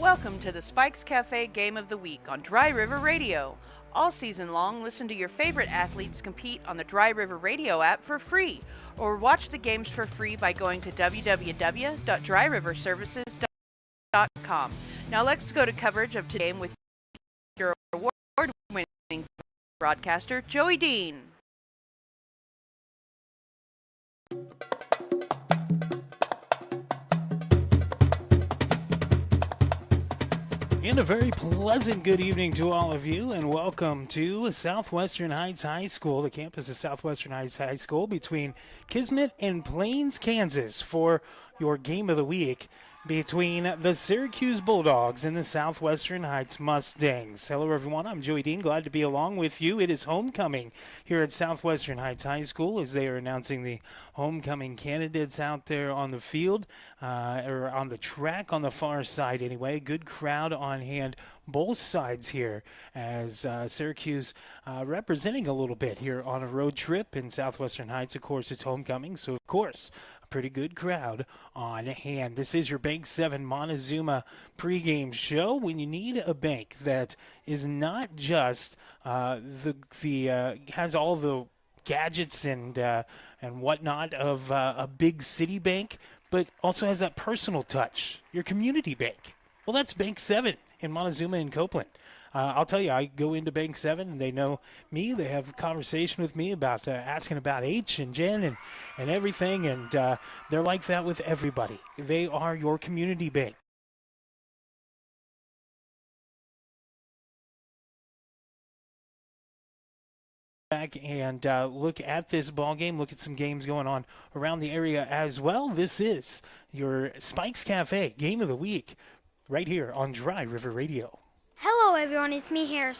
Welcome to the Spikes Cafe Game of the Week on Dry River Radio. All season long, listen to your favorite athletes compete on the Dry River Radio app for free, or watch the games for free by going to www.dryriverservices.com. Now let's go to coverage of today's game with your award-winning broadcaster, Joey Dean. And a very pleasant good evening to all of you, and welcome to Southwestern Heights High School, the campus of Southwestern Heights High School between Kismet and Plains, Kansas, for your game of the week between the Syracuse Bulldogs and the Southwestern Heights Mustangs. Hello, everyone. I'm Joey Dean. Glad to be along with you. It is homecoming here at Southwestern Heights High School as they are announcing the homecoming candidates out there on the field, or on the track on the far side anyway. Good crowd on hand, both sides here, as Syracuse representing a little bit here on a road trip in Southwestern Heights. Of course, it's homecoming, so of course, pretty good crowd on hand. This is your Bank 7 Montezuma pregame show. When you need a bank that is not just has all the gadgets and whatnot of a big city bank, but also has that personal touch, your community bank. Well, that's Bank 7 in Montezuma and Copeland. I'll tell you, I go into Bank 7, and they know me. They have a conversation with me about asking about H and Jen and everything, and they're like that with everybody. They are your community bank. Back and look at this ball game, look at some games going on around the area as well. This is your Spikes Cafe Game of the Week right here on Dry River Radio. Hello everyone, it's me here.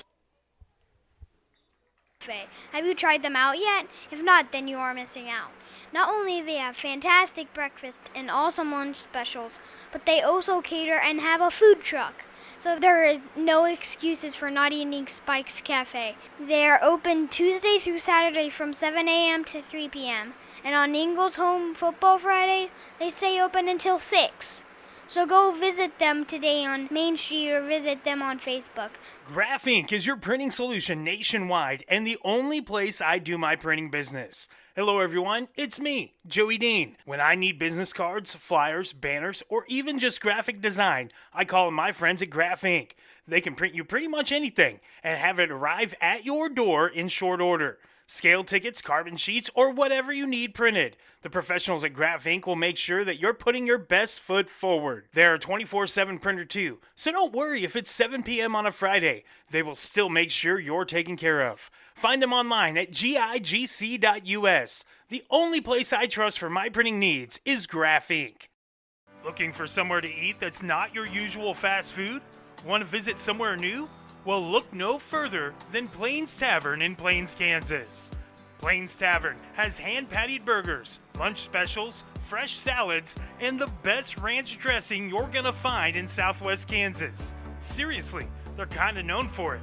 Have you tried them out yet? If not, then you are missing out. Not only do they have fantastic breakfast and awesome lunch specials, but they also cater and have a food truck. So there is no excuses for not eating Spike's Cafe. They are open Tuesday through Saturday from 7 a.m. to 3 p.m. And on Ingles Home Football Friday, they stay open until 6. So go visit them today on Main Street or visit them on Facebook. Graph Inc. is your printing solution nationwide and the only place I do my printing business. Hello everyone, it's me, Joey Dean. When I need business cards, flyers, banners, or even just graphic design, I call my friends at Graph Inc. They can print you pretty much anything and have it arrive at your door in short order. Scale tickets, carbon sheets, or whatever you need printed. The professionals at Graph Inc. will make sure that you're putting your best foot forward. They're a 24/7 printer too, so don't worry if it's 7 p.m. on a Friday. They will still make sure you're taken care of. Find them online at gigc.us. The only place I trust for my printing needs is Graph Inc. Looking for somewhere to eat that's not your usual fast food? Want to visit somewhere new? Well, look no further than Plains Tavern in Plains, Kansas. Plains Tavern has hand-patted burgers, lunch specials, fresh salads, and the best ranch dressing you're gonna find in Southwest Kansas. Seriously, they're kinda known for it.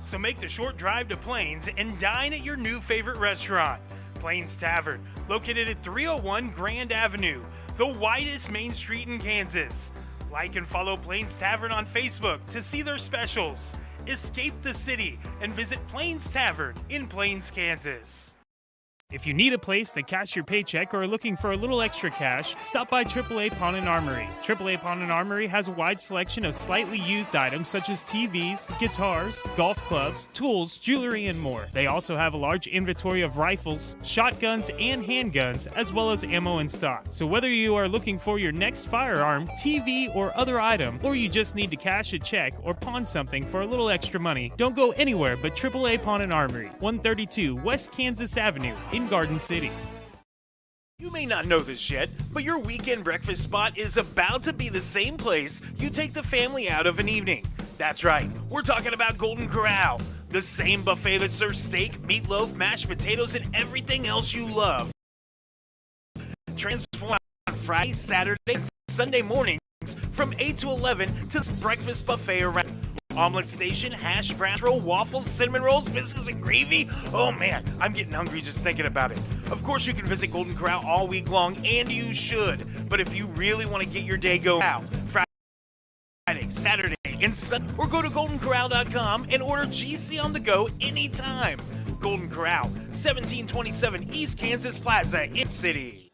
So make the short drive to Plains and dine at your new favorite restaurant. Plains Tavern, located at 301 Grand Avenue, the widest main street in Kansas. Like and follow Plains Tavern on Facebook to see their specials. Escape the city and visit Plains Tavern in Plains, Kansas. If you need a place to cash your paycheck or are looking for a little extra cash, stop by AAA Pawn and Armory. AAA Pawn and Armory has a wide selection of slightly used items such as TVs, guitars, golf clubs, tools, jewelry, and more. They also have a large inventory of rifles, shotguns, and handguns, as well as ammo in stock. So whether you are looking for your next firearm, TV, or other item, or you just need to cash a check or pawn something for a little extra money, don't go anywhere but AAA Pawn and Armory, 132 West Kansas Avenue in Garden City. You may not know this yet, but your weekend breakfast spot is about to be the same place you take the family out of an evening. That's right, we're talking about Golden Corral, the same buffet that serves steak, meatloaf, mashed potatoes, and everything else you love. Transform on Friday, Saturday, Sunday mornings from 8 to 11 to this breakfast buffet around. Omelet station, hash brown roll, waffles, cinnamon rolls, biscuits, and gravy. Oh man, I'm getting hungry just thinking about it. Of course, you can visit Golden Corral all week long, and you should. But if you really want to get your day going out, Friday, Saturday and Sunday, or go to goldencorral.com and order GC on the go anytime. Golden Corral, 1727 East Kansas Plaza in City.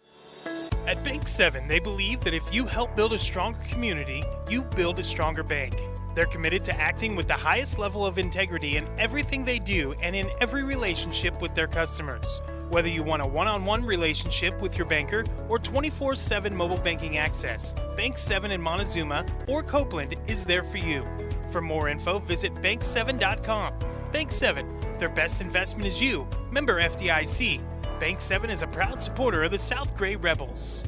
At Bank 7, they believe that if you help build a stronger community, you build a stronger bank. They're committed to acting with the highest level of integrity in everything they do and in every relationship with their customers. Whether you want a one-on-one relationship with your banker or 24/7 mobile banking access, Bank 7 in Montezuma or Copeland is there for you. For more info, visit bank7.com. Bank 7, their best investment is you. Member FDIC. Bank 7 is a proud supporter of the South Gray Rebels.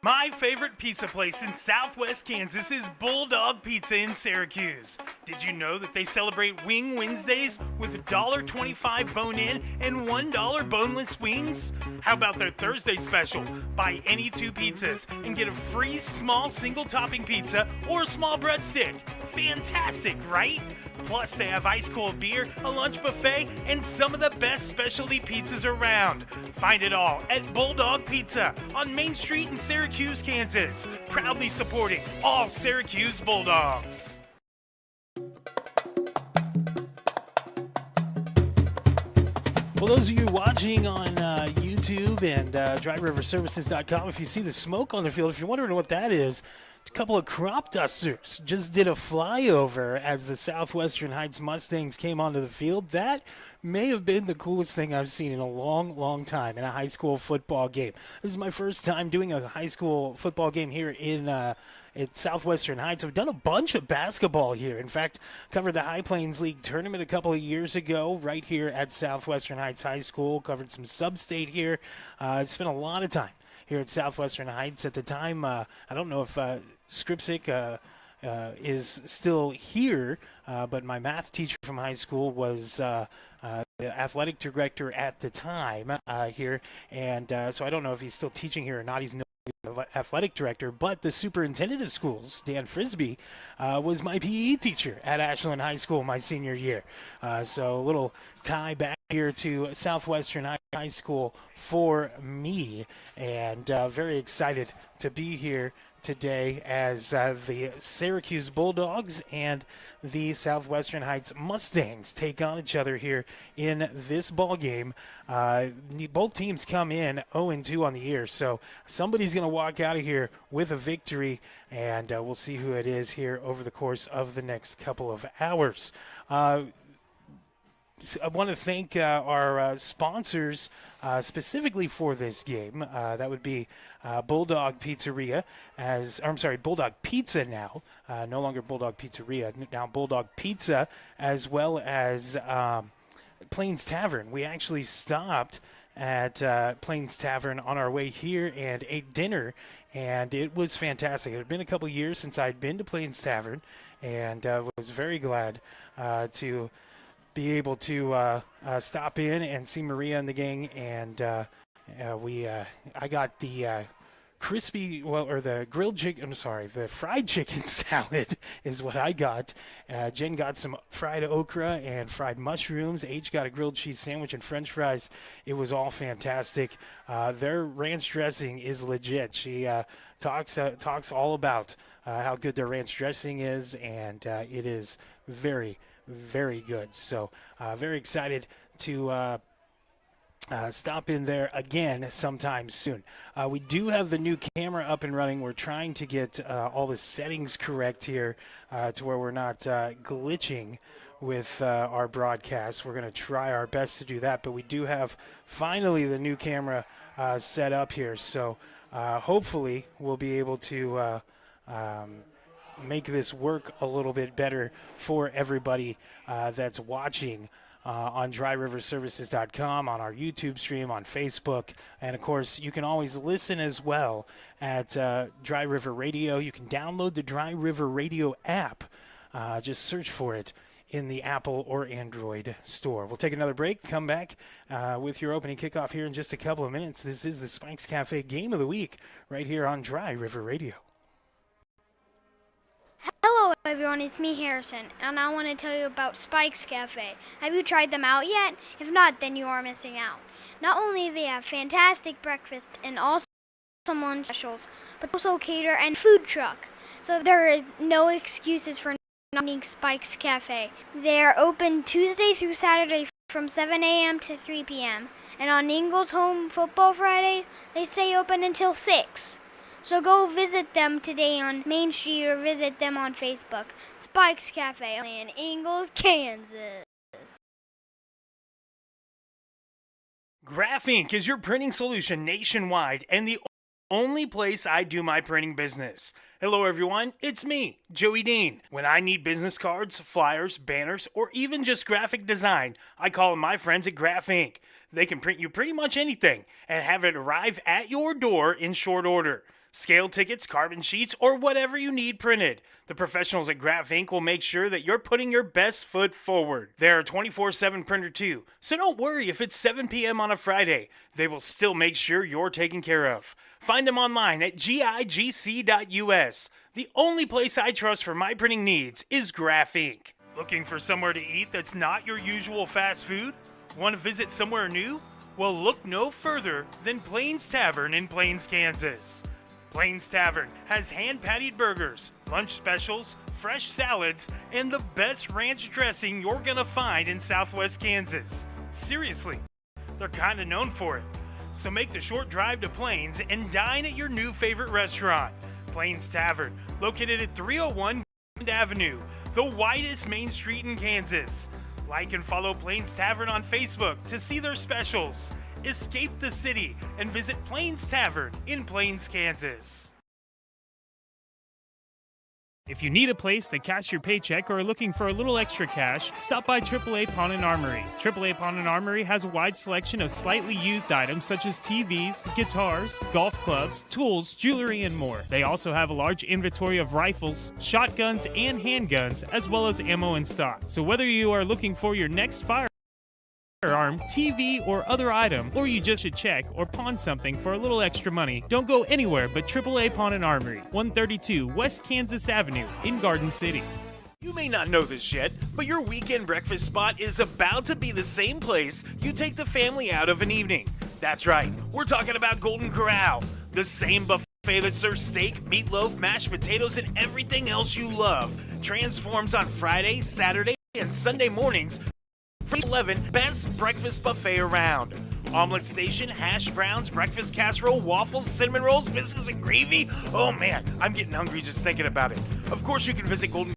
My favorite pizza place in Southwest Kansas is Bulldog Pizza in Syracuse. Did you know that they celebrate Wing Wednesdays with $1.25 bone-in and $1 boneless wings? How about their Thursday special? Buy any 2 pizzas and get a free small single-topping pizza or a small breadstick. Fantastic, right? Plus, they have ice-cold beer, a lunch buffet, and some of the best specialty pizzas around. Find it all at Bulldog Pizza on Main Street in Syracuse, Kansas. Proudly supporting all Syracuse Bulldogs. Well, those of you watching on YouTube and DryRiverServices.com, if you see the smoke on the field, if you're wondering what that is, a couple of crop dusters just did a flyover as the Southwestern Heights Mustangs came onto the field. That may have been the coolest thing I've seen in a long, long time in a high school football game. This is my first time doing a high school football game here in at Southwestern Heights. I've done a bunch of basketball here. In fact, covered the High Plains League tournament a couple of years ago right here at Southwestern Heights High School. Covered some sub-state here. Spent a lot of time here at Southwestern Heights. At the time, I don't know if Skripsik is still here, but my math teacher from high school was the athletic director at the time here, and so I don't know if he's still teaching here or not. He's no athletic director, but the superintendent of schools, Dan Frisbee, was my PE teacher at Ashland High School my senior year. So a little tie back here to Southwestern High School for me, and very excited to be here today as the Syracuse Bulldogs and the Southwestern Heights Mustangs take on each other here in this ball game. Both teams come in 0-2 on the year, so somebody's going to walk out of here with a victory, and we'll see who it is here over the course of the next couple of hours. I want to thank our sponsors specifically for this game. That would be Bulldog Pizzeria, Bulldog Pizza now, no longer Bulldog Pizzeria, now Bulldog Pizza, as well as Plains Tavern. We actually stopped at Plains Tavern on our way here and ate dinner, and it was fantastic. It had been a couple years since I'd been to Plains Tavern, and was very glad to be able to stop in and see Maria and the gang, and I got the the grilled chicken. I'm sorry, the fried chicken salad is what I got. Jen got some fried okra and fried mushrooms. H got a grilled cheese sandwich and French fries. It was all fantastic. Their ranch dressing is legit. She talks all about how good their ranch dressing is, and it is very, very good. So very excited to stop in there again sometime soon. We do have the new camera up and running. We're trying to get all the settings correct here to where we're not glitching with our broadcast. We're going to try our best to do that, but we do have finally the new camera set up here. So hopefully we'll be able to make this work a little bit better for everybody that's watching on DryRiverServices.com, on our YouTube stream, on Facebook, and of course you can always listen as well at Dry River Radio. You can download the Dry River Radio app. Just search for it in the Apple or Android store. We'll take another break, come back with your opening kickoff here in just a couple of minutes. This is the Spikes Cafe Game of the Week right here on Dry River Radio. Hello everyone, it's me Harrison, and I want to tell you about Spike's Cafe. Have you tried them out yet? If not, then you are missing out. Not only do they have fantastic breakfast and also lunch specials, but also cater and food truck. So there is no excuses for not eating Spike's Cafe. They are open Tuesday through Saturday from 7 a.m. to 3 p.m. And on Ingles Home Football Friday, they stay open until 6. So go visit them today on Main Street or visit them on Facebook. Spike's Cafe in Ingles, Kansas. Graph Inc. is your printing solution nationwide and the only place I do my printing business. Hello everyone, it's me, Joey Dean. When I need business cards, flyers, banners, or even just graphic design, I call my friends at Graph Inc. They can print you pretty much anything and have it arrive at your door in short order. Scale tickets, carbon sheets, or whatever you need printed. The professionals at Graph Inc. will make sure that you're putting your best foot forward. They're a 24/7 printer too, so don't worry if it's 7 p.m. on a Friday. They will still make sure you're taken care of. Find them online at gigc.us. The only place I trust for my printing needs is Graph Inc. Looking for somewhere to eat that's not your usual fast food? Want to visit somewhere new? Well, look no further than Plains Tavern in Plains, Kansas. Plains Tavern has hand-patted burgers, lunch specials, fresh salads, and the best ranch dressing you're gonna find in Southwest Kansas. Seriously, they're kinda known for it. So make the short drive to Plains and dine at your new favorite restaurant. Plains Tavern, located at 301 Avenue, the widest main street in Kansas. Like and follow Plains Tavern on Facebook to see their specials. Escape the city and visit Plains Tavern in Plains, Kansas. If you need a place to cash your paycheck or are looking for a little extra cash, stop by AAA Pawn and Armory. AAA Pawn and Armory has a wide selection of slightly used items such as TVs, guitars, golf clubs, tools, jewelry, and more. They also have a large inventory of rifles, shotguns, and handguns, as well as ammo in stock. So whether you are looking for your next firearm, TV, or other item, or you just should check or pawn something for a little extra money, don't go anywhere but AAA Pawn and Armory, 132 West Kansas Avenue in Garden City. You may not know this yet, but your weekend breakfast spot is about to be the same place you take the family out of an evening. That's right, we're talking about Golden Corral, the same buffet that serves steak, meatloaf, mashed potatoes, and everything else you love. Transforms on Friday, Saturday, and Sunday mornings. 11 best breakfast buffet around. Omelet station, hash browns, breakfast casserole, waffles, cinnamon rolls, biscuits, and gravy. Oh man, I'm getting hungry just thinking about it. Of course you can visit Golden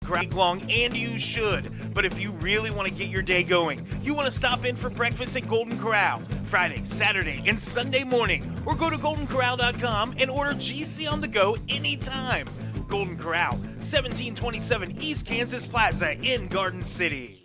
Corral long, and you should. But if you really want to get your day going, you want to stop in for breakfast at Golden Corral Friday, Saturday, and Sunday morning, or go to goldencorral.com and order GC on the go anytime. Golden Corral, 1727 East Kansas Plaza in Garden City.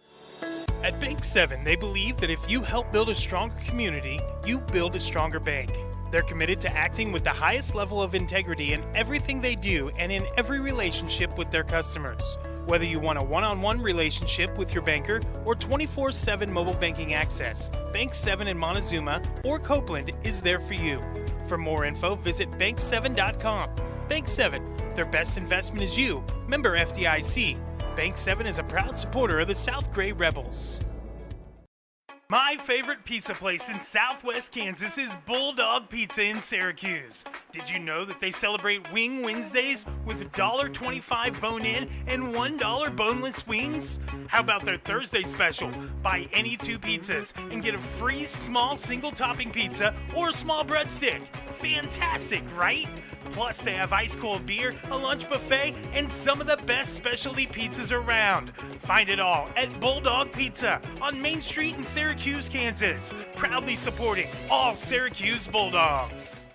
At Bank 7, they believe that if you help build a stronger community, you build a stronger bank. They're committed to acting with the highest level of integrity in everything they do and in every relationship with their customers. Whether you want a one-on-one relationship with your banker or 24/7 mobile banking access, Bank 7 in Montezuma or Copeland is there for you. For more info, visit bank7.com. Bank 7, their best investment is you. Member FDIC. Bank 7 is a proud supporter of the South Gray Rebels. My favorite pizza place in Southwest Kansas is Bulldog Pizza in Syracuse. Did you know that they celebrate Wing Wednesdays with $1.25 bone-in and $1 boneless wings? How about their Thursday special? Buy any 2 pizzas and get a free small single-topping pizza or a small breadstick. Fantastic, right? Plus, they have ice-cold beer, a lunch buffet, and some of the best specialty pizzas around. Find it all at Bulldog Pizza on Main Street in Syracuse, Kansas. Proudly supporting all Syracuse Bulldogs.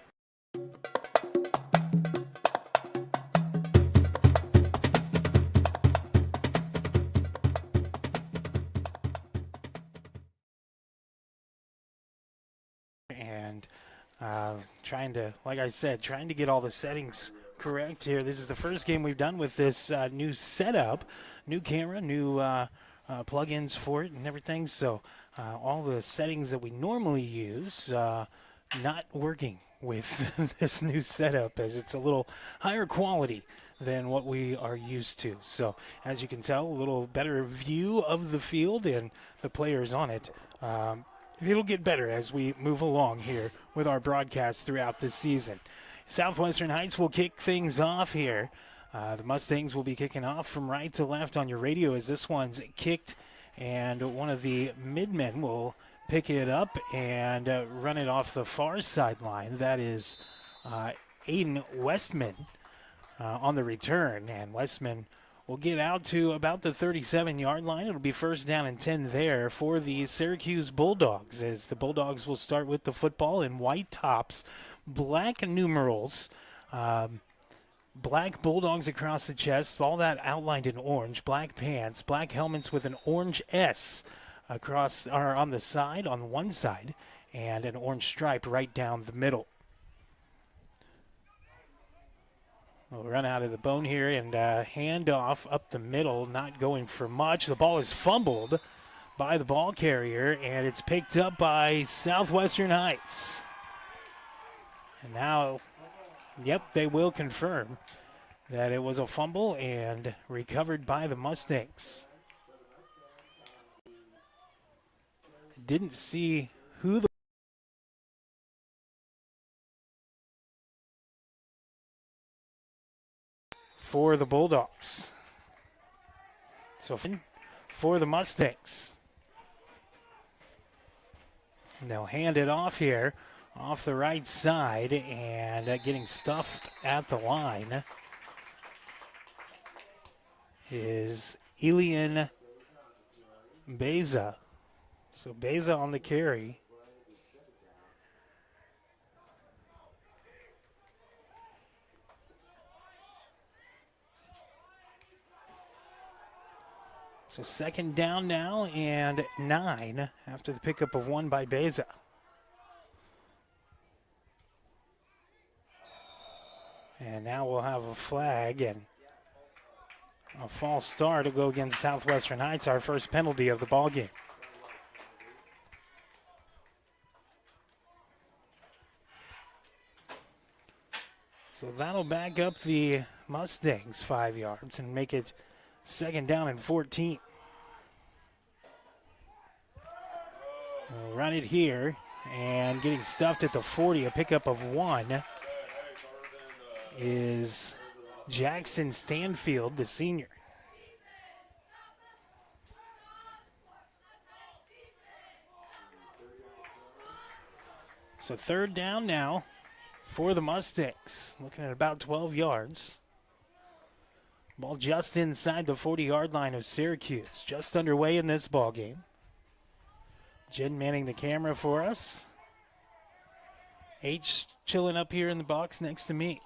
And trying to get all the settings correct here. This is the first game we've done with this new setup, new camera, new plugins for it and everything. So all the settings that we normally use not working with this new setup, as it's a little higher quality than what we are used to. So as you can tell, a little better view of the field and the players on it. It'll get better as we move along here with our broadcasts throughout this season. Southwestern Heights will kick things off here. The Mustangs will be kicking off from right to left on your radio as this one's kicked, and one of the midmen will pick it up and run it off the far sideline. That is Aiden Westman on the return, and Westman will get out to about the 37-yard line. It'll be first down and 10 there for the Syracuse Bulldogs, as the Bulldogs will start with the football in white tops, black numerals, black Bulldogs across the chest, all that outlined in orange, black pants, black helmets with an orange S across or on the side, on one side, and an orange stripe right down the middle. We'll run out of the bone here and hand off up the middle, not going for much. The ball is fumbled by the ball carrier, and it's picked up by Southwestern Heights. And now, yep, they will confirm that it was a fumble and recovered by the Mustangs. Didn't see who the for the Bulldogs. So for the Mustangs. And they'll hand it off here off the right side, and getting stuffed at the line is Elian Beza. So Beza on the carry. So second down now and 9 after the pickup of 1 by Beza. And now we'll have a flag and a false start to go against Southwestern Heights, our first penalty of the ball game. So that'll back up the Mustangs 5 yards and make it second down and 14. We'll run it here, and getting stuffed at the 40, a pickup of 1 is Jackson Stanfield, the senior. So third down now for the Mustangs, looking at about 12 yards. Ball just inside the 40-yard line of Syracuse, just underway in this ball game. Jen manning the camera for us. H chilling up here in the box next to me.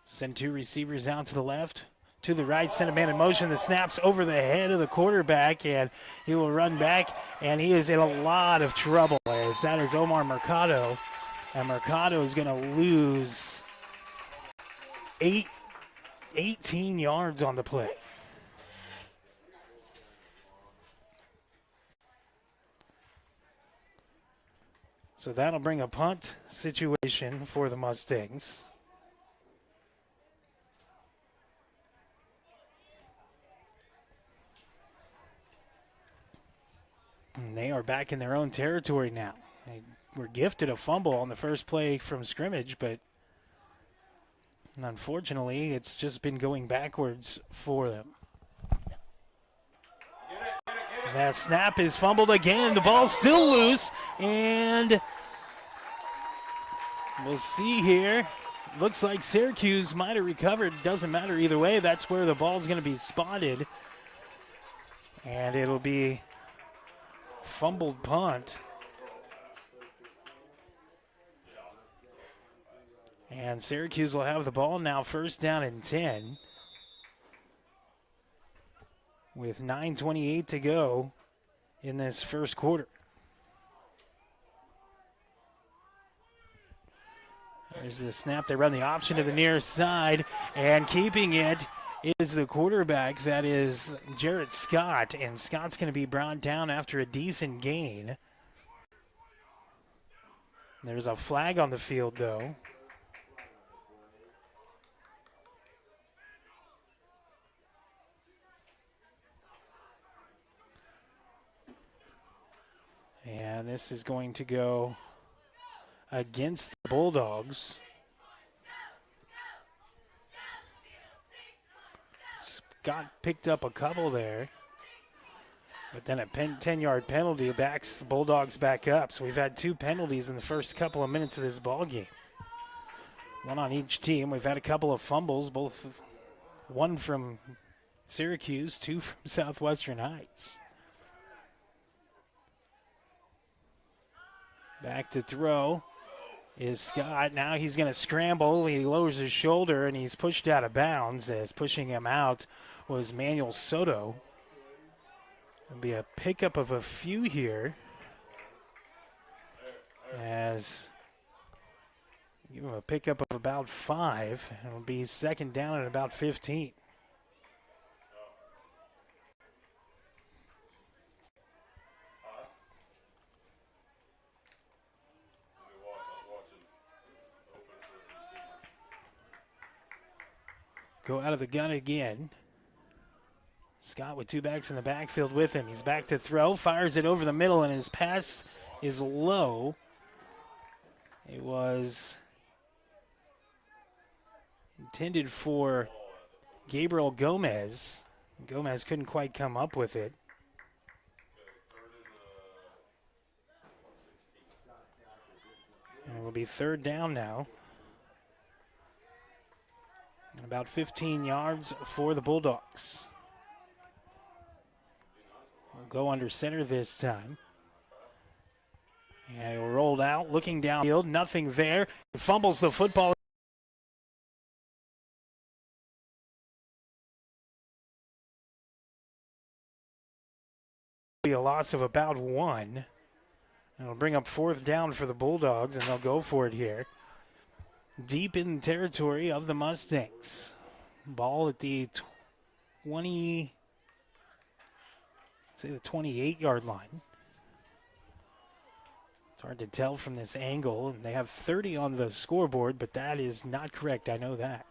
Send 2 receivers out to the left, to the right, send a man in motion. The snap's over the head of the quarterback, and he will run back, and he is in a lot of trouble, as that is Omar Mercado. And Mercado is going to lose 18 yards on the play. So that'll bring a punt situation for the Mustangs. And they are back in their own territory now. They were gifted a fumble on the first play from scrimmage, but unfortunately, it's just been going backwards for them. That snap is fumbled again. The ball's still loose, and we'll see here. Looks like Syracuse might have recovered. Doesn't matter either way. That's where the ball's going to be spotted, and it'll be fumbled punt. And Syracuse will have the ball now, first down and 10. With 9:28 to go in this first quarter. There's the snap. They run the option to the near side, and keeping it is the quarterback. That is Jarrett Scott, and Scott's going to be brought down after a decent gain. There's a flag on the field, though. And this is going to go against the Bulldogs. picked up a couple there. But then a 10-yard penalty backs the Bulldogs back up. So we've had 2 penalties in the first couple of minutes of this ball game. 1 on each team. We've had a couple of fumbles, one from Syracuse, 2 from Southwestern Heights. Back to throw is Scott. Now he's going to scramble. He lowers his shoulder, and he's pushed out of bounds. As pushing him out was Manuel Soto. It'll be a pickup of a few here. As give him a pickup of about 5. It'll be second down at about 15. Go out of the gun again. Scott with 2 backs in the backfield with him. He's back to throw, fires it over the middle, and his pass is low. It was intended for Gabriel Gomez. Gomez couldn't quite come up with it. And it will be third down now. And about 15 yards for the Bulldogs. We'll go under center this time. And he'll roll out, looking downfield, nothing there. He fumbles the football. Be a loss of about 1. And it'll bring up 4th down for the Bulldogs, and they'll go for it here. Deep in the territory of the Mustangs. Ball at the 28-yard line. It's hard to tell from this angle, and they have 30 on the scoreboard, but that is not correct. I know that.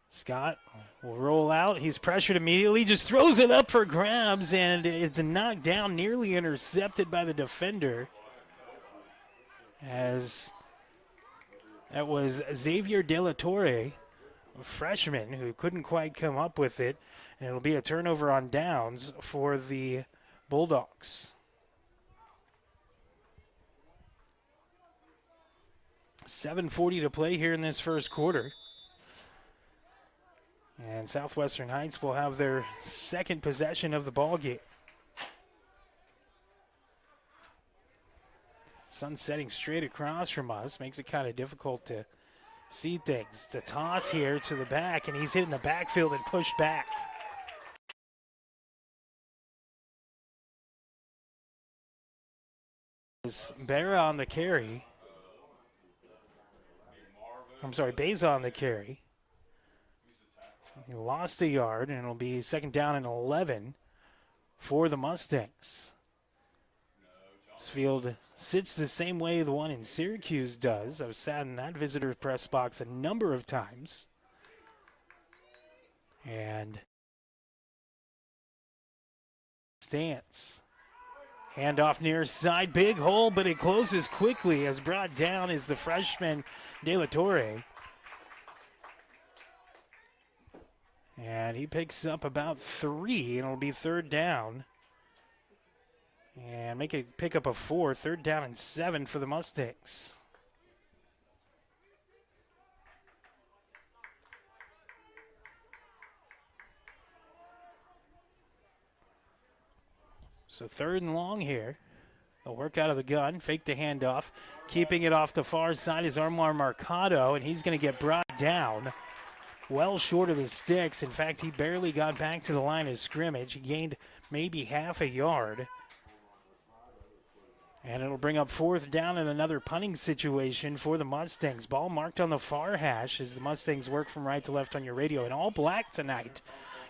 Scott will roll out. He's pressured immediately, just throws it up for grabs, and it's knocked down, nearly intercepted by the defender. As that was Xavier De La Torre, a freshman who couldn't quite come up with it. And it'll be a turnover on downs for the Bulldogs. 7:40 to play here in this first quarter. And Southwestern Heights will have their second possession of the ball game. Sun setting straight across from us makes it kind of difficult to see things. It's a toss here to the back, and he's hit in the backfield and pushed back. Beza on the carry. Beza on the carry. He lost a yard, and it'll be second down and 11 for the Mustangs. This field sits the same way the one in Syracuse does. I've sat in that visitor press box a number of times. And stance. Handoff near side, big hole, but it closes quickly as brought down is the freshman De La Torre. And he picks up about 3, and it'll be third down. And make it pick up a 4, third down and 7 for the Mustangs. So third and long here. They'll work out of the gun, fake the handoff. Keeping it off the far side is Armar Mercado, and he's going to get brought down well short of the sticks. In fact, he barely got back to the line of scrimmage. He gained maybe half a yard. And it'll bring up fourth down in another punting situation for the Mustangs. Ball marked on the far hash as the Mustangs work from right to left on your radio. And all black tonight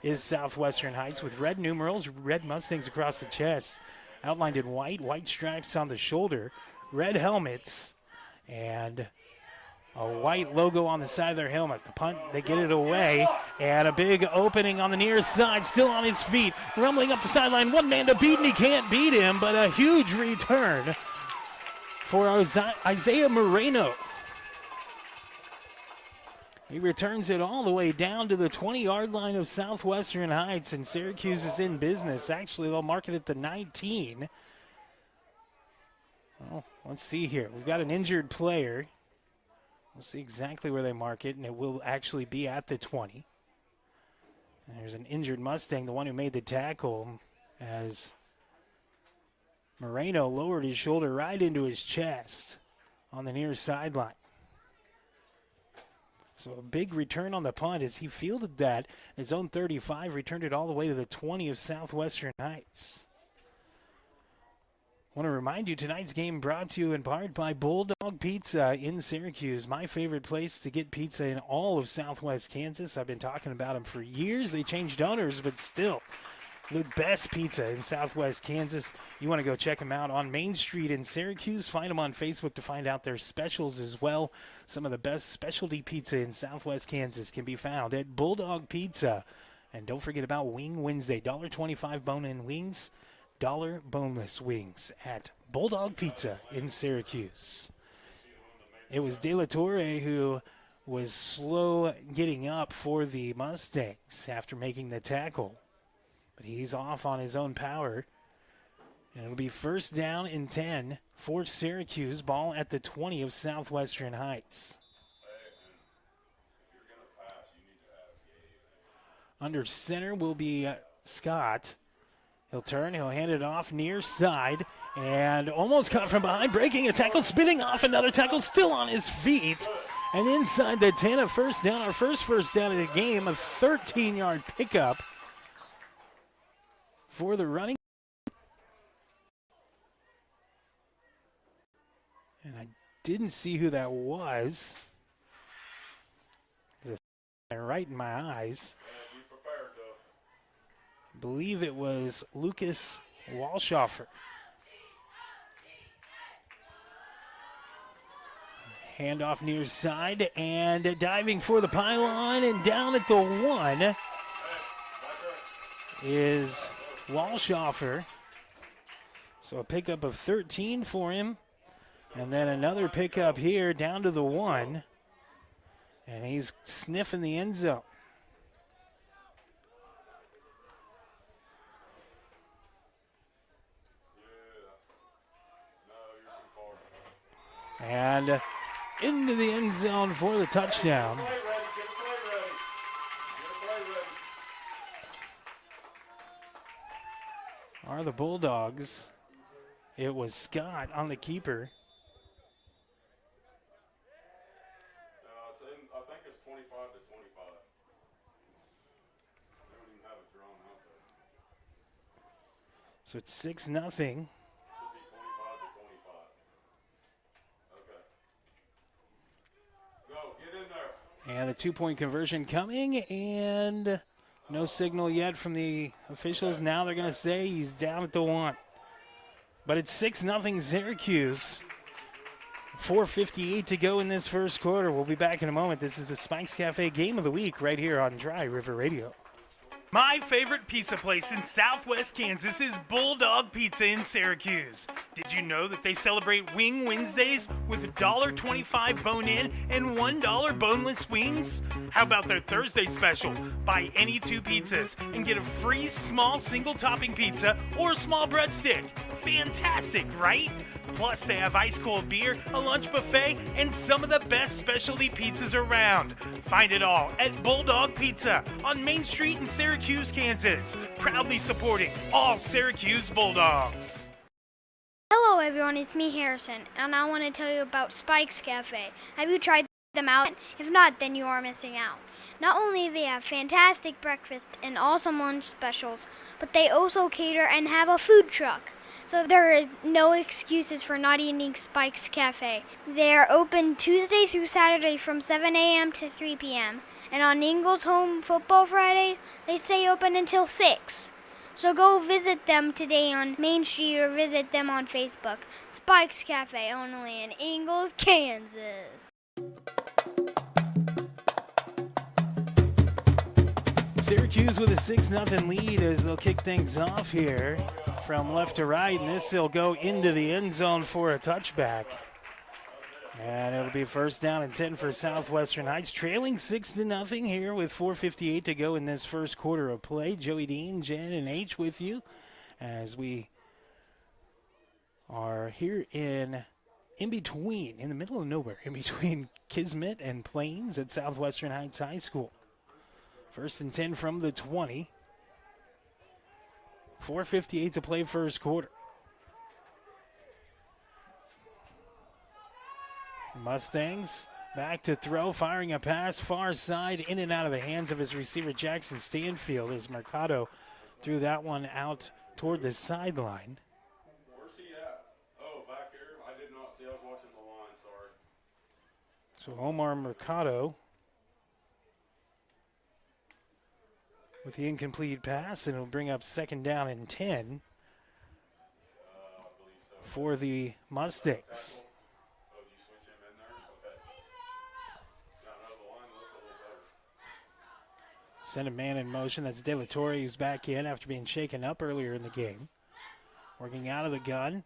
is Southwestern Heights with red numerals, red Mustangs across the chest, outlined in white, white stripes on the shoulder, red helmets, and a white logo on the side of their helmet. The punt, they get it away, and a big opening on the near side, still on his feet, rumbling up the sideline. One man to beat, and he can't beat him, but a huge return for Isaiah Moreno. He returns it all the way down to the 20-yard line of Southwestern Heights, and Syracuse is in business. Actually, they'll mark it at the 19. Well, let's see here. We've got an injured player. We'll see exactly where they mark it, and it will actually be at the 20. And there's an injured Mustang, the one who made the tackle, as Moreno lowered his shoulder right into his chest on the near sideline. So a big return on the punt as he fielded that. His own 35, returned it all the way to the 20 of Southwestern Heights. I want to remind you, tonight's game brought to you in part by Bulldog Pizza in Syracuse, my favorite place to get pizza in all of Southwest Kansas. I've been talking about them for years. They changed owners, but still, the best pizza in Southwest Kansas. You want to go check them out on Main Street in Syracuse. Find them on Facebook to find out their specials as well. Some of the best specialty pizza in Southwest Kansas can be found at Bulldog Pizza. And don't forget about Wing Wednesday, $1.25 bone-in wings, $1 boneless wings at Bulldog Pizza in Syracuse. It was De La Torre who was slow getting up for the Mustangs after making the tackle. But he's off on his own power. And it'll be first down and 10 for Syracuse. Ball at the 20 of Southwestern Heights. Under center will be Scott. He'll turn, he'll hand it off near side, and almost caught from behind, breaking a tackle, spinning off another tackle, still on his feet. And inside the 10, a first down, our first down of the game, a 13-yard pickup for the running. And I didn't see who that was. Right in my eyes. I believe it was Lucas Walshoffer. Handoff near side and diving for the pylon, and down at the 1 is Walshoffer. So a pickup of 13 for him. And then another pickup here down to the 1. And he's sniffing the end zone. And into the end zone for the touchdown. Are the Bulldogs. It was Scott on the keeper. I think it's 25 to 25. They don't even have it drawn out there. So it's 6-0. Should be 25 to 25. Okay. Go, get in there. And the 2-point conversion coming, and no signal yet from the officials. Now they're going to say he's down at the 1. But it's 6-0 Syracuse. 4:58 to go in this first quarter. We'll be back in a moment. This is the Spikes Cafe Game of the Week right here on Dry River Radio. My favorite pizza place in Southwest Kansas is Bulldog Pizza in Syracuse. Did you know that they celebrate Wing Wednesdays with $1.25 bone-in and $1 boneless wings? How about their Thursday special? Buy any 2 pizzas and get a free small single-topping pizza or a small breadstick. Fantastic, right? Plus, they have ice-cold beer, a lunch buffet, and some of the best specialty pizzas around. Find it all at Bulldog Pizza on Main Street in Syracuse, Kansas. Proudly supporting all Syracuse Bulldogs. Hello everyone, it's me Harrison, and I want to tell you about Spike's Cafe. Have you tried them out? If not, then you are missing out. Not only do they have fantastic breakfast and awesome lunch specials, but they also cater and have a food truck. So there is no excuses for not eating Spike's Cafe. They are open Tuesday through Saturday from 7 a.m. to 3 p.m. And on Ingles Home Football Friday, they stay open until 6. So go visit them today on Main Street or visit them on Facebook. Spike's Cafe, only in Ingles, Kansas. Syracuse with a 6-0 lead as they'll kick things off here from left to right, and this will go into the end zone for a touchback. And it'll be first down and 10 for Southwestern Heights, trailing 6-0 here with 4:58 to go in this first quarter of play. Joey Dean, Jen, and H with you as we are here in between, in the middle of nowhere, in between Kismet and Plains at Southwestern Heights High School. First and 10 from the 20. 4:58 to play first quarter. Mustangs back to throw, firing a pass far side, in and out of the hands of his receiver Jackson Stanfield as Mercado threw that one out toward the sideline. Where's he at? Oh, back here? I did not see. I was watching the line, sorry. So Omar Mercado with the incomplete pass, and it'll bring up second down and 10 for the Mustangs. Oh, did you switch him in there? Okay. Yeah, no, the line looked a little better. Send a man in motion. That's De La Torre, who's back in after being shaken up earlier in the game. Working out of the gun.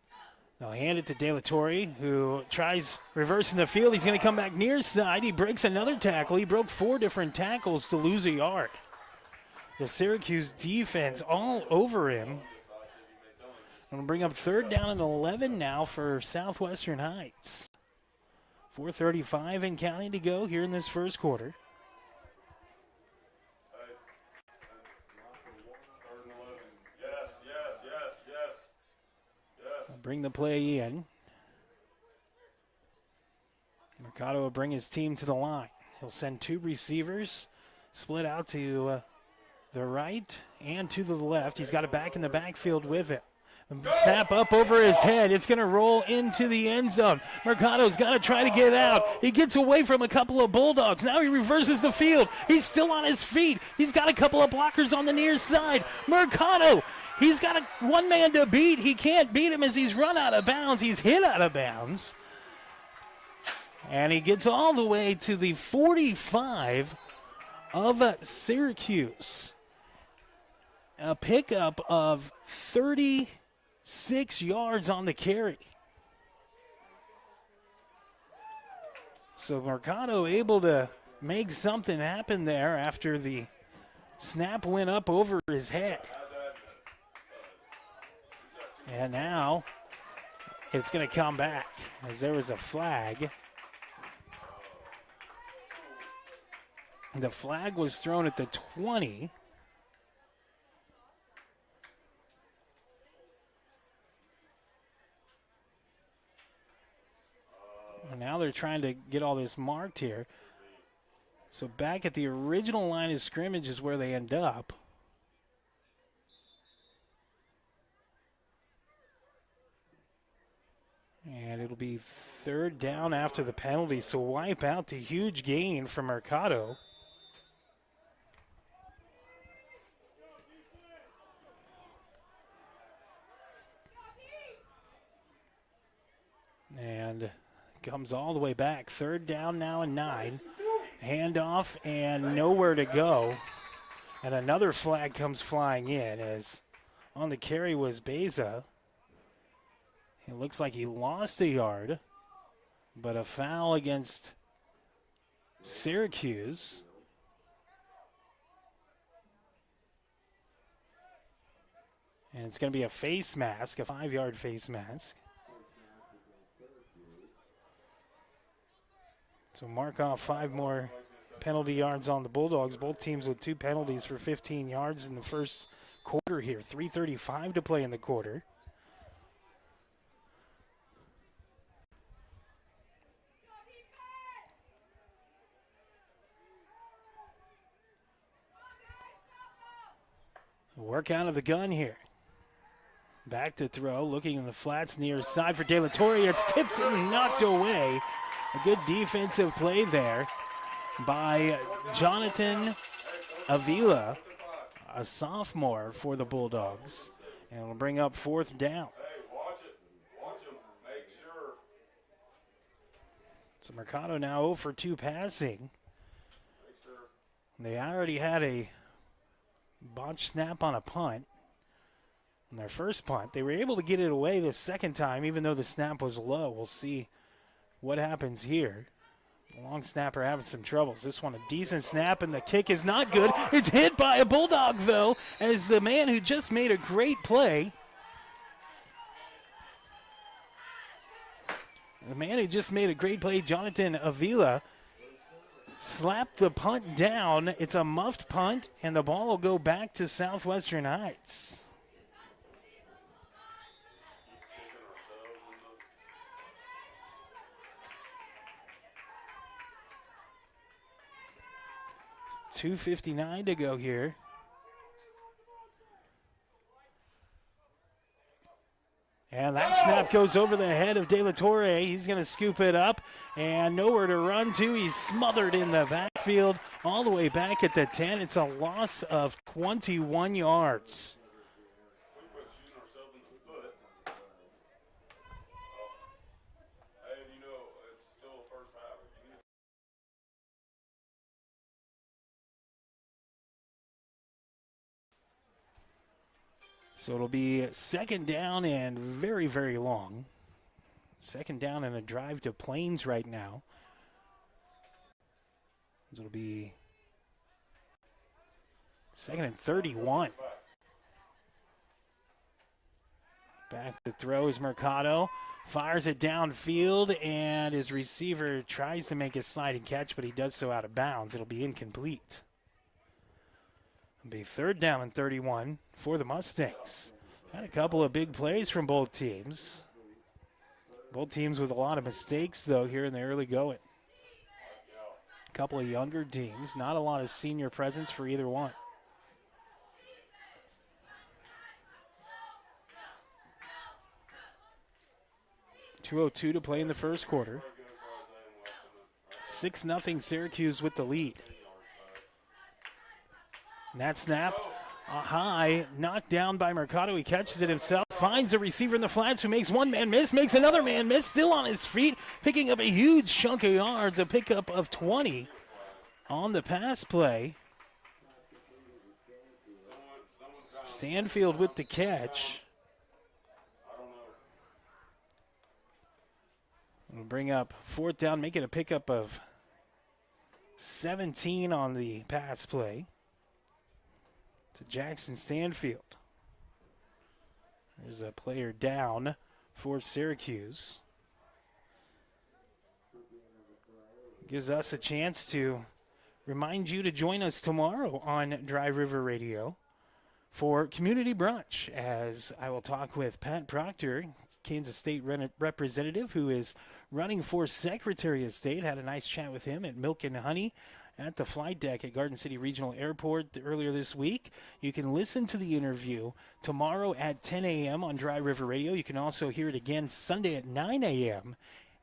They'll hand it to De La Torre, who tries reversing the field. He's going to come back near side. He breaks another tackle. He broke 4 different tackles to lose a yard. The Syracuse defense all over him. Going to bring up third down and 11 now for Southwestern Heights. 4:35 and counting to go here in this first quarter. Third and 11. Yes, yes, yes, yes. Yes. Bring the play in. Mercado will bring his team to the line. He'll send 2 receivers, split out to the right and to the left. He's got it back in the backfield with him. Snap up over his head. It's going to roll into the end zone. Mercado's got to try to get out. He gets away from a couple of Bulldogs. Now he reverses the field. He's still on his feet. He's got a couple of blockers on the near side. Mercado, he's got one man to beat. He can't beat him as he's run out of bounds. He's hit out of bounds. And he gets all the way to the 45 of Syracuse. A pickup of 36 yards on the carry. So Mercado able to make something happen there after the snap went up over his head. And now it's going to come back as there was a flag. The flag was thrown at the 20. Now they're trying to get all this marked here. So back at the original line of scrimmage is where they end up. And it'll be third down after the penalty. So wipe out the huge gain from Mercado. And comes all the way back. Third down now and 9. Handoff and nowhere to go. And another flag comes flying in as on the carry was Beza. It looks like he lost a yard, but a foul against Syracuse. And it's going to be a face mask, a 5-yard face mask. So mark off 5 more penalty yards on the Bulldogs. Both teams with 2 penalties for 15 yards in the first quarter here. 3:35 to play in the quarter. Work out of the gun here. Back to throw, looking in the flats near side for De La Torre. It's tipped and knocked away. A good defensive play there by Jonathan Avila, a sophomore for the Bulldogs. And we'll bring up fourth down. Hey, watch it. Watch him. Make sure. So Mercado now 0 for 2 passing. Make sure. They already had a botched snap on a punt. On their first punt, they were able to get it away the second time, even though the snap was low. We'll see what happens here. The long snapper having some troubles. This one a decent snap, and the kick is not good. It's hit by a Bulldog, though, as the man who just made a great play. The man who just made a great play, Jonathan Avila, slapped the punt down. It's a muffed punt, and the ball will go back to Southwestern Heights. .259 to go here. And that snap goes over the head of De La Torre. He's going to scoop it up and nowhere to run to. He's smothered in the backfield all the way back at the 10. It's a loss of 21 yards. So it'll be second down and very, very long. Second down and a drive to Plains right now. It'll be second and 31. Back to throw is Mercado. Fires it downfield, and his receiver tries to make a sliding catch, but he does so out of bounds. It'll be incomplete. It'll be third down and 31 for the Mustangs. Had a couple of big plays from both teams. Both teams with a lot of mistakes, though, here in the early going. A couple of younger teams, not a lot of senior presence for either one. .202 to play in the first quarter. 6-0 Syracuse with the lead. And that snap, high, knocked down by Mercado. He catches it himself, finds a receiver in the flats who makes one man miss, makes another man miss, still on his feet, picking up a huge chunk of yards, a pickup of 20 on the pass play. Stanfield with the catch. We'll bring up fourth down, make it a pickup of 17 on the pass play to Jackson Stanfield. There's a player down for Syracuse. Gives us a chance to remind you to join us tomorrow on Dry River Radio for Community Brunch, as I will talk with Pat Proctor, Kansas State representative who is running for Secretary of State. Had a nice chat with him at Milk and Honey at the flight deck at Garden City Regional Airport earlier this week. You can listen to the interview tomorrow at 10 a.m. on Dry River Radio. You can also hear it again Sunday at 9 a.m.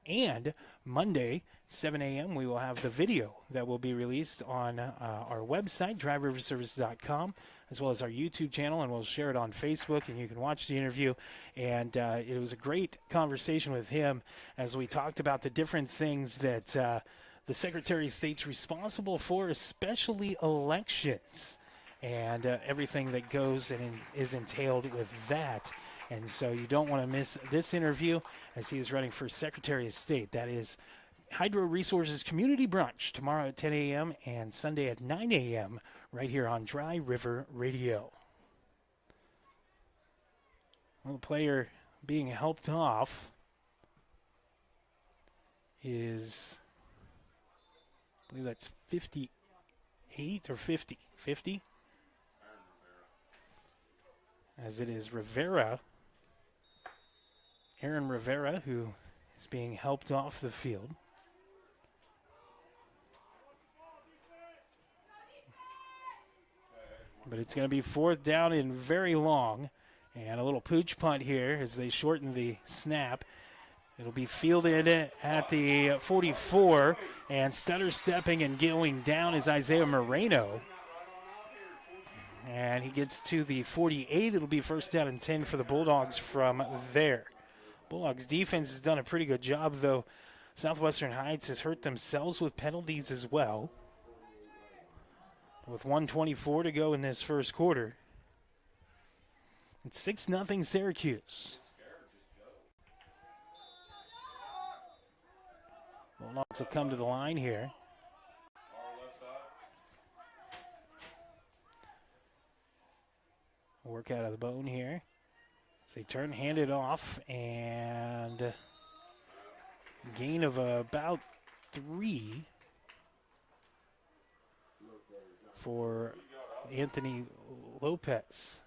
And Monday, 7 a.m., we will have the video that will be released on our website, dryriverservice.com, as well as our YouTube channel, and we'll share it on Facebook, and you can watch the interview. And it was a great conversation with him as we talked about the different things that the Secretary of State's responsible for, especially elections, and everything that goes and is entailed with that. And so you don't want to miss this interview as he is running for Secretary of State. That is Hydro Resources Community Brunch tomorrow at 10 a.m. and Sunday at 9 a.m. right here on Dry River Radio. Well, the player being helped off is, I believe that's 58 or 50. 50? As it is Rivera, Aaron Rivera, who is being helped off the field. But it's going to be fourth down and very long. And a little pooch punt here as they shorten the snap. It'll be fielded at the 44. And stutter stepping and going down is Isaiah Moreno. And he gets to the 48. It'll be first down and 10 for the Bulldogs from there. Bulldogs defense has done a pretty good job, though. Southwestern Heights has hurt themselves with penalties as well. With 1:24 to go in this first quarter. It's 6-0 Syracuse. Bulldogs will come to the line here. Work out of the bone here. So they turn, hand it off, and gain of about 3 for Anthony Lopez.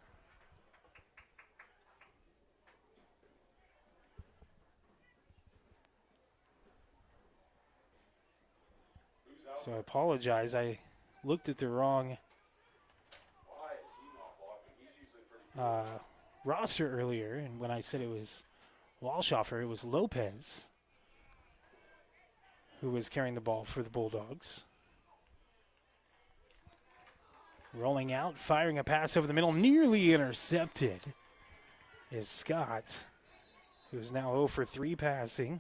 So I apologize. I looked at the wrong roster earlier, and when I said it was Walshoffer, it was Lopez who was carrying the ball for the Bulldogs. Rolling out, firing a pass over the middle, nearly intercepted is Scott, who is now 0 for 3 passing.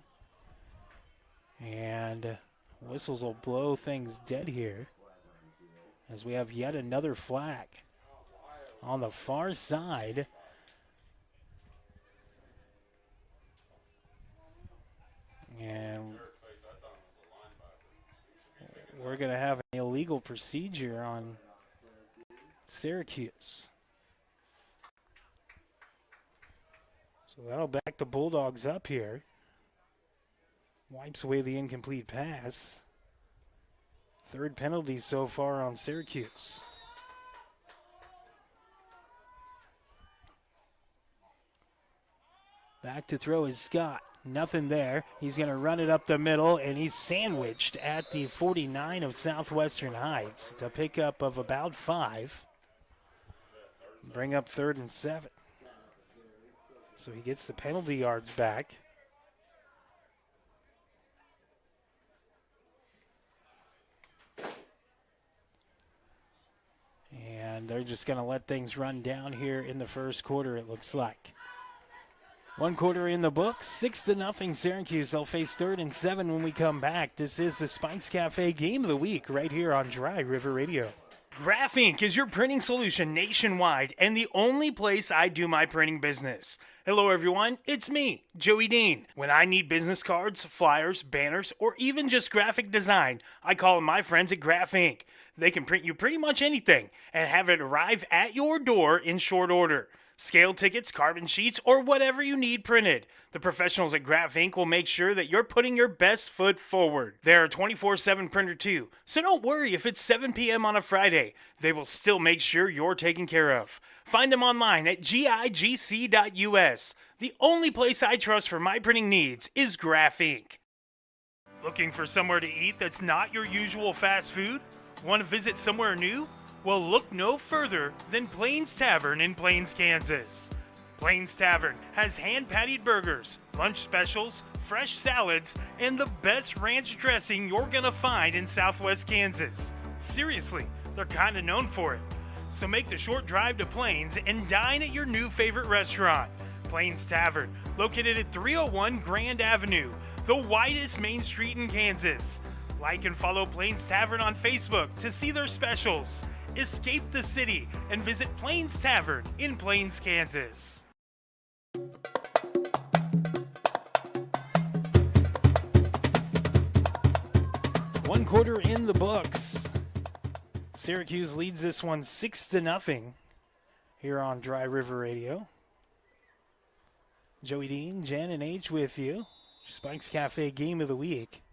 And whistles will blow things dead here as we have yet another flag on the far side. And we're going to have an illegal procedure on Syracuse. So that'll back the Bulldogs up here. Wipes away the incomplete pass. 3rd penalty so far on Syracuse. Back to throw is Scott. Nothing there. He's going to run it up the middle, and he's sandwiched at the 49 of Southwestern Heights. It's a pickup of about 5. Bring up 3rd and 7. So he gets the penalty yards back. And they're just going to let things run down here in the first quarter, it looks like. 1 quarter in the books, 6-0 Syracuse. They'll face 3rd and 7 when we come back. This is the Spikes Cafe Game of the Week right here on Dry River Radio. Graph Inc. is your printing solution nationwide and the only place I do my printing business. Hello everyone, it's me, Joey Dean. When I need business cards, flyers, banners, or even just graphic design, I call on my friends at Graph Inc. They can print you pretty much anything and have it arrive at your door in short order. Scale tickets, carbon sheets, or whatever you need printed. The professionals at Graph Inc. will make sure that you're putting your best foot forward. They're a 24/7 printer too, so don't worry if it's 7 p.m. on a Friday. They will still make sure you're taken care of. Find them online at gigc.us. The only place I trust for my printing needs is Graph Inc. Looking for somewhere to eat that's not your usual fast food? Want to visit somewhere new? Well, look no further than Plains Tavern in Plains, Kansas. Plains Tavern has hand-patted burgers, lunch specials, fresh salads, and the best ranch dressing you're gonna find in Southwest Kansas. Seriously, they're kinda known for it. So make the short drive to Plains and dine at your new favorite restaurant. Plains Tavern, located at 301 Grand Avenue, the widest main street in Kansas. Like and follow Plains Tavern on Facebook to see their specials. Escape the city and visit Plains Tavern in Plains, Kansas. One quarter in the books. Syracuse leads this one 6-0 here on Dry River Radio. Joey Dean, Jen, and H with you. Spikes Cafe Game of the Week.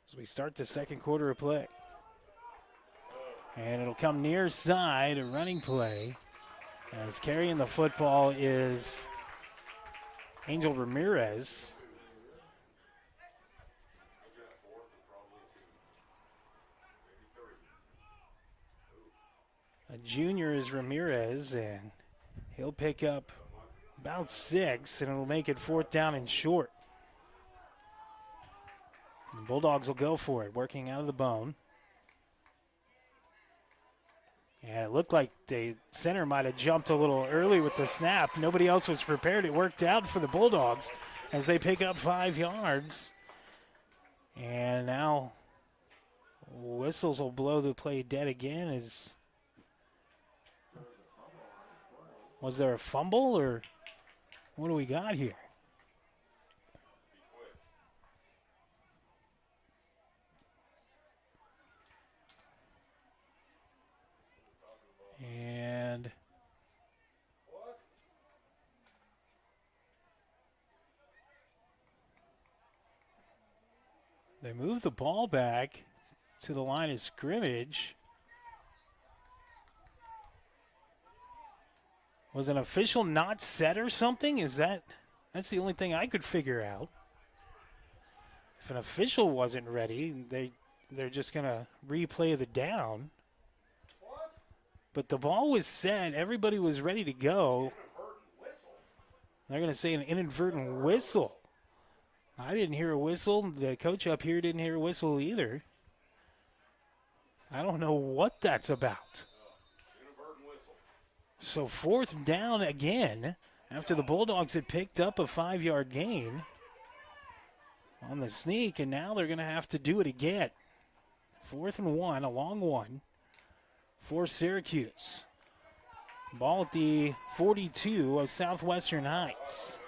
As we start the second quarter of play. And it'll come near side, a running play. As carrying the football is Angel Ramirez. A junior is Ramirez, and he'll pick up about 6, and it'll make it 4th down and short. The Bulldogs will go for it, working out of the bone. And it looked like the center might have jumped a little early with the snap. Nobody else was prepared. It worked out for the Bulldogs as they pick up 5 yards. And now whistles will blow the play dead again. Was there a fumble, or what do we got here? They move the ball back to the line of scrimmage. Was an official not set or something? That's the only thing I could figure out. If an official wasn't ready, they're just going to replay the down. But the ball was set. Everybody was ready to go. They're going to say an inadvertent whistle. I didn't hear a whistle. The coach up here didn't hear a whistle either. I don't know what that's about. So 4th down again after the Bulldogs had picked up a 5-yard gain on the sneak, and now they're going to have to do it again. 4th and 1, a long one for Syracuse. Ball at the 42 of Southwestern Heights.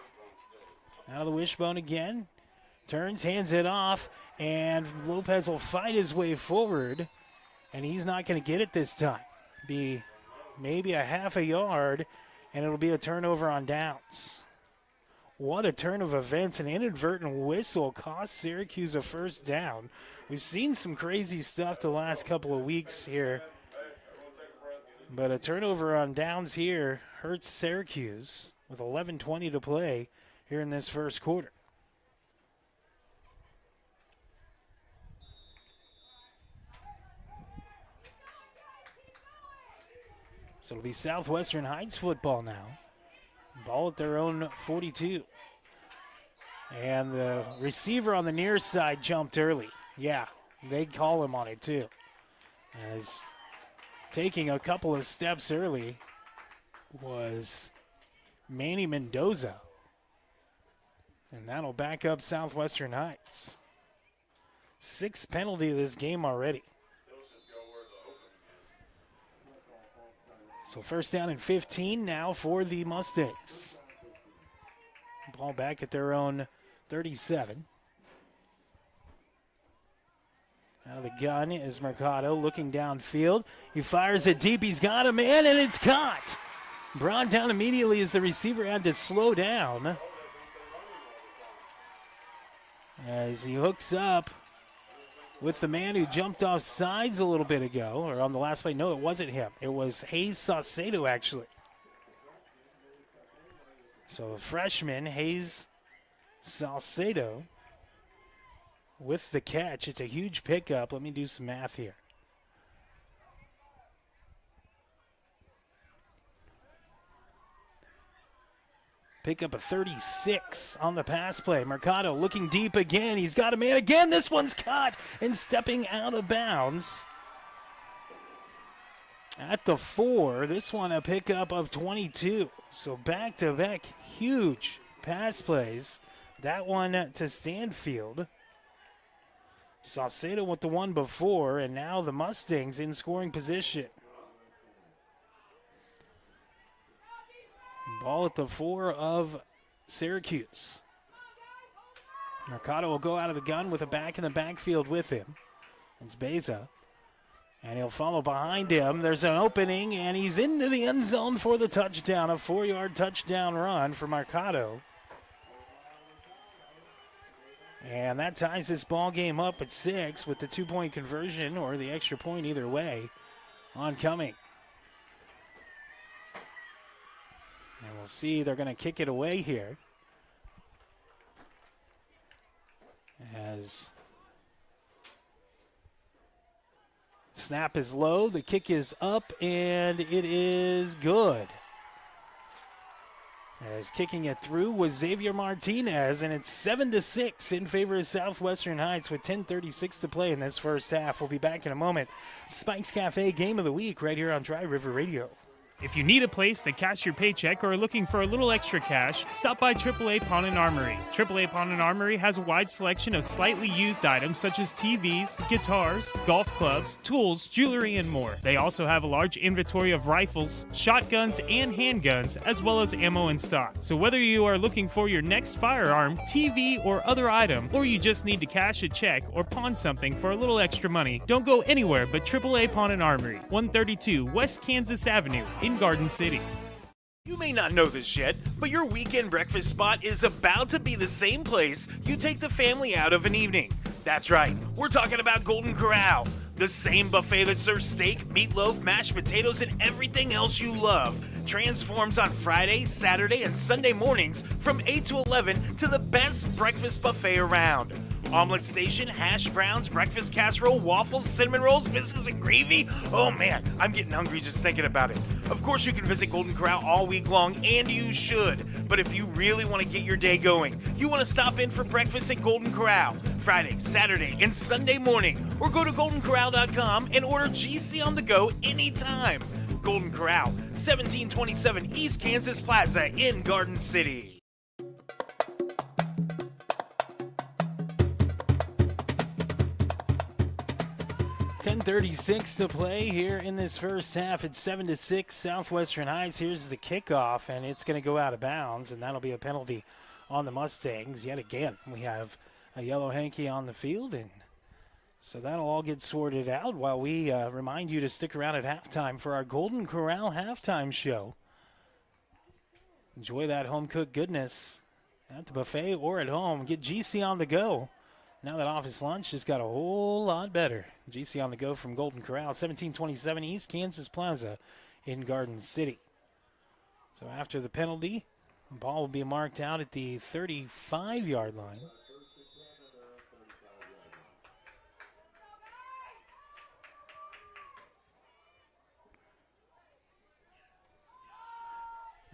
Out of the wishbone again. Turns, hands it off, and Lopez will fight his way forward, and he's not going to get it this time. Be maybe a half a yard, and it'll be a turnover on downs. What a turn of events. An inadvertent whistle cost Syracuse a 1st down. We've seen some crazy stuff the last couple of weeks here, but a turnover on downs here hurts Syracuse with 11:20 to play here in this first quarter. So it'll be Southwestern Heights football now. Ball at their own 42. And the receiver on the near side jumped early. Yeah, they call him on it too. As taking a couple of steps early was Manny Mendoza. And that'll back up Southwestern Heights. 6th penalty of this game already. So 1st down and 15 now for the Mustangs. Ball back at their own 37. Out of the gun is Mercado looking downfield. He fires it deep. He's got a man, and it's caught. Brought down immediately as the receiver had to slow down. As he hooks up with the man who jumped off sides a little bit ago, or on the last play. No, it wasn't him. It was Hayes Saucedo, actually. So the freshman, Hayes Saucedo, with the catch. It's a huge pickup. Let me do some math here. Pick up a 36 on the pass play. Mercado looking deep again. He's got a man again. This one's caught and stepping out of bounds at the 4. This one a pickup of 22. So back-to-back huge pass plays. That one to Stanfield. Saucedo with the one before, and now the Mustangs in scoring position. Ball at the 4 of Syracuse. Mercado will go out of the gun with a back in the backfield with him. It's Beza. And he'll follow behind him. There's an opening, and he's into the end zone for the touchdown. A 4-yard touchdown run for Mercado. And that ties this ball game up at 6 with the 2-point conversion or the extra point either way oncoming. And we'll see, they're going to kick it away here. As snap is low, the kick is up, and it is good. As kicking it through was Xavier Martinez, and it's 7-6 in favor of Southwestern Heights with 10:36 to play in this first half. We'll be back in a moment. Spike's Cafe Game of the Week right here on Dry River Radio. If you need a place to cash your paycheck or are looking for a little extra cash, stop by AAA Pawn and Armory. AAA Pawn and Armory has a wide selection of slightly used items such as TVs, guitars, golf clubs, tools, jewelry, and more. They also have a large inventory of rifles, shotguns, and handguns, as well as ammo in stock. So whether you are looking for your next firearm, TV, or other item, or you just need to cash a check or pawn something for a little extra money, don't go anywhere but AAA Pawn and Armory, 132 West Kansas Avenue in Garden City. You may not know this yet, but your weekend breakfast spot is about to be the same place you take the family out of an evening. That's right, we're talking about Golden Corral, the same buffet that serves steak, meatloaf, mashed potatoes, and everything else you love. Transforms on Friday, Saturday, and Sunday mornings from 8 to 11 to the best breakfast buffet around. Omelet station, hash browns, breakfast casserole, waffles, cinnamon rolls, biscuits, and gravy. Oh man, I'm getting hungry just thinking about it. Of course you can visit Golden Corral all week long, and you should. But if you really want to get your day going, you want to stop in for breakfast at Golden Corral Friday, Saturday, and Sunday morning, or go to goldencorral.com and order GC on the go anytime. Golden Corral, 1727 East Kansas Plaza in Garden City. .36 to play here in this first half. It's 7-6 Southwestern Heights. Here's the kickoff, and it's going to go out of bounds, and that'll be a penalty on the Mustangs. Yet again, we have a yellow hanky on the field, and so that'll all get sorted out while we remind you to stick around at halftime for our Golden Corral halftime show. Enjoy that home-cooked goodness at the buffet or at home. Get GC on the go. Now that office lunch just got a whole lot better. GC on the go from Golden Corral, 1727 East Kansas Plaza in Garden City. So after the penalty, the ball will be marked out at the 35-yard line.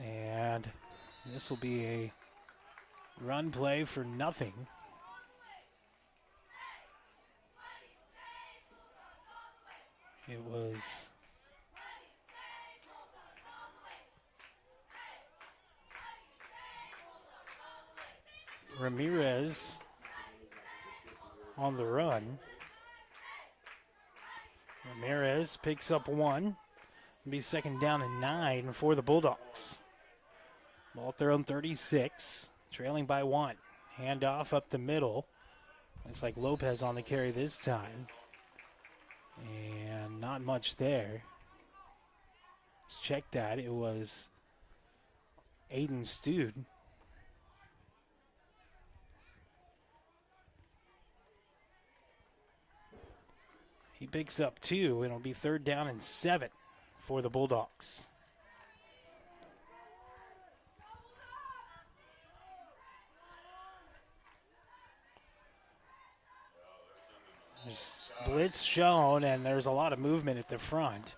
And this will be a run play for nothing. It was Ramirez on the run. Ramirez picks up one. It'll be second down and 9 for the Bulldogs. Ball at their own 36, trailing by 1. Handoff up the middle. Looks like Lopez on the carry this time. And not much there. Let's check that. It was Aiden Stude. He picks up 2, and it'll be third down and 7 for the Bulldogs. There's blitz shown, and there's a lot of movement at the front.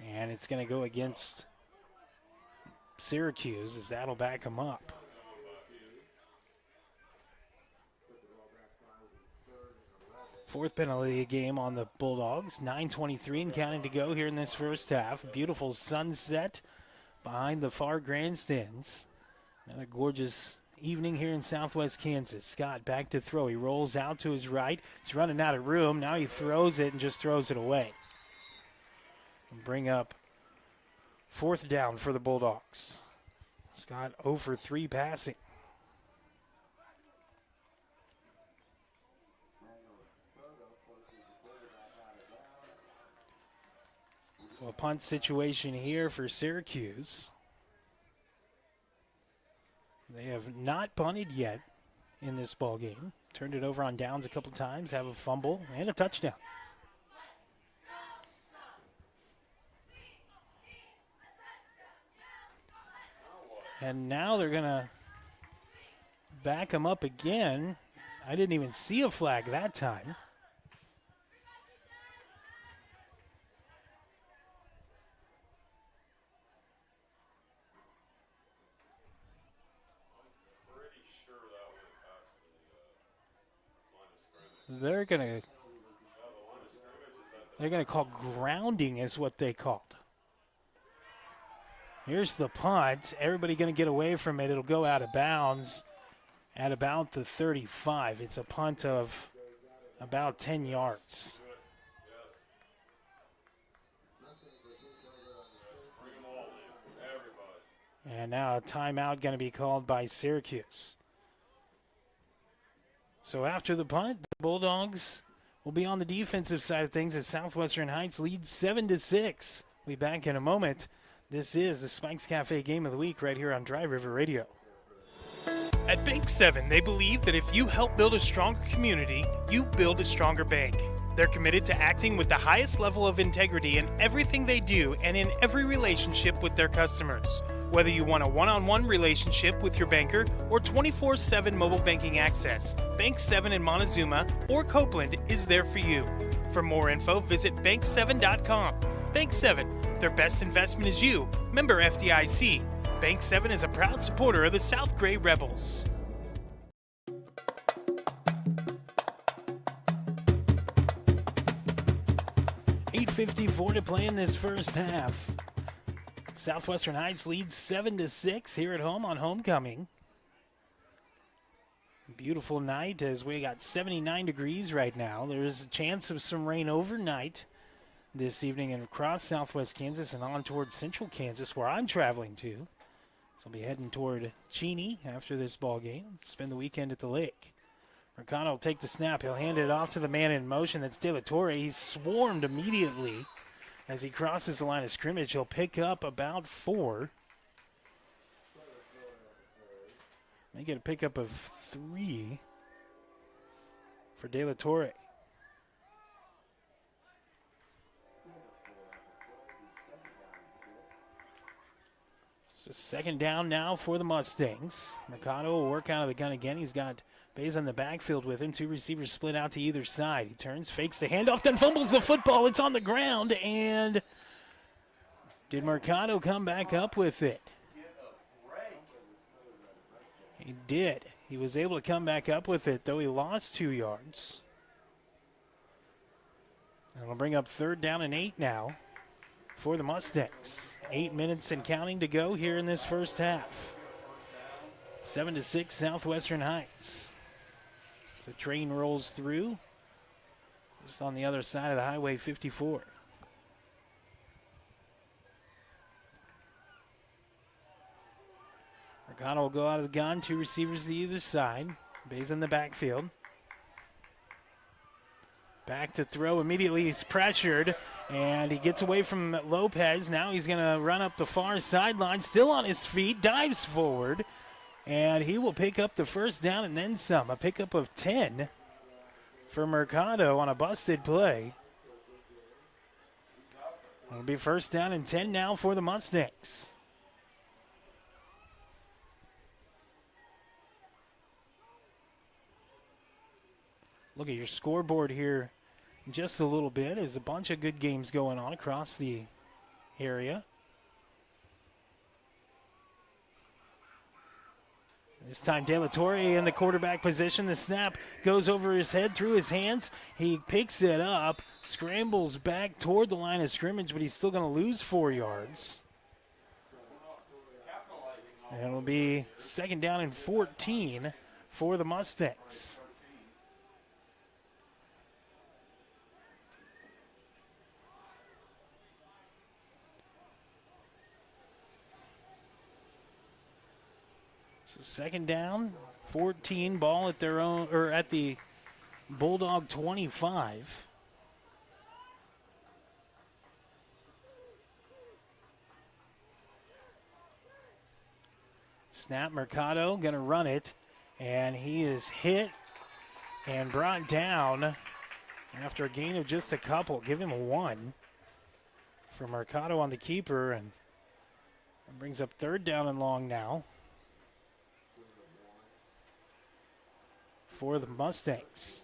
And it's going to go against Syracuse as that'll back them up. Fourth penalty of the game on the Bulldogs. 9:23 and counting to go here in this first half. Beautiful sunset behind the far grandstands. Another gorgeous evening here in Southwest Kansas. Scott back to throw. He rolls out to his right. He's running out of room. Now he throws it and just throws it away. And bring up fourth down for the Bulldogs. Scott 0 for 3 passing. So a punt situation here for Syracuse. They have not punted yet in this ball game. Turned it over on downs a couple times, have a fumble, and a touchdown. And now they're going to back them up again. I didn't even see a flag that time. They're gonna call grounding is what they called. Here's the punt. Everybody gonna get away from it. It'll go out of bounds at about the 35. It's a punt of about 10 yards. And now a timeout gonna be called by Syracuse. So after the punt, the Bulldogs will be on the defensive side of things as Southwestern Heights leads 7-6. We'll be back in a moment. This is the Spikes Cafe Game of the Week right here on Dry River Radio. At Bank 7, they believe that if you help build a stronger community, you build a stronger bank. They're committed to acting with the highest level of integrity in everything they do and in every relationship with their customers. Whether you want a one-on-one relationship with your banker or 24/7 mobile banking access, Bank 7 in Montezuma or Copeland is there for you. For more info, visit bank7.com. Bank 7, their best investment is you. Member FDIC. Bank 7 is a proud supporter of the South Gray Rebels. .854 to play in this first half. Southwestern Heights leads 7-6 here at home on homecoming. Beautiful night as we got 79 degrees right now. There's a chance of some rain overnight this evening and across southwest Kansas and on towards central Kansas where I'm traveling to. So I'll be heading toward Cheney after this ball game. Spend the weekend at the lake. Mercado will take the snap. He'll hand it off to the man in motion. That's De La Torre. He's swarmed immediately as he crosses the line of scrimmage. He'll pick up about 4. May get a pickup of 3 for De La Torre. So second down now for the Mustangs. Mercado will work out of the gun again. He's got Bays on the backfield with him. 2 receivers split out to either side. He turns, fakes the handoff, then fumbles the football. It's on the ground, and did Mercado come back up with it? He did. He was able to come back up with it, though he lost 2 yards. And we'll bring up 3rd down and 8 now for the Mustangs. 8 minutes and counting to go here in this first half. 7-6 Southwestern Heights. The train rolls through just on the other side of the Highway 54. Mercado will go out of the gun. 2 receivers to either side. Bays in the backfield. Back to throw. Immediately he's pressured, and he gets away from Lopez. Now he's going to run up the far sideline, still on his feet, dives forward, and he will pick up the first down and then some. A pickup of 10 for Mercado on a busted play. It'll be first down and 10 now for the Mustangs. Look at your scoreboard here just a little bit. There's a bunch of good games going on across the area. This time De La Torre in the quarterback position. The snap goes over his head, through his hands. He picks it up, scrambles back toward the line of scrimmage, but he's still going to lose 4 yards. And it'll be second down and 14 for the Mustangs. So second down, 14, ball at their own, or at the Bulldog 25. Snap, Mercado gonna run it, and he is hit and brought down after a gain of just a couple. Give him a 1 for Mercado on the keeper, and brings up third down and long now for the Mustangs.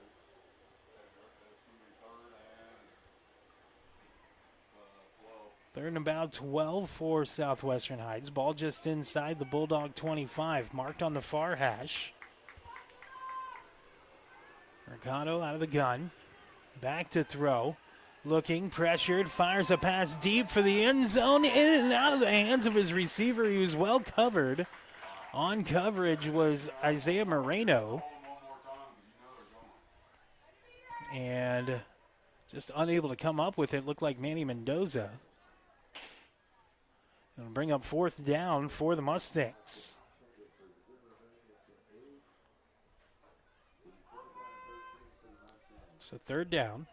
Third and about 12 for Southwestern Heights. Ball just inside the Bulldog 25, marked on the far hash. Mercado out of the gun, back to throw. Looking, pressured, fires a pass deep for the end zone, in and out of the hands of his receiver. He was well covered. On coverage was Isaiah Moreno. And just unable to come up with it, looked like Manny Mendoza. It'll bring up fourth down for the Mustangs. So third down.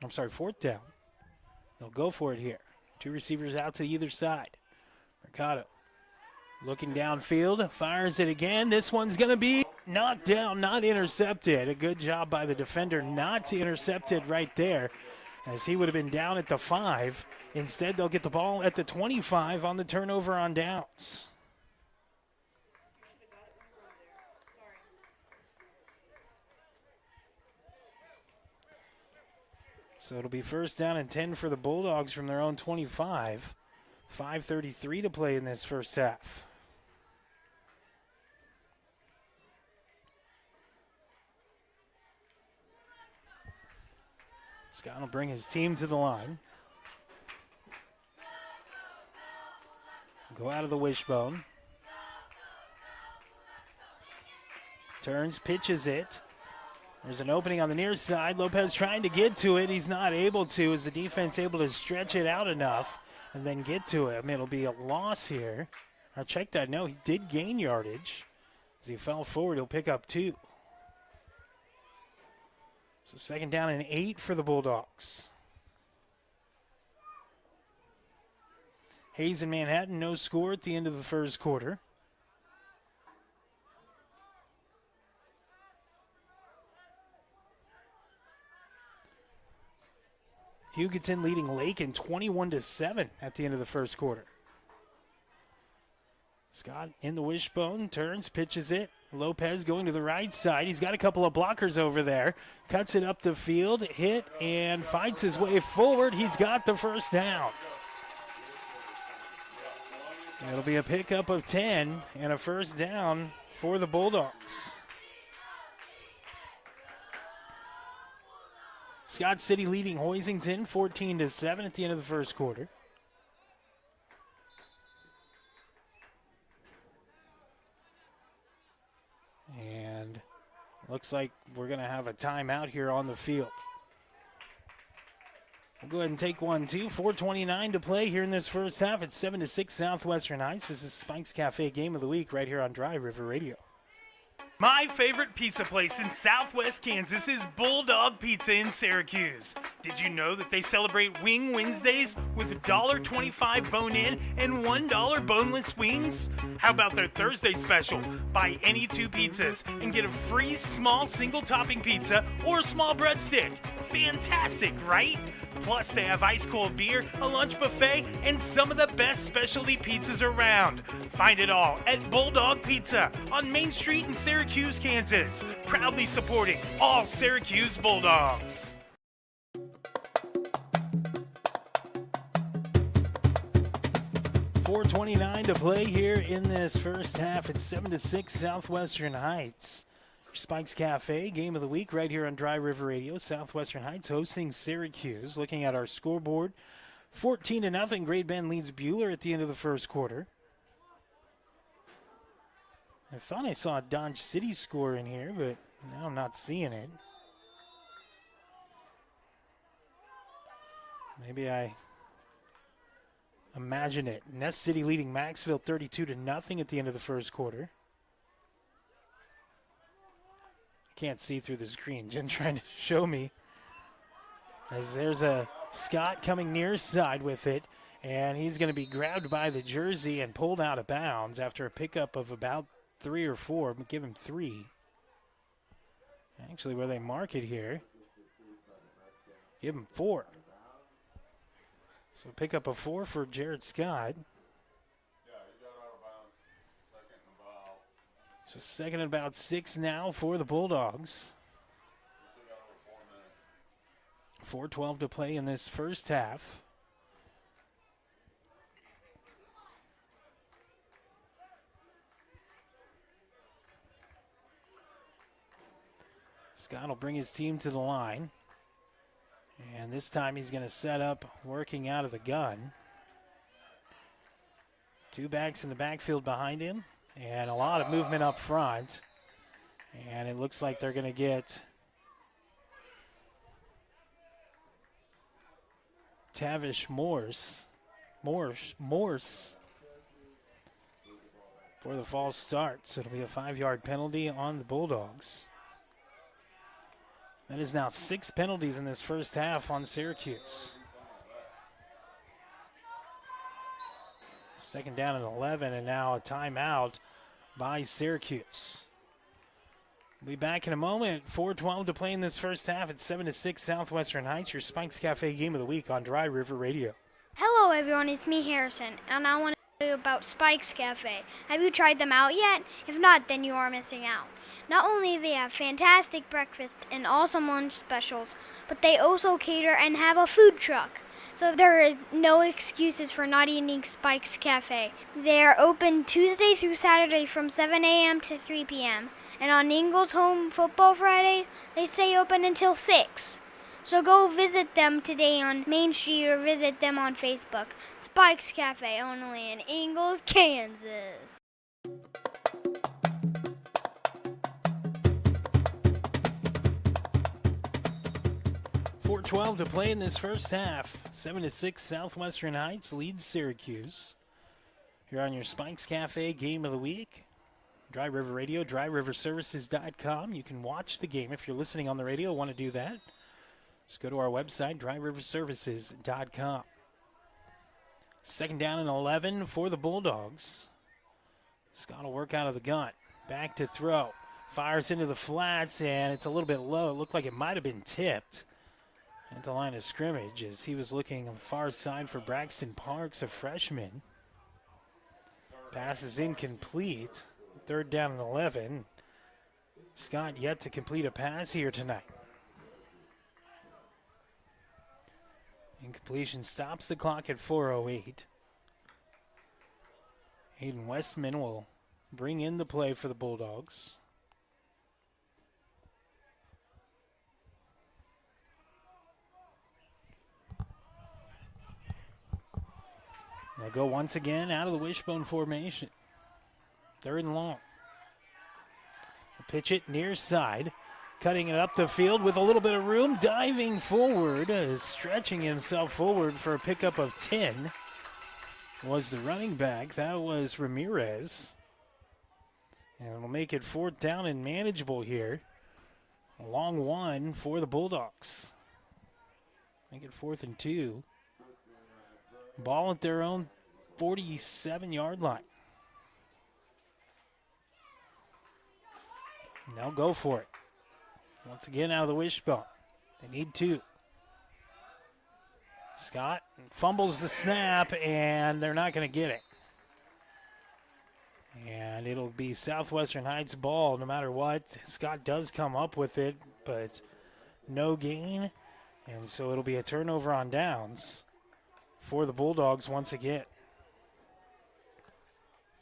I'm sorry, fourth down. They'll go for it here. Two receivers out to either side. Mercado looking downfield, fires it again. This one's going to be knocked down, not intercepted. A good job by the defender not to intercept it right there, as he would have been down at the 5. Instead, they'll get the ball at the 25 on the turnover on downs. So it'll be first down and 10 for the Bulldogs from their own 25. 5:33 to play in this first half. Scott will bring his team to the line. Go out of the wishbone. Turns, pitches it. There's an opening on the near side. Lopez trying to get to it. He's not able to. Is the defense able to stretch it out enough and then get to him? It'll be a loss here. I'll check that. No, he did gain yardage. As he fell forward, he'll pick up 2. So second down and 8 for the Bulldogs. Hayes and Manhattan, no score at the end of the first quarter. Hugoton leading Lakin 21-7 at the end of the first quarter. Scott in the wishbone, turns, pitches it. Lopez going to the right side. He's got a couple of blockers over there. Cuts it up the field, hit, and fights his way forward. He's got the first down. It'll be a pickup of 10 and a first down for the Bulldogs. Scott City leading Hoisington 14-7 at the end of the first quarter. And looks like we're going to have a timeout here on the field. We'll go ahead and take one, too. 4:29 to play here in this first half. It's 7-6 Southwestern Heights. This is Spike's Cafe Game of the Week right here on Dry River Radio. My favorite pizza place in Southwest Kansas is Bulldog Pizza in Syracuse. Did you know that they celebrate Wing Wednesdays with $1.25 bone-in and $1 boneless wings? How about their Thursday special? Buy any 2 pizzas and get a free small single-topping pizza or a small breadstick. Fantastic, right? Plus, they have ice-cold beer, a lunch buffet, and some of the best specialty pizzas around. Find it all at Bulldog Pizza on Main Street in Syracuse, Kansas. Proudly supporting all Syracuse Bulldogs. .429 to play here in this first half. It's 7-6 Southwestern Heights. Spike's Cafe, Game of the Week, right here on Dry River Radio. Southwestern Heights hosting Syracuse. Looking at our scoreboard, 14-0. Great Bend leads Buhler at the end of the first quarter. I thought I saw a Dodge City score in here, but now I'm not seeing it. Maybe I imagine it. Ness City leading Maxville 32-0 at the end of the first quarter. Can't see through the screen. Jen trying to show me. As there's a Scott coming near side with it, and he's going to be grabbed by the jersey and pulled out of bounds after a pickup of about 3 or 4. But give him 3. Actually, where they mark it here, give him 4. So pick up a 4 for Jared Scott. So second and about 6 now for the Bulldogs. 4:12 to play in this first half. Scott will bring his team to the line. And this time he's going to set up working out of the gun. 2 backs in the backfield behind him. And a lot of movement up front. And it looks like they're going to get Tavish Morse for the false start. So it'll be a 5-yard penalty on the Bulldogs. That is now 6 penalties in this first half on Syracuse. Second down and 11, and now a timeout by Syracuse. We'll be back in a moment. 4:12 to play in this first half. It's 7-6 Southwestern Heights, your Spikes Cafe Game of the Week on Dry River Radio. Hello everyone, it's me Harrison, and I want to tell you about Spike's Cafe. Have you tried them out yet? If not, then you are missing out. Not only do they have fantastic breakfast and awesome lunch specials, but they also cater and have a food truck. So there is no excuses for not eating Spike's Cafe. They are open Tuesday through Saturday from 7 a.m. to 3 p.m. And on Ingles Home Football Friday, they stay open until 6. So go visit them today on Main Street or visit them on Facebook. Spike's Cafe, only in Ingles, Kansas. .412 to play in this first half. 7-6 Southwestern Heights leads Syracuse. Here on your Spikes Cafe Game of the Week. Dry River Radio, dryriverservices.com. You can watch the game if you're listening on the radio, want to do that. Just go to our website, dryriverservices.com. Second down and 11 for the Bulldogs. Scott will work out of the gun. Back to throw. Fires into the flats, and it's a little bit low. It looked like it might have been tipped at the line of scrimmage as he was looking on the far side for Braxton Parks, a freshman. Pass is incomplete. Third down and 11. Scott yet to complete a pass here tonight. Incompletion stops the clock at 4:08. Aiden Westman will bring in the play for the Bulldogs. They'll go once again out of the wishbone formation. Third and long. Pitch it near side. Cutting it up the field with a little bit of room. Diving forward, stretching himself forward for a pickup of 10. Was the running back. That was Ramirez. And it'll make it fourth down and manageable here. A long one for the Bulldogs. Make it 4th and 2. Ball at their own 47-yard line. And they'll go for it. Once again out of the wishbone. They need 2. Scott fumbles the snap, and they're not going to get it. And it'll be Southwestern Heights ball no matter what. Scott does come up with it, but no gain. And so it'll be a turnover on downs for the Bulldogs once again.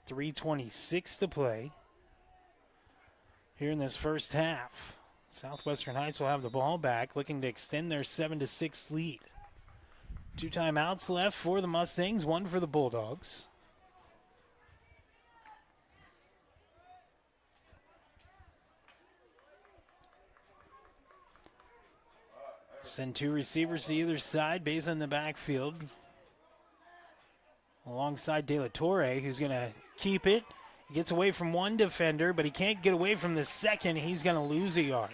3:26 to play here in this first half. Southwestern Heights will have the ball back, looking to extend their 7-6 lead. 2 timeouts left for the Mustangs, 1 for the Bulldogs. Send 2 receivers to either side, Baza in the backfield. Alongside De La Torre, who's going to keep it. He gets away from one defender, but he can't get away from the second. He's going to lose a yard.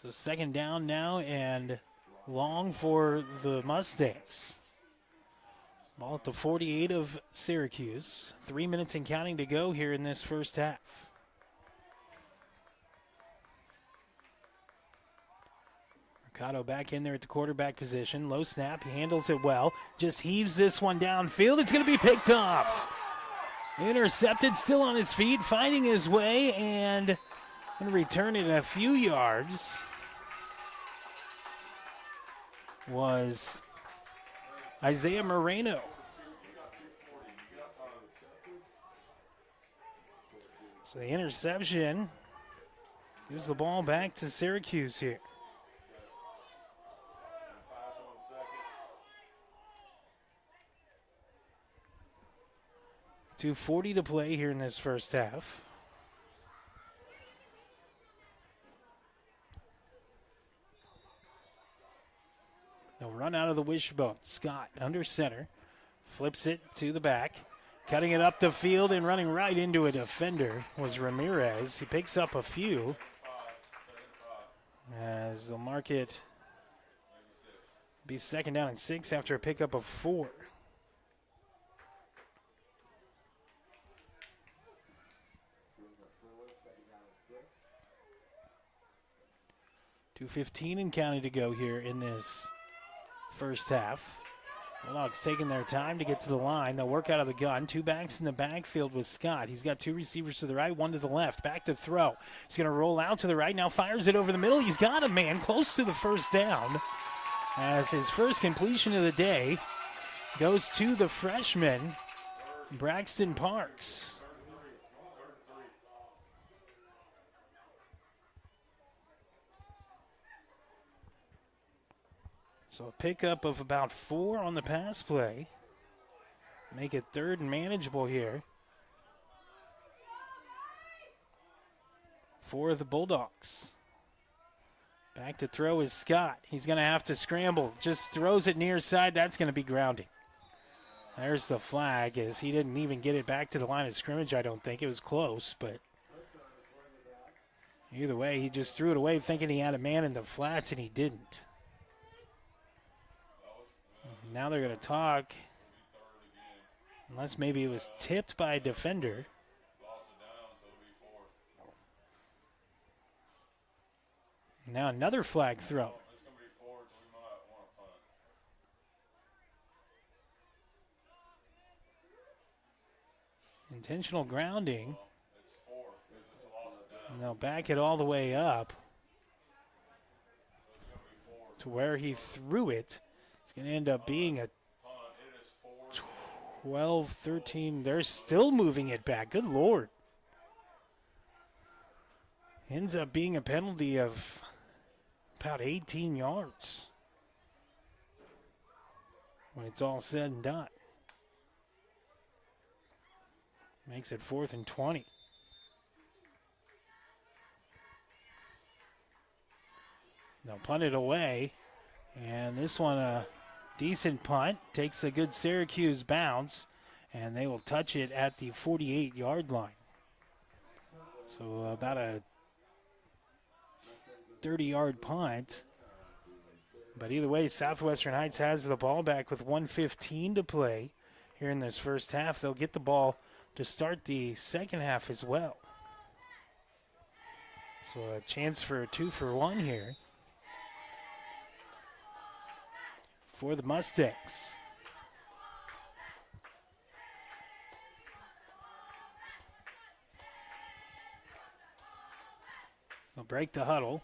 So second down now and long for the Mustangs. Ball at the 48 of Syracuse. 3 minutes and counting to go here in this first half. Mercado back in there at the quarterback position. Low snap. He handles it well. Just heaves this one downfield. It's going to be picked off. Intercepted, still on his feet, finding his way, and going to return it a few yards. Was Isaiah Moreno. So the interception gives the ball back to Syracuse here. .240 to play here in this first half. They'll run out of the wishbone. Scott under center. Flips it to the back. Cutting it up the field and running right into a defender was Ramirez. He picks up a few. as they'll mark it be 2nd down and 6 after a pickup of 4. 2:15 and counting to go here in this first half. Bulldogs taking their time to get to the line. They'll work out of the gun. 2 backs in the backfield with Scott. He's got 2 receivers to the right, 1 to the left. Back to throw. He's going to roll out to the right. Now fires it over the middle. He's got a man close to the first down as his first completion of the day goes to the freshman, Braxton Parks. So a pickup of about 4 on the pass play. Make it 3rd and manageable here for the Bulldogs. Back to throw is Scott. He's going to have to scramble. Just throws it near side. That's going to be grounding. There's the flag as he didn't even get it back to the line of scrimmage, I don't think. It was close, but either way, he just threw it away thinking he had a man in the flats, and he didn't. Now they're going to talk, unless maybe it was tipped by a defender. Now another flag throw. Intentional grounding. And they'll back it all the way up to where he threw it. It's going to end up being a 12-13. They're still moving it back. Good Lord. Ends up being a penalty of about 18 yards when it's all said and done. Makes it 4th and 20. They'll punt it away, and this one a decent punt. Takes a good Syracuse bounce, and they will touch it at the 48-yard line. So about a 30-yard punt. But either way, Southwestern Heights has the ball back with 1:15 to play here in this first half. They'll get the ball to start the second half as well. So a chance for a 2-for-1 here for the Mustangs. They'll break the huddle.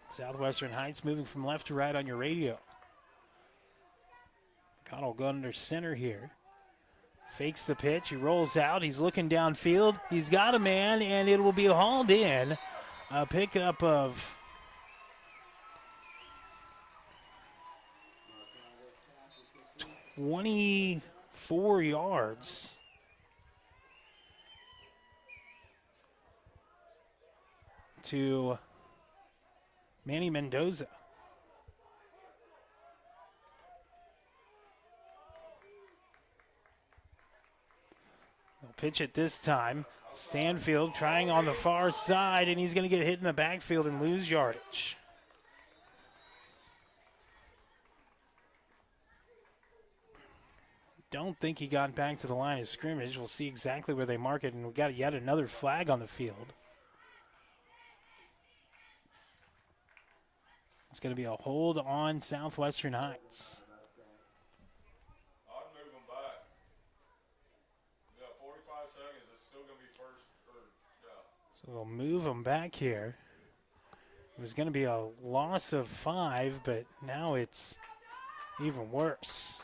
Southwestern Heights moving from left to right on your radio. Connell going under center here. Fakes the pitch. He rolls out. He's looking downfield. He's got a man, and it will be hauled in. A pickup of 24 yards. To Manny Mendoza. They'll pitch it this time. Stanfield trying on the far side, and he's going to get hit in the backfield and lose yardage. Don't think he got back to the line of scrimmage. We'll see exactly where they mark it, and we got yet another flag on the field. It's going to be a hold on Southwestern Heights. I'd move them back. You got 45 seconds. It's still going to be first. So they'll move them back here. It was going to be a loss of 5, but now it's even worse.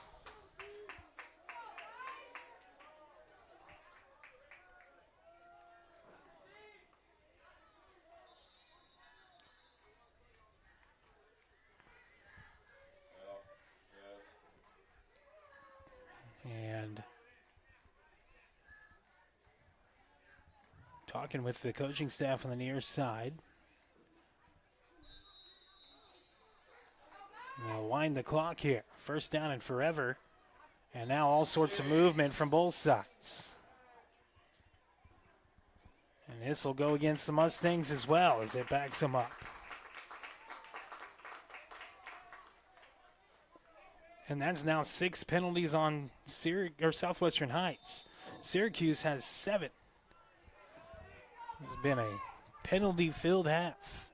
And talking with the coaching staff on the near side. They'll wind the clock here. First down and forever. And now all sorts of movement from both sides. And this will go against the Mustangs as well as it backs them up. And that's now 6 penalties on Southwestern Heights. Syracuse has 7. It's been a penalty-filled half.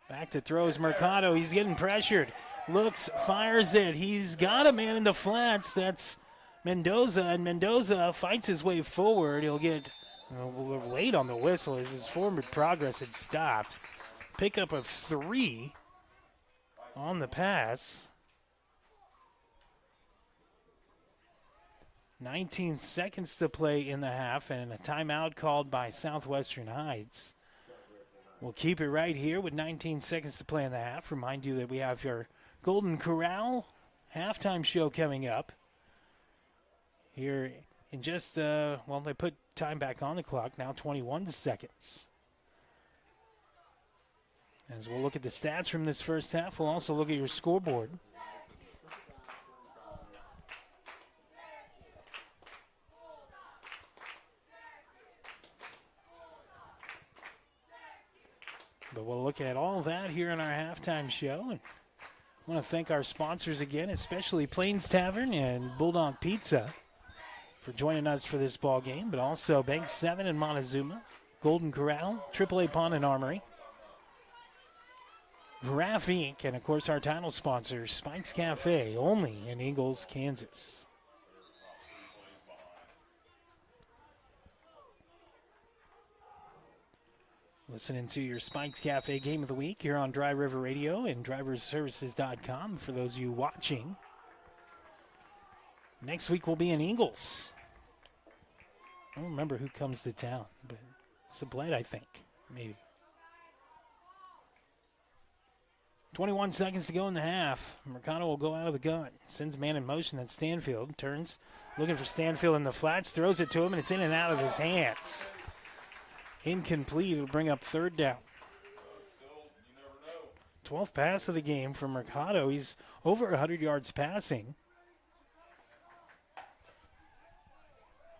Back to throws Mercado. He's getting pressured. Looks, fires it. He's got a man in the flats. That's Mendoza, and Mendoza fights his way forward. He'll get late on the whistle as his forward progress had stopped. Pickup of 3 on the pass. 19 seconds to play in the half, and a timeout called by Southwestern Heights. We'll keep it right here with 19 seconds to play in the half. Remind you that we have your Golden Corral halftime show coming up here in just, they put time back on the clock, now 21 seconds. As we'll look at the stats from this first half, we'll also look at your scoreboard. But we'll look at all that here in our halftime show. And I want to thank our sponsors again, especially Plains Tavern and Bulldog Pizza for joining us for this ball game, but also Bank 7 in Montezuma, Golden Corral, AAA Pawn and Armory, Graph Inc., and of course our title sponsor, Spike's Cafe, only in Ingalls, Kansas. Listening to your Spike's Cafe Game of the Week here on Dry River Radio and driverservices.com for those of you watching. Next week we'll be in Ingalls. I don't remember who comes to town, but it's a Blade, I think, maybe. 21 seconds to go in the half. Mercado will go out of the gun. Sends man in motion. That's Stanfield. Turns, looking for Stanfield in the flats. Throws it to him, and it's in and out of his hands. Incomplete. It'll bring up 3rd down. 12th pass of the game for Mercado. He's over 100 yards passing.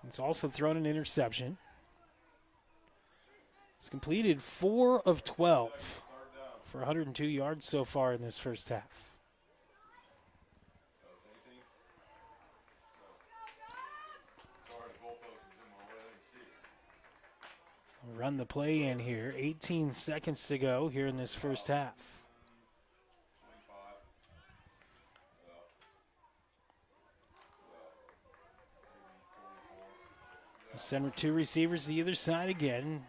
He's also thrown an interception. He's completed 4 of 12 for 102 yards so far in this first half. We'll run the play in here. 18 seconds to go here in this first half. Center 2 receivers to either side again.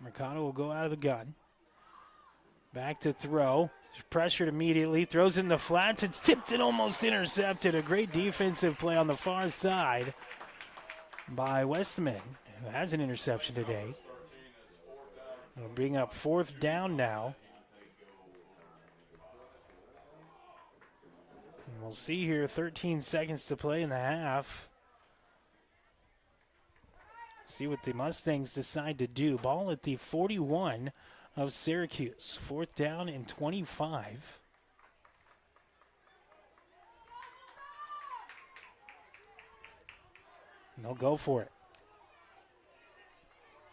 Mercado will go out of the gun. Back to throw. Pressured immediately. Throws in the flats. It's tipped and almost intercepted. A great defensive play on the far side by Westman, who has an interception today. It'll bring up 4th down now. And we'll see here 13 seconds to play in the half. See what the Mustangs decide to do. Ball at the 41 of Syracuse. 4th down and 25. And they'll go for it.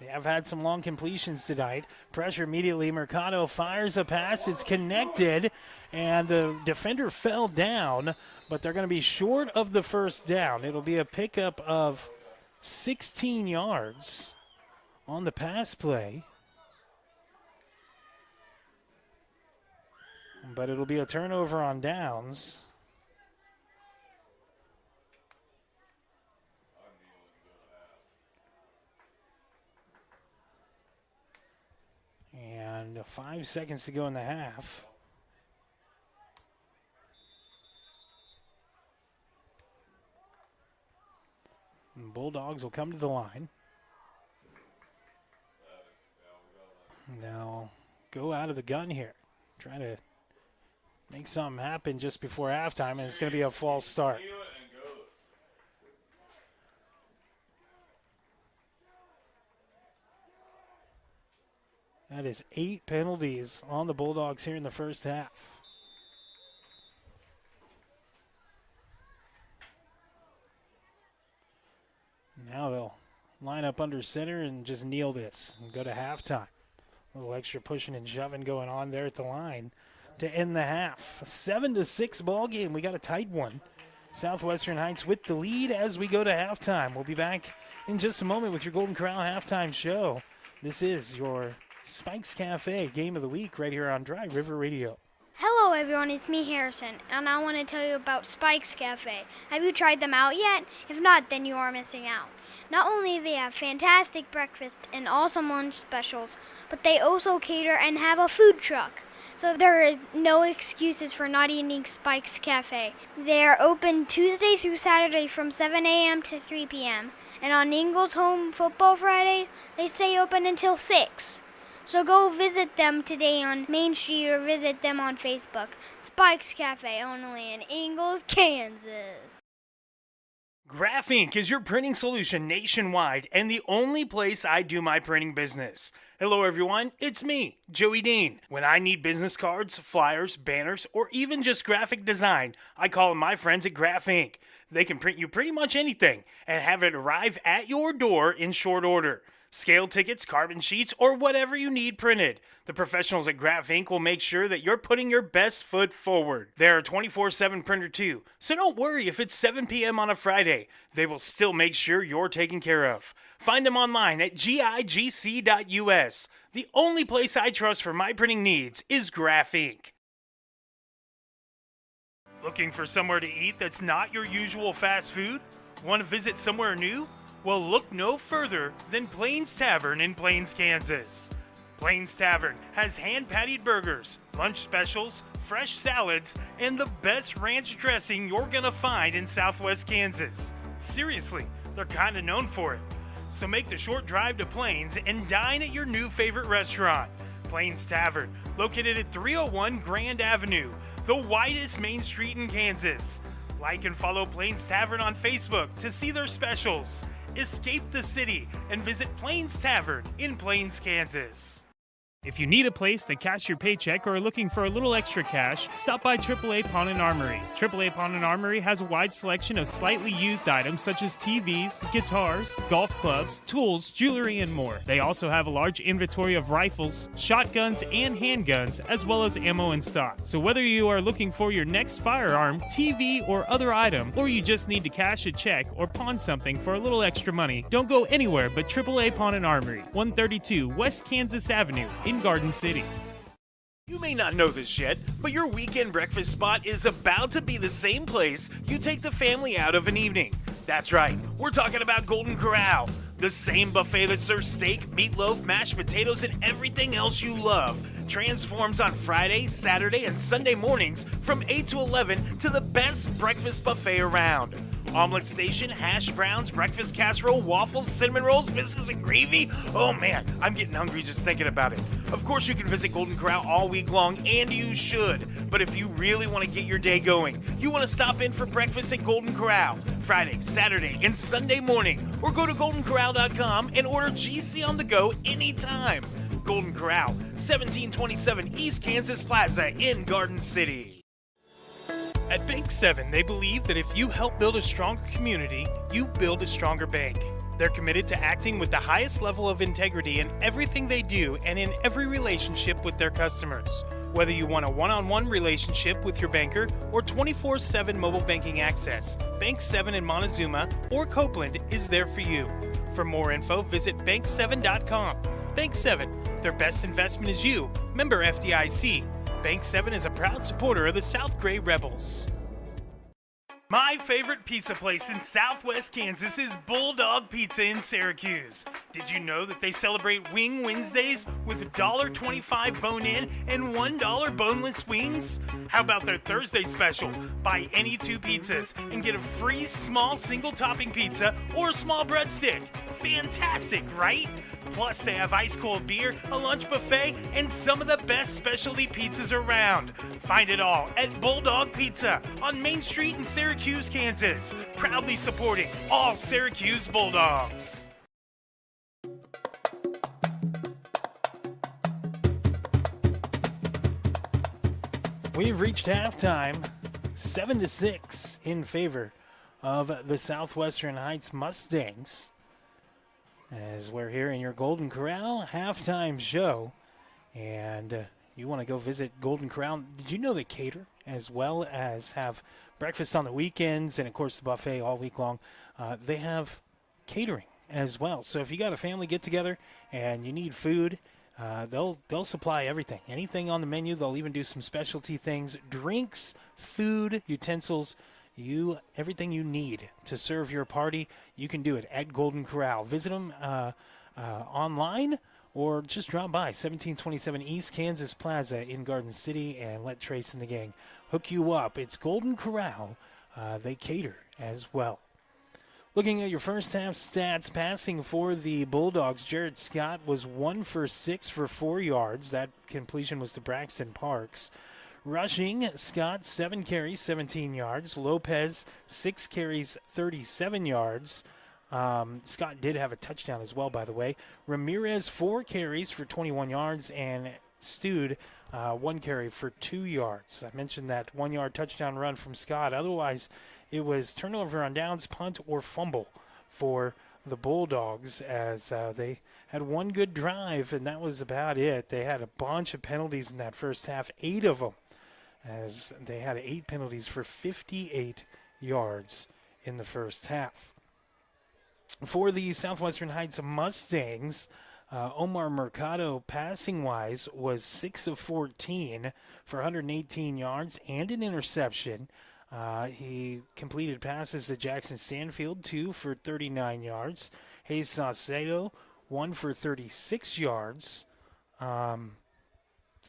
They have had some long completions tonight. Pressure immediately. Mercado fires a pass. It's connected, and the defender fell down, but they're going to be short of the 1st down. It'll be a pickup of 16 yards on the pass play. But it'll be a turnover on downs. And 5 seconds to go in the half. And Bulldogs will come to the line. Now go out of the gun here. Try to make something happen just before halftime, and it's going to be a false start. That is 8 penalties on the Bulldogs here in the first half. Now they'll line up under center and just kneel this and go to halftime. A little extra pushing and shoving going on there at the line to end the half. A 7-6 ball game. We got a tight one. Southwestern Heights with the lead as we go to halftime. We'll be back in just a moment with your Golden Corral halftime show. This is your Spikes Cafe Game of the Week right here on Dry River Radio. Hello everyone, it's me Harrison, and I want to tell you about Spike's Cafe. Have you tried them out yet? If not, then you are missing out. Not only do they have fantastic breakfast and awesome lunch specials, but they also cater and have a food truck. So there is no excuses for not eating Spike's Cafe. They are open Tuesday through Saturday from 7 a.m. to 3 p.m. And on Ingles Home Football Friday, they stay open until 6. So go visit them today on Main Street or visit them on Facebook. Spike's Cafe, only in Ingles, Kansas. Graph Inc. is your printing solution nationwide and the only place I do my printing business. Hello everyone, it's me, Joey Dean. When I need business cards, flyers, banners, or even just graphic design, I call my friends at Graph Inc. They can print you pretty much anything and have it arrive at your door in short order. Scale tickets, carbon sheets, or whatever you need printed. The professionals at Graph Inc. will make sure that you're putting your best foot forward. They're a 24/7 printer too, so don't worry if it's 7 p.m. on a Friday. They will still make sure you're taken care of. Find them online at gigc.us. The only place I trust for my printing needs is Graph Inc. Looking for somewhere to eat that's not your usual fast food? Want to visit somewhere new? Well, look no further than Plains Tavern in Plains, Kansas. Plains Tavern has hand-patted burgers, lunch specials, fresh salads, and the best ranch dressing you're gonna find in Southwest Kansas. Seriously, they're kinda known for it. So make the short drive to Plains and dine at your new favorite restaurant. Plains Tavern, located at 301 Grand Avenue, the widest main street in Kansas. Like and follow Plains Tavern on Facebook to see their specials. Escape the city and visit Plains Tavern in Plains, Kansas. If you need a place to cash your paycheck or are looking for a little extra cash, stop by AAA Pawn and Armory. AAA Pawn and Armory has a wide selection of slightly used items such as TVs, guitars, golf clubs, tools, jewelry, and more. They also have a large inventory of rifles, shotguns, and handguns, as well as ammo in stock. So whether you are looking for your next firearm, TV, or other item, or you just need to cash a check or pawn something for a little extra money, don't go anywhere but AAA Pawn and Armory, 132 West Kansas Avenue in Garden City. You may not know this yet, but your weekend breakfast spot is about to be the same place you take the family out of an evening. That's right, we're talking about Golden Corral, the same buffet that serves steak, meatloaf, mashed potatoes, and everything else you love. Transforms on Friday, Saturday, and Sunday mornings from 8 to 11 to the best breakfast buffet around. Omelet station, hash browns, breakfast casserole, waffles, cinnamon rolls, biscuits, and gravy. Oh man, I'm getting hungry just thinking about it. Of course you can visit Golden Corral all week long, and you should. But if you really want to get your day going, you want to stop in for breakfast at Golden Corral, Friday, Saturday, and Sunday morning. Or go to goldencorral.com and order GC on the go anytime. Golden Corral, 1727 East Kansas Plaza in Garden City. At Bank 7, they believe that if you help build a stronger community, you build a stronger bank. They're committed to acting with the highest level of integrity in everything they do and in every relationship with their customers. Whether you want a one-on-one relationship with your banker or 24/7 mobile banking access, Bank 7 in Montezuma or Copeland is there for you. For more info, visit bank7.com. Bank 7, their best investment is you. Member FDIC. Bank 7 is a proud supporter of the South Gray Rebels. My favorite pizza place in Southwest Kansas is Bulldog Pizza in Syracuse. Did you know that they celebrate Wing Wednesdays with $1.25 bone-in and $1 boneless wings? How about their Thursday special? Buy any 2 pizzas and get a free small single-topping pizza or a small breadstick. Fantastic, right? Plus, they have ice-cold beer, a lunch buffet, and some of the best specialty pizzas around. Find it all at Bulldog Pizza on Main Street in Syracuse, Kansas. Proudly supporting all Syracuse Bulldogs. We've reached halftime, 7-6 in favor of the Southwestern Heights Mustangs. as we're here in your Golden Corral halftime show. And you want to go visit Golden Corral. Did you know they cater as well as have breakfast on the weekends and, of course, the buffet all week long? They have catering as well. So if you got a family get-together and you need food, they'll supply everything. Anything on the menu, they'll even do some specialty things, drinks, food, utensils, everything you need to serve your party. You can do it at Golden Corral. Visit them online or just drop by 1727 East Kansas Plaza in Garden City and let Trace and the gang hook you up. It's Golden Corral. They cater as well. Looking at your first half stats, passing for the Bulldogs, Jared Scott was 1 for 6 for 4 yards. That completion was to Braxton Parks. Rushing, Scott, 7 carries, 17 yards. Lopez, 6 carries, 37 yards. Scott did have a touchdown as well, by the way. Ramirez, 4 carries for 21 yards. And Stude, 1 carry for 2 yards. I mentioned that 1-yard touchdown run from Scott. Otherwise, it was turnover on downs, punt, or fumble for the Bulldogs as they had one good drive, and that was about it. They had a bunch of penalties in that first half, 8 of them, as they had 8 penalties for 58 yards in the first half. For the Southwestern Heights Mustangs, Omar Mercado, passing-wise, was 6 of 14 for 118 yards and an interception. He completed passes to Jackson Stanfield, 2 for 39 yards. Hayes Saucedo, 1 for 36 yards.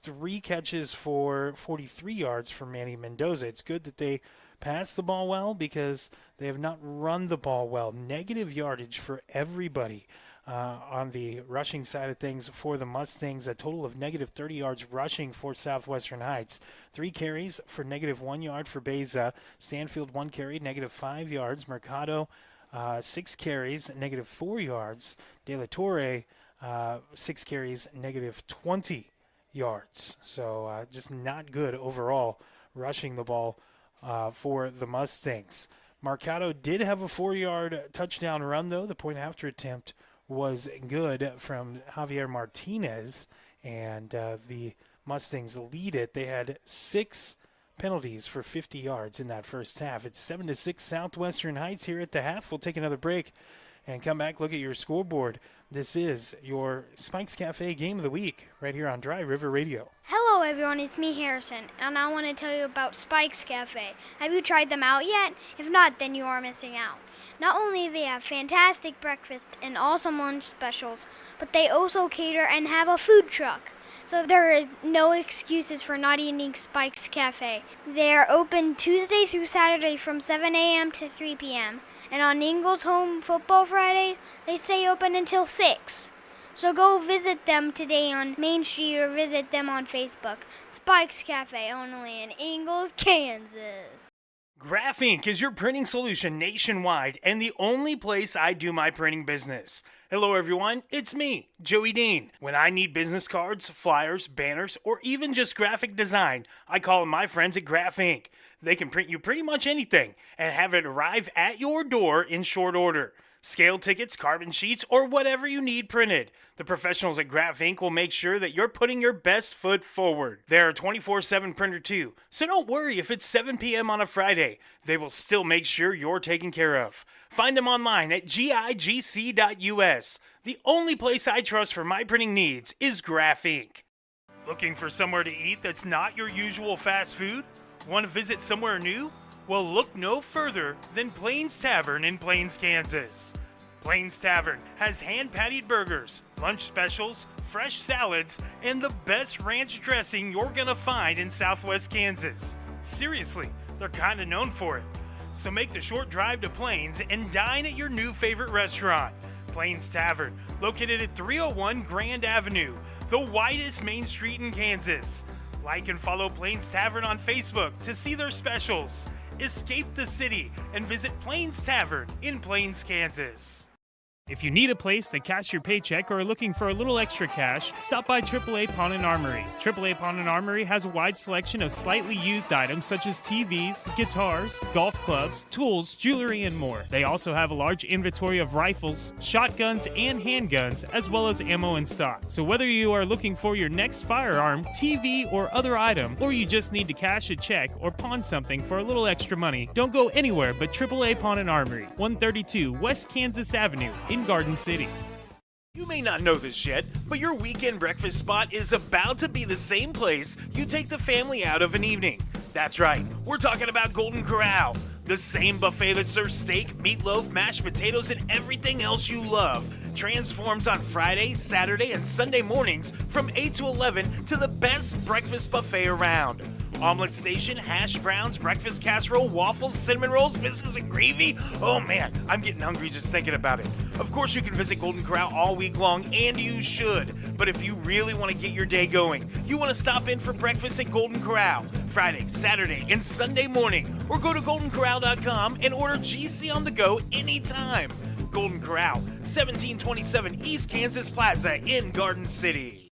3 catches for 43 yards for Manny Mendoza. It's good that they pass the ball well because they have not run the ball well. Negative yardage for everybody on the rushing side of things for the Mustangs. A total of negative 30 yards rushing for Southwestern Heights. 3 carries for negative 1 yard for Beza. Stanfield, 1 carry, negative 5 yards. Mercado, 6 carries, negative 4 yards. De La Torre, 6 carries, negative 20 yards. So just not good overall rushing the ball for the Mustangs. Mercado did have a 4-yard touchdown run, though. The point after attempt was good from Javier Martinez, and the Mustangs lead it. They had 6 penalties for 50 yards in that first half. It's 7-6 Southwestern Heights here at the half. We'll take another break and come back, look at your scoreboard. This is your Spike's Cafe Game of the Week right here on Dry River Radio. Hello everyone, it's me Harrison, and I want to tell you about Spike's Cafe. Have you tried them out yet? If not, then you are missing out. Not only do they have fantastic breakfast and awesome lunch specials, but they also cater and have a food truck. So there is no excuses for not eating Spike's Cafe. They are open Tuesday through Saturday from 7 a.m. to 3 p.m. And on Ingles Home Football Friday, they stay open until 6. So go visit them today on Main Street or visit them on Facebook. Spike's Cafe, only in Ingles, Kansas. Graph Inc. is your printing solution nationwide and the only place I do my printing business. Hello everyone, it's me, Joey Dean. When I need business cards, flyers, banners, or even just graphic design, I call my friends at Graph Inc. They can print you pretty much anything and have it arrive at your door in short order. Scale tickets, carbon sheets, or whatever you need printed. The professionals at Graph Inc. will make sure that you're putting your best foot forward. They're a 24/7 printer too, so don't worry if it's 7 p.m. on a Friday. They will still make sure you're taken care of. Find them online at gigc.us. The only place I trust for my printing needs is Graph Inc. Looking for somewhere to eat that's not your usual fast food? Want to visit somewhere new? Well, look no further than Plains Tavern in Plains, Kansas. Plains Tavern has hand-patted burgers, lunch specials, fresh salads, and the best ranch dressing you're gonna find in Southwest Kansas. Seriously, they're kinda known for it. So make the short drive to Plains and dine at your new favorite restaurant. Plains Tavern, located at 301 Grand Avenue, the widest main street in Kansas. Like and follow Plains Tavern on Facebook to see their specials. Escape the city and visit Plains Tavern in Plains, Kansas. If you need a place to cash your paycheck or are looking for a little extra cash, stop by AAA Pawn and Armory. AAA Pawn and Armory has a wide selection of slightly used items such as TVs, guitars, golf clubs, tools, jewelry, and more. They also have a large inventory of rifles, shotguns, and handguns, as well as ammo in stock. So whether you are looking for your next firearm, TV, or other item, or you just need to cash a check or pawn something for a little extra money, don't go anywhere but AAA Pawn and Armory, 132 West Kansas Avenue in Garden City. You may not know this yet, but your weekend breakfast spot is about to be the same place you take the family out of an evening. That's right, we're talking about Golden Corral, the same buffet that serves steak, meatloaf, mashed potatoes, and everything else you love. Transforms on Friday, Saturday, and Sunday mornings from 8 to 11 to the best breakfast buffet around. Omelet station, hash browns, breakfast casserole, waffles, cinnamon rolls, biscuits, and gravy. Oh man, I'm getting hungry just thinking about it. Of course, you can visit Golden Corral all week long, and you should. But if you really want to get your day going, you want to stop in for breakfast at Golden Corral Friday, Saturday, and Sunday morning, or go to goldencorral.com and order GC on the go anytime. Golden Corral, 1727 East Kansas Plaza in Garden City.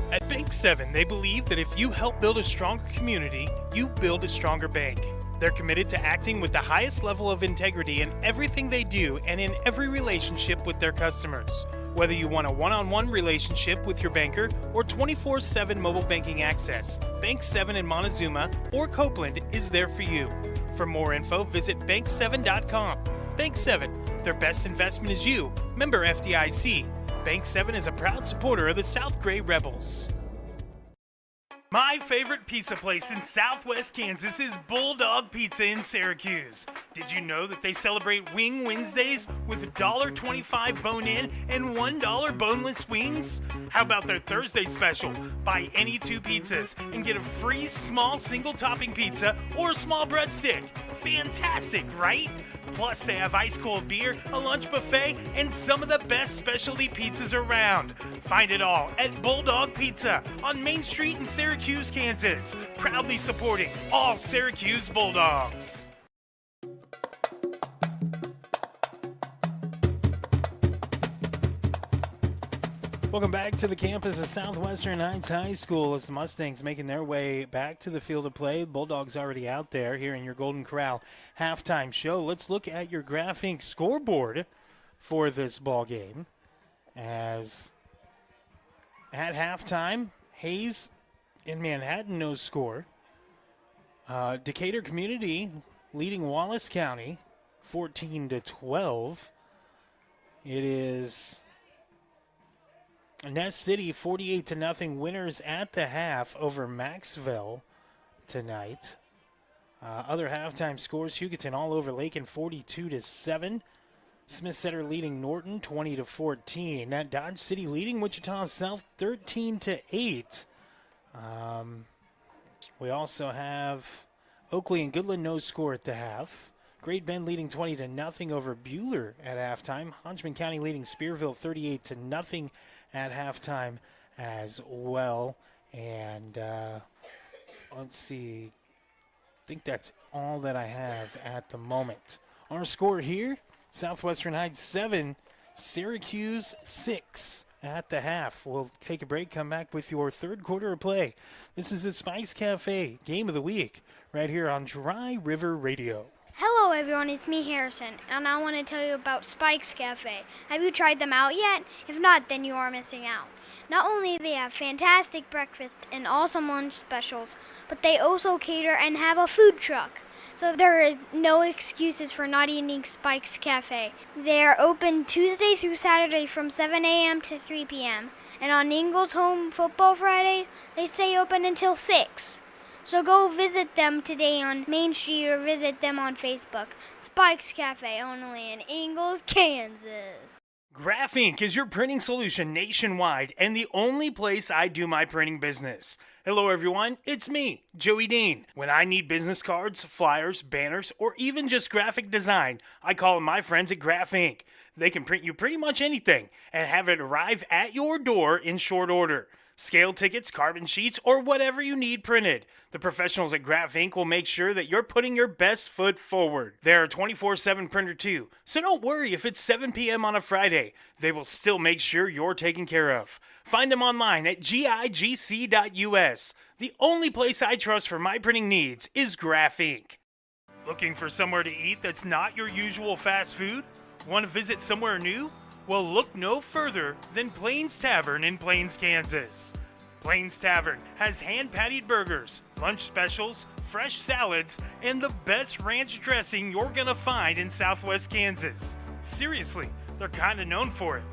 At Bank 7, they believe that if you help build a stronger community, you build a stronger bank. They're committed to acting with the highest level of integrity in everything they do and in every relationship with their customers. Whether you want a one-on-one relationship with your banker or 24/7 mobile banking access, Bank 7 in Montezuma or Copeland is there for you. For more info, visit bank7.com. Bank 7, their best investment is you. Member FDIC. Bank 7 is a proud supporter of the South Gray Rebels. My favorite pizza place in Southwest Kansas is Bulldog Pizza in Syracuse. Did you know that they celebrate Wing Wednesdays with $1.25 bone-in and $1 boneless wings? How about their Thursday special? Buy any 2 pizzas and get a free small single-topping pizza or a small breadstick. Fantastic, right? Plus, they have ice-cold beer, a lunch buffet, and some of the best specialty pizzas around. Find it all at Bulldog Pizza on Main Street in Syracuse, Kansas. Proudly supporting all Syracuse Bulldogs. Welcome back to the campus of Southwestern Heights High School as the Mustangs making their way back to the field of play. The Bulldogs already out there here in your Golden Corral halftime show. Let's look at your graphic scoreboard for this ball game. As at halftime, Hayes in Manhattan, no score. Decatur Community leading Wallace County 14-12. It is Ness City 48-0 winners at the half over Maxville tonight. Other halftime scores: Hugoton all over Lakin 42-7. Smith Center leading Norton 20-14. At Dodge City leading Wichita South 13-8. We also have Oakley and Goodland no score at the half. Great Bend leading 20-0 over Buhler at halftime. Hodgman County leading Spearville 38-0 at halftime as well. And let's see. I think that's all that I have at the moment. Our score here: Southwestern Heights 7, Syracuse 6 at the half. We'll take a break, come back with your third quarter of play. This is the Spice Cafe Game of the Week right here on Dry River Radio. Hello everyone, it's me Harrison, and I want to tell you about Spike's Cafe. Have you tried them out yet? If not, then you are missing out. Not only do they have fantastic breakfast and awesome lunch specials, but they also cater and have a food truck. So there is no excuses for not eating Spike's Cafe. They are open Tuesday through Saturday from 7 a.m. to 3 p.m. And on Ingles Home Football Friday, they stay open until 6. So go visit them today on Main Street or visit them on Facebook. Spike's Cafe, only in Ingles, Kansas. Graph Inc. is your printing solution nationwide and the only place I do my printing business. Hello everyone, it's me, Joey Dean. When I need business cards, flyers, banners, or even just graphic design, I call my friends at Graph Inc. They can print you pretty much anything and have it arrive at your door in short order. scale tickets, carbon sheets, or whatever you need printed. The professionals at Graph Inc. will make sure that you're putting your best foot forward. They're a 24/7 printer too, so don't worry if it's 7 p.m. on a Friday. They will still make sure you're taken care of. Find them online at gigc.us. The only place I trust for my printing needs is Graph Inc. Looking for somewhere to eat that's not your usual fast food? Want to visit somewhere new? Well, look no further than Plains Tavern in Plains, Kansas. Plains Tavern has hand-patted burgers, lunch specials, fresh salads, and the best ranch dressing you're gonna find in Southwest Kansas. Seriously, they're kinda known for it.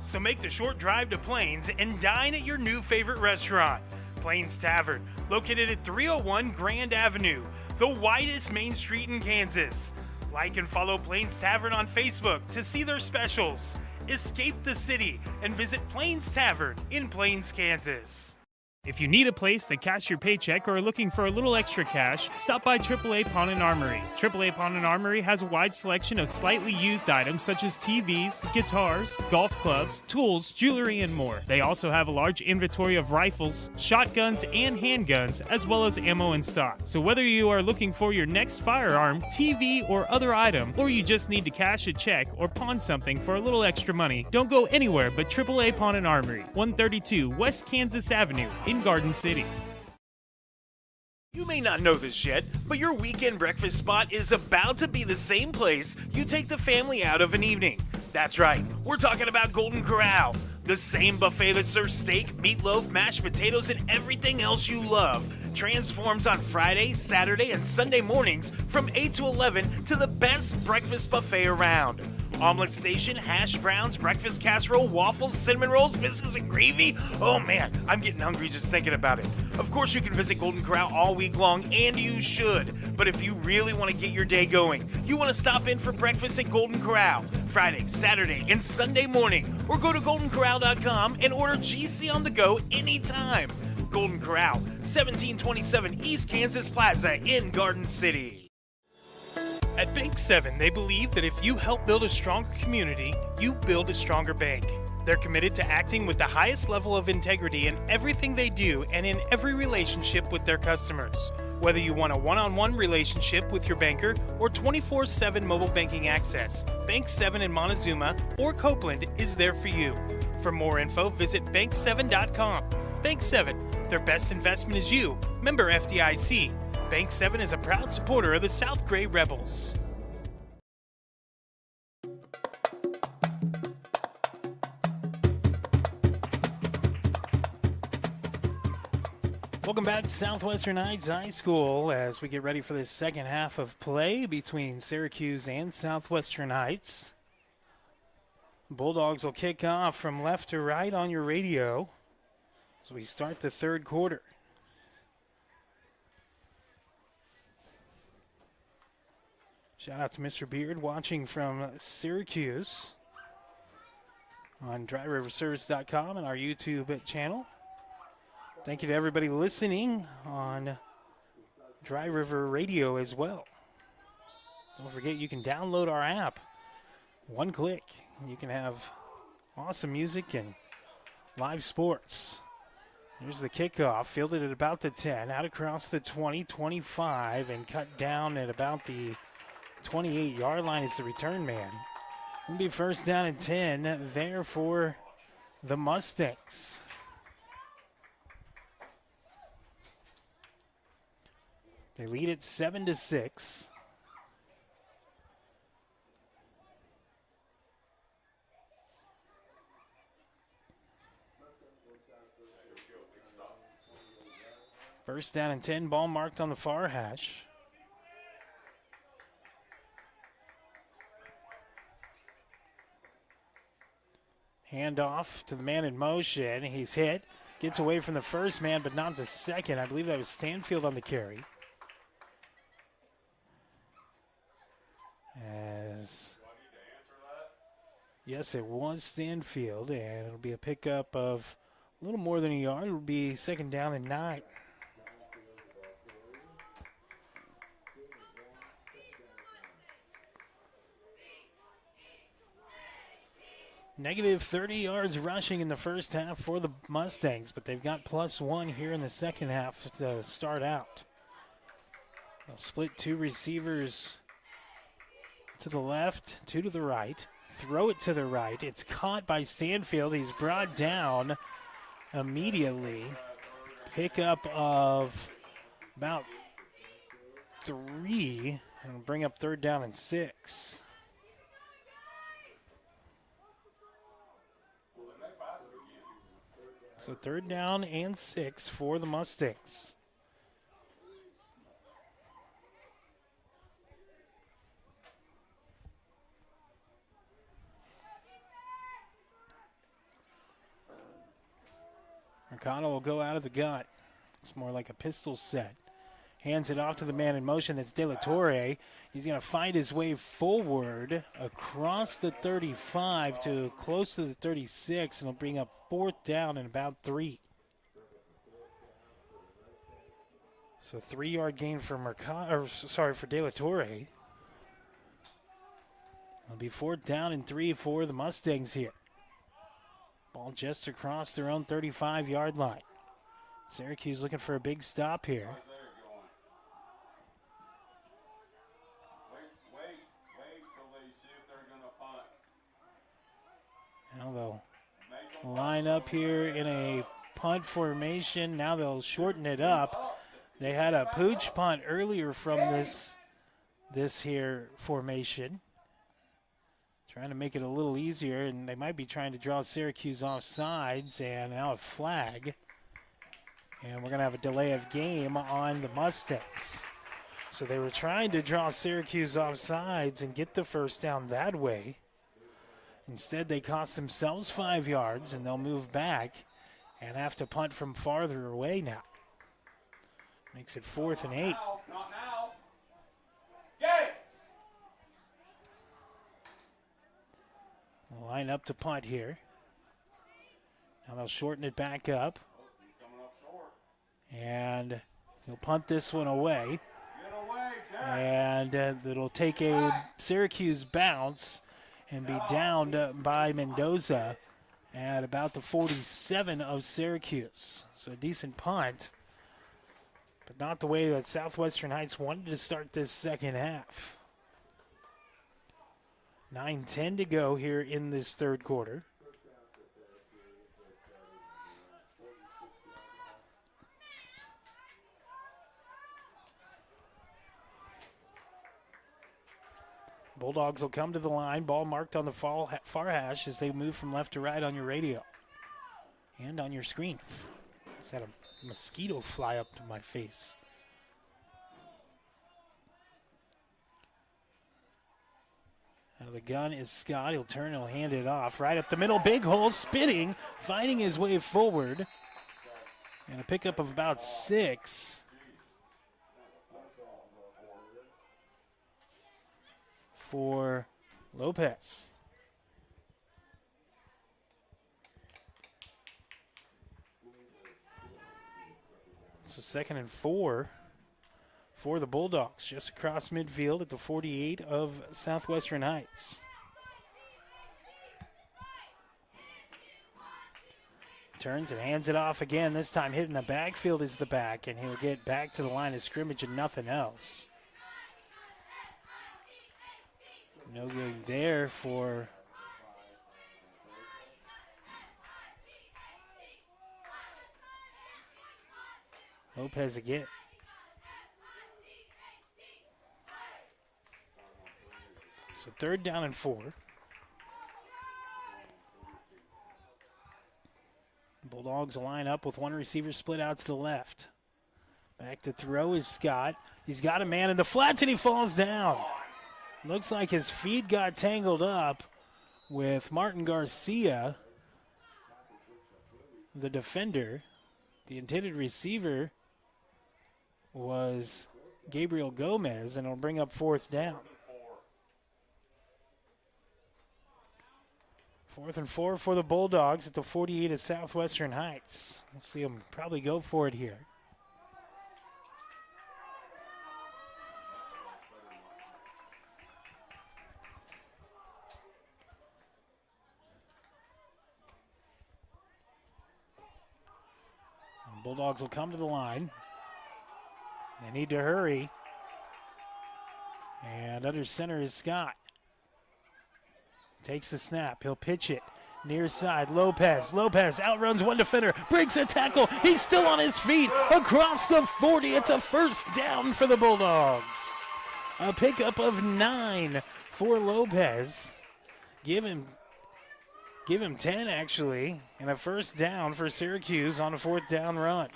So make the short drive to Plains and dine at your new favorite restaurant. Plains Tavern, located at 301 Grand Avenue, the widest main street in Kansas. Like and follow Plains Tavern on Facebook to see their specials. Escape the city and visit Plains Tavern in Plains, Kansas. If you need a place to cash your paycheck or are looking for a little extra cash, stop by AAA Pawn and Armory. AAA Pawn and Armory has a wide selection of slightly used items such as TVs, guitars, golf clubs, tools, jewelry, and more. They also have a large inventory of rifles, shotguns, and handguns, as well as ammo in stock. So whether you are looking for your next firearm, TV, or other item, or you just need to cash a check or pawn something for a little extra money, don't go anywhere but AAA Pawn and Armory, 132 West Kansas Avenue in Garden City. You may not know this yet, but your weekend breakfast spot is about to be the same place you take the family out of an evening. That's right, we're talking about Golden Corral, the same buffet that serves steak, meatloaf, mashed potatoes, and everything else you love. Transforms on Friday, Saturday, and Sunday mornings from 8 to 11 to the best breakfast buffet around. Omelet station, hash browns, breakfast casserole, waffles, cinnamon rolls, biscuits, and gravy. Oh man, I'm getting hungry just thinking about it. Of course, you can visit Golden Corral all week long, and you should. But if you really want to get your day going, you want to stop in for breakfast at Golden Corral Friday, Saturday, and Sunday morning, or go to goldencorral.com and order GC on the go anytime. Golden Corral, 1727 East Kansas Plaza in Garden City. At Bank 7, they believe that if you help build a stronger community, you build a stronger bank. They're committed to acting with the highest level of integrity in everything they do and in every relationship with their customers. Whether you want a one-on-one relationship with your banker or 24/7 mobile banking access, Bank 7 in Montezuma or Copeland is there for you. For more info, visit bank7.com. Bank 7, their best investment is you. Member FDIC. Bank 7 is a proud supporter of the South Gray Rebels. Welcome back to Southwestern Heights High School as we get ready for the second half of play between Syracuse and Southwestern Heights. Bulldogs will kick off from left to right on your radio as we start the third quarter. Shout out to Mr. Beard watching from Syracuse on DryRiverService.com and our YouTube channel. Thank you to everybody listening on Dry River Radio as well. Don't forget you can download our app. One click. You can have awesome music and live sports. Here's the kickoff, fielded at about the 10, out across the 20, 25, and cut down at about the 28-yard line is the return man. It'll be first down and 10 there for the Mustangs. They lead it 7-6. First down and 10, ball marked on the far hash. Handoff to the man in motion. He's hit. Gets away from the first man, but not the second. I believe that was Stanfield on the carry. Yes, it was Stanfield, and it'll be a pickup of a little more than a yard. It'll be second down and 9. Negative 30 yards rushing in the first half for the Mustangs, but they've got +1 here in the second half to start out. They'll split 2 receivers to the left, 2 to the right. Throw it to the right. It's caught by Stanfield. He's brought down immediately. Pickup of about 3, and bring up 3rd down and 6. So 3rd down and 6 for the Mustangs. Mercado will go out of the gun. It's more like a pistol set. Hands it off to the man in motion. That's De La Torre. He's going to find his way forward across the 35 to close to the 36, and he'll bring up 4th down and about 3. So 3-yard gain for for De La Torre. It'll be 4th down and 3 for the Mustangs here. Ball just across their own 35-yard line. Syracuse looking for a big stop here. Wait till they see if they're going to punt. Now they'll line up here in a punt formation. Now they'll shorten it up. They had a pooch punt earlier from this here formation. Trying to make it a little easier, and they might be trying to draw Syracuse off sides, and now a flag. And we're going to have a delay of game on the Mustangs. So they were trying to draw Syracuse off sides and get the 1st down that way. Instead, they cost themselves 5 yards, and they'll move back and have to punt from farther away now. Makes it 4th and 8. Not now. Get it! They'll line up to punt here. Now they'll shorten it back up. He's coming up short. And they'll punt this one away. Get away, Jack. And it'll take a Syracuse bounce and be downed by Mendoza at about the 47 of Syracuse. So a decent punt, but not the way that Southwestern Heights wanted to start this second half. 9:10 to go here in this 3rd quarter. Bulldogs will come to the line. Ball marked on the far hash as they move from left to right on your radio and on your screen. Just had a mosquito fly up to my face. Out of the gun is Scott. He'll turn and he'll hand it off. Right up the middle, big hole, spinning, finding his way forward. And a pickup of about 6. For Lopez. So 2nd and 4 for the Bulldogs, just across midfield at the 48 of Southwestern Heights. Turns and hands it off again. This time hitting the backfield is the back, and he'll get back to the line of scrimmage and nothing else. No good there for Lopez again. So 3rd down and 4. Bulldogs line up with one receiver split out to the left. Back to throw is Scott. He's got a man in the flats and he falls down. Looks like his feet got tangled up with Martin Garcia, the defender. The intended receiver was Gabriel Gomez, and it'll bring up 4th down. 4th and 4 for the Bulldogs at the 48 of Southwestern Heights. We'll see them probably go for it here. Bulldogs will come to the line. They need to hurry. And under center is Scott. Takes the snap. He'll pitch it. Near side, Lopez. Lopez outruns one defender. Breaks a tackle. He's still on his feet. Across the 40. It's a first down for the Bulldogs. A pickup of 9 for Lopez. Give him 10, actually. And a first down for Syracuse on a 4th down run.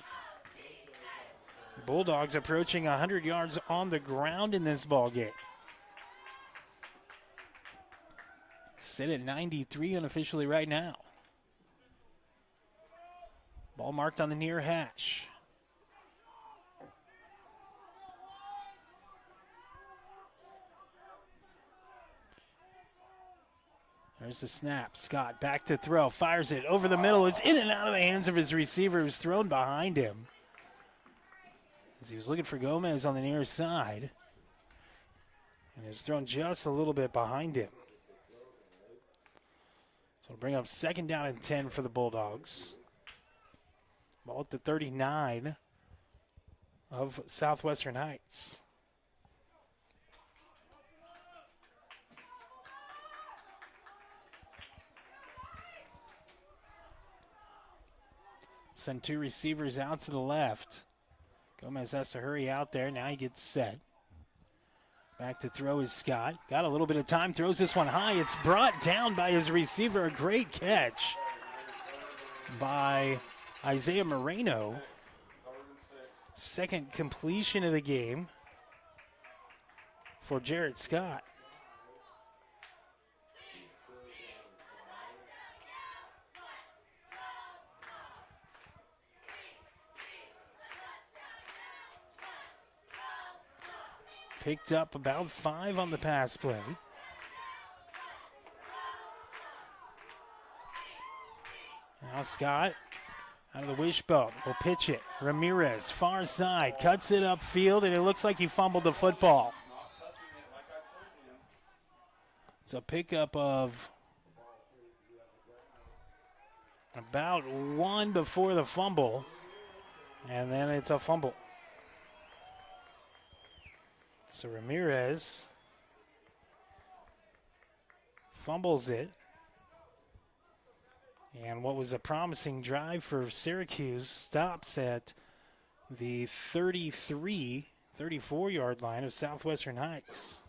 Bulldogs approaching 100 yards on the ground in this ball game. Sit at 93 unofficially right now. Ball marked on the near hash. There's the snap. Scott back to throw. Fires it over the middle. It's in and out of the hands of his receiver, who's thrown behind him. As he was looking for Gomez on the near side. And it was thrown just a little bit behind him. So it'll bring up 2nd down and 10 for the Bulldogs. Ball at the 39 of Southwestern Heights. Send 2 receivers out to the left. Gomez has to hurry out there. Now he gets set. Back to throw is Scott. Got a little bit of time. Throws this one high. It's brought down by his receiver. A great catch by Isaiah Moreno. 2nd completion of the game for Jarrett Scott. Picked up about 5 on the pass play. Now Scott out of the wishbone will pitch it. Ramirez, far side, cuts it upfield, and it looks like he fumbled the football. It's a pickup of about 1 before the fumble, and then it's a fumble. So Ramirez fumbles it. And what was a promising drive for Syracuse stops at the 34-yard line of Southwestern Heights.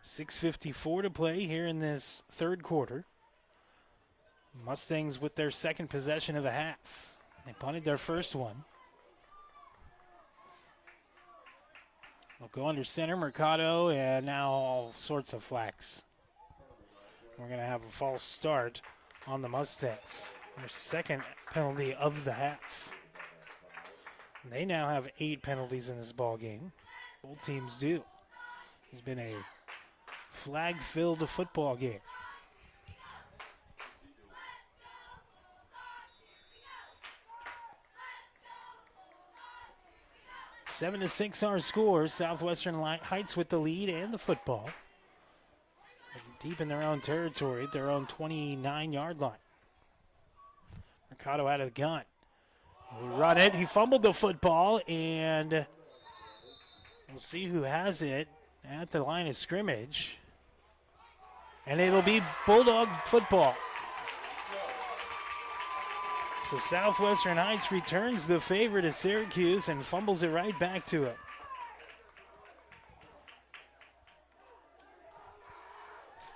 6:54 to play here in this 3rd quarter. Mustangs with their 2nd possession of the half. They punted their first one. They'll go under center, Mercado, and now all sorts of flags. We're going to have a false start on the Mustangs. Their 2nd penalty of the half. They now have 8 penalties in this ball game. Both teams do. It's been a flag-filled football game. Seven to 6 our score. Southwestern Heights with the lead and the football. Deep in their own territory, their own 29-yard line. Mercado out of the gun. He'll run it. He fumbled the football, and we'll see who has it at the line of scrimmage. And it'll be Bulldog football. So Southwestern Heights returns the favor to Syracuse and fumbles it right back to it.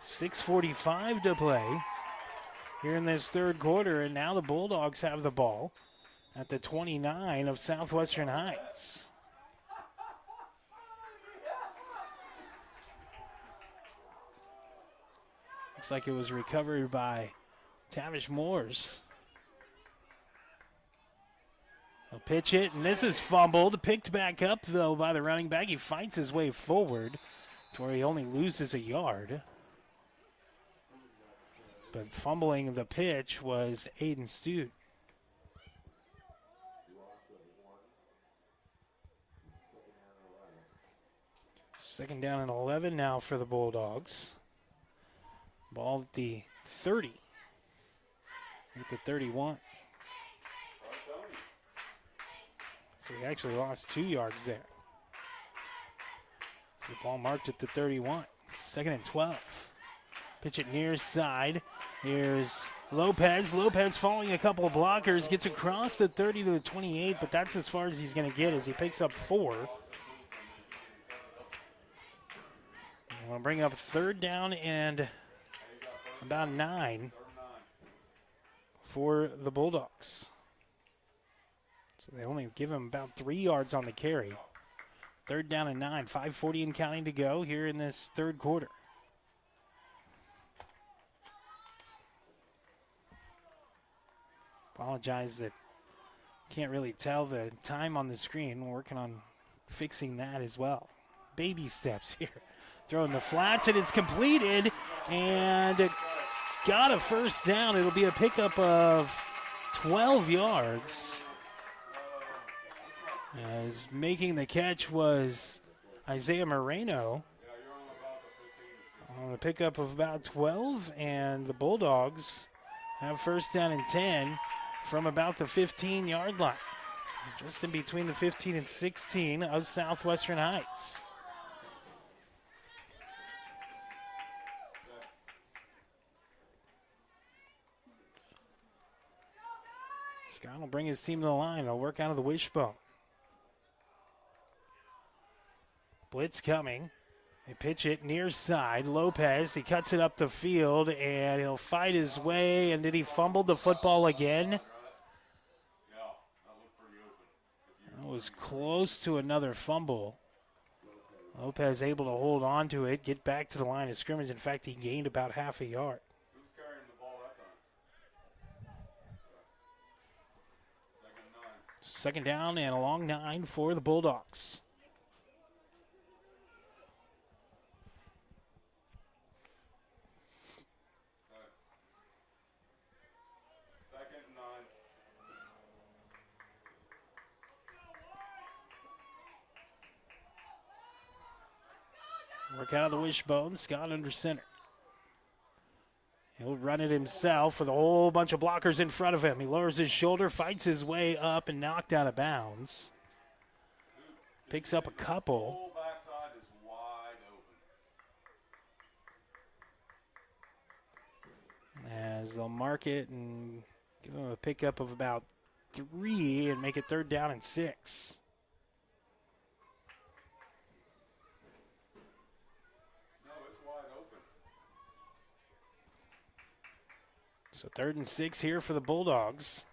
.6:45 to play here in this 3rd quarter, and now the Bulldogs have the ball at the 29 of Southwestern Heights. Looks like it was recovered by Tavish Moores. He'll pitch it, and this is fumbled. Picked back up, though, by the running back. He fights his way forward to where he only loses a yard. But fumbling the pitch was Aiden Stute. Second down and 11 now for the Bulldogs. Ball at the 30. at the 31. So he actually lost 2 yards there. So the ball marked at the 31. 2nd and 12. Pitch it near side. Here's Lopez. Lopez following a couple of blockers. Gets across the 30 to the 28, but that's as far as he's going to get as he picks up 4. We'll bring up 3rd down and about 9 for the Bulldogs. So they only give him about 3 yards on the carry. 3rd down and 9, 5:40 and counting to go here in this 3rd quarter. Apologize that can't really tell the time on the screen. We're working on fixing that as well. Baby steps here. Throwing the flats, and it's completed and got a 1st down. It'll be a pickup of 12 yards. As making the catch was Isaiah Moreno on a pickup of about 12, and the Bulldogs have 1st down and 10 from about the 15-yard line, just in between the 15 and 16 of Southwestern Heights. Scott will bring his team to the line. He'll work out of the wishbone. Blitz coming. They pitch it near side. Lopez, he cuts it up the field, and he'll fight his way. And did he fumble the football again? That was close to another fumble. Lopez able to hold on to it, get back to the line of scrimmage. In fact, he gained about half a yard. Who's carrying the ball that time? 2nd down and a long 9 for the Bulldogs. Work out of the wishbone. Scott under center. He'll run it himself with a whole bunch of blockers in front of him. He lowers his shoulder, fights his way up, and knocked out of bounds. Picks up a couple. As they'll mark it and give him a pickup of about 3 and make it 3rd down and 6. So 3rd and 6 here for the Bulldogs.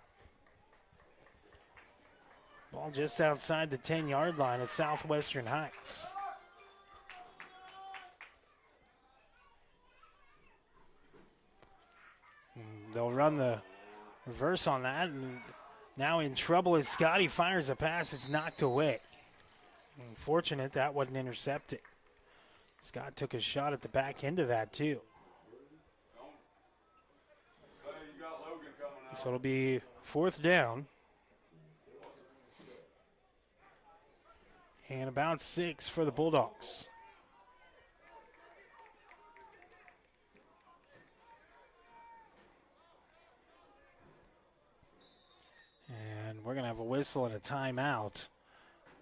Ball just outside the 10-yard line of Southwestern Heights. And they'll run the reverse on that, and now in trouble as Scotty fires a pass. It's knocked away. Unfortunate that wasn't intercepted. Scott took a shot at the back end of that too. So it'll be 4th down. And about 6 for the Bulldogs. And we're going to have a whistle and a timeout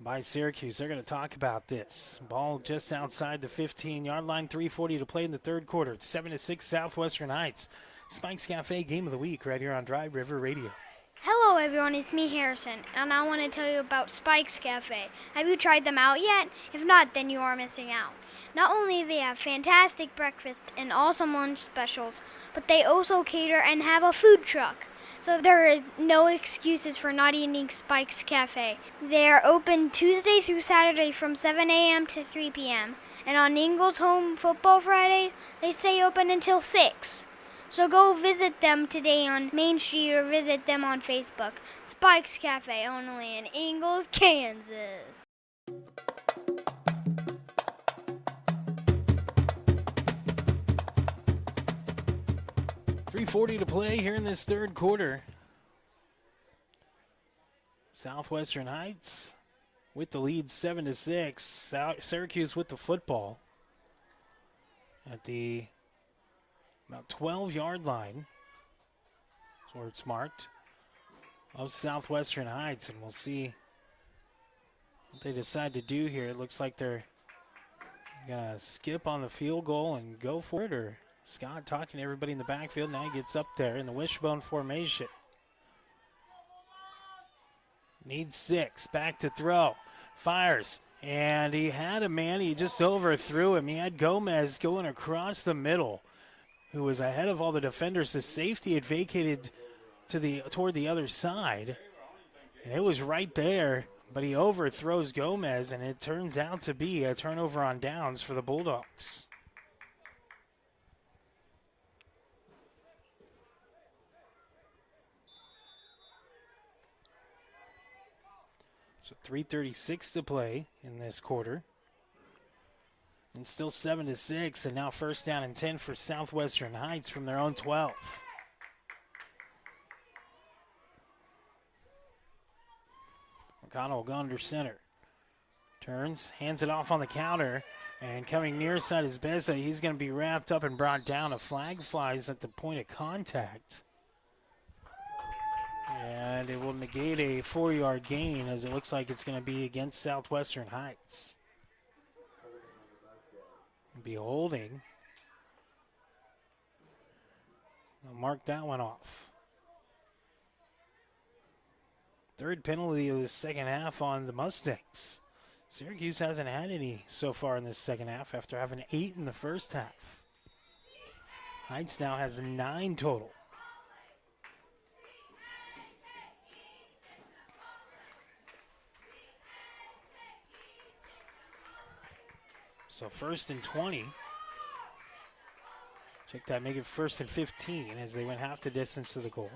by Syracuse. They're going to talk about this. Ball just outside the 15-yard line, 3:40 to play in the 3rd quarter. It's 7-6 Southwestern Heights. Spike's Cafe Game of the Week right here on Dry River Radio. Hello everyone, it's me Harrison, and I want to tell you about Spike's Cafe. Have you tried them out yet? If not, then you are missing out. Not only do they have fantastic breakfast and awesome lunch specials, but they also cater and have a food truck. So there is no excuses for not eating Spike's Cafe. They are open Tuesday through Saturday from 7 a.m. to 3 p.m. And on Ingles Home Football Friday, they stay open until 6. So go visit them today on Main Street or visit them on Facebook. Spike's Cafe, only in Ingles, Kansas. .340 to play here in this 3rd quarter. Southwestern Heights with the lead 7-6. Syracuse with the football at the about 12-yard line. where it's marked, of Southwestern Heights, and we'll see what they decide to do here. It looks like they're going to skip on the field goal and go for it, or Scott talking to everybody in the backfield. Now he gets up there in the wishbone formation. Needs 6, back to throw, fires, and he had a man, he just overthrew him. He had Gomez going across the middle, who was ahead of all the defenders. The safety had vacated toward the other side, and it was right there, but he overthrows Gomez, and it turns out to be a turnover on downs for the Bulldogs. So 3:36 to play in this quarter. And still 7-6, and now first down and 10 for Southwestern Heights from their own 12. McConnell will go under center. Turns, hands it off on the counter, and coming near side is Beza. He's going to be wrapped up and brought down. A flag flies at the point of contact. And it will negate a 4-yard gain, as it looks like it's going to be against Southwestern Heights. Be holding. I'll mark that one off. Third penalty of the second half on the Mustangs. Syracuse hasn't had any so far in this second half after having 8 in the first half. Heights now has 9 total. So first and 20. Check that, make it first and 15 as they went half the distance to the goal.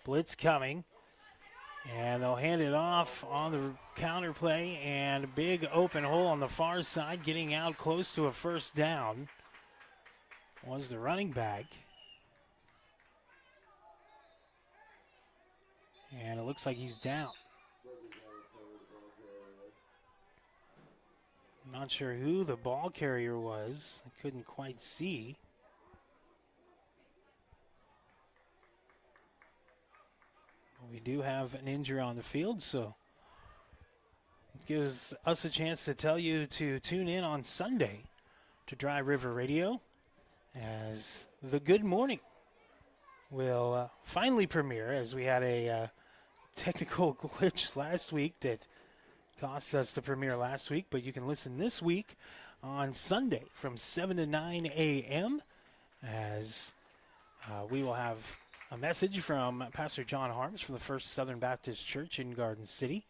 Blitz coming, and they'll hand it off on the counter play, and a big open hole on the far side. Getting out close to a first down was the running back. And it looks like he's down. Not sure who the ball carrier was. I couldn't quite see. But we do have an injury on the field, so it gives us a chance to tell you to tune in on Sunday to Dry River Radio, as the Good Morning will finally premiere, as we had a technical glitch last week that cost us the premiere last week, but you can listen this week on Sunday from 7 to 9 a.m. as we will have a message from Pastor John Harms from the First Southern Baptist Church in Garden City,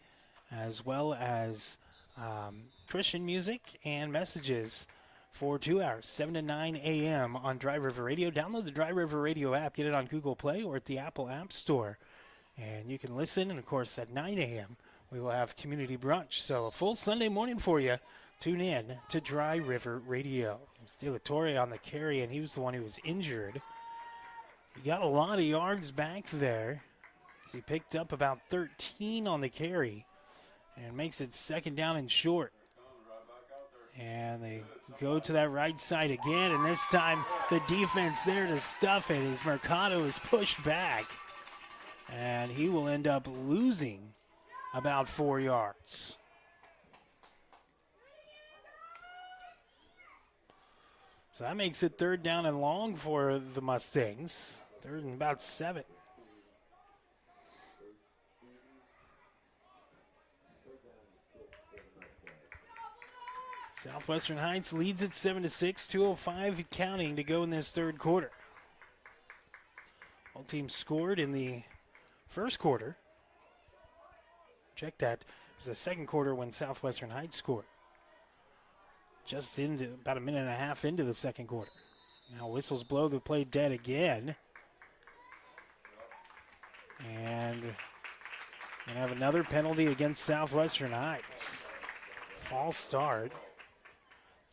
as well as Christian music and messages for 2 hours, 7 to 9 a.m. on Dry River Radio. Download the Dry River Radio app, get it on Google Play or at the Apple App Store, and you can listen. And, of course, at 9 a.m., we will have community brunch. So a full Sunday morning for you. Tune in to Dry River Radio. De La Torre on the carry, and he was the one who was injured. He got a lot of yards back there, as he picked up about 13 on the carry and makes it second down and short. And they go to that right side again, and this time the defense there to stuff it as Mercado is pushed back. And he will end up losing about 4 yards. So that makes it third down and long for the Mustangs. Third and about 7. Southwestern Heights leads at 7-6, 2:05 counting to go in this third quarter. All teams scored in the first quarter. Check that. It was the second quarter when Southwestern Heights scored. Just into about a minute and a half into the second quarter. Now whistles blow, the play dead again. And we're going to have another penalty against Southwestern Heights. False start.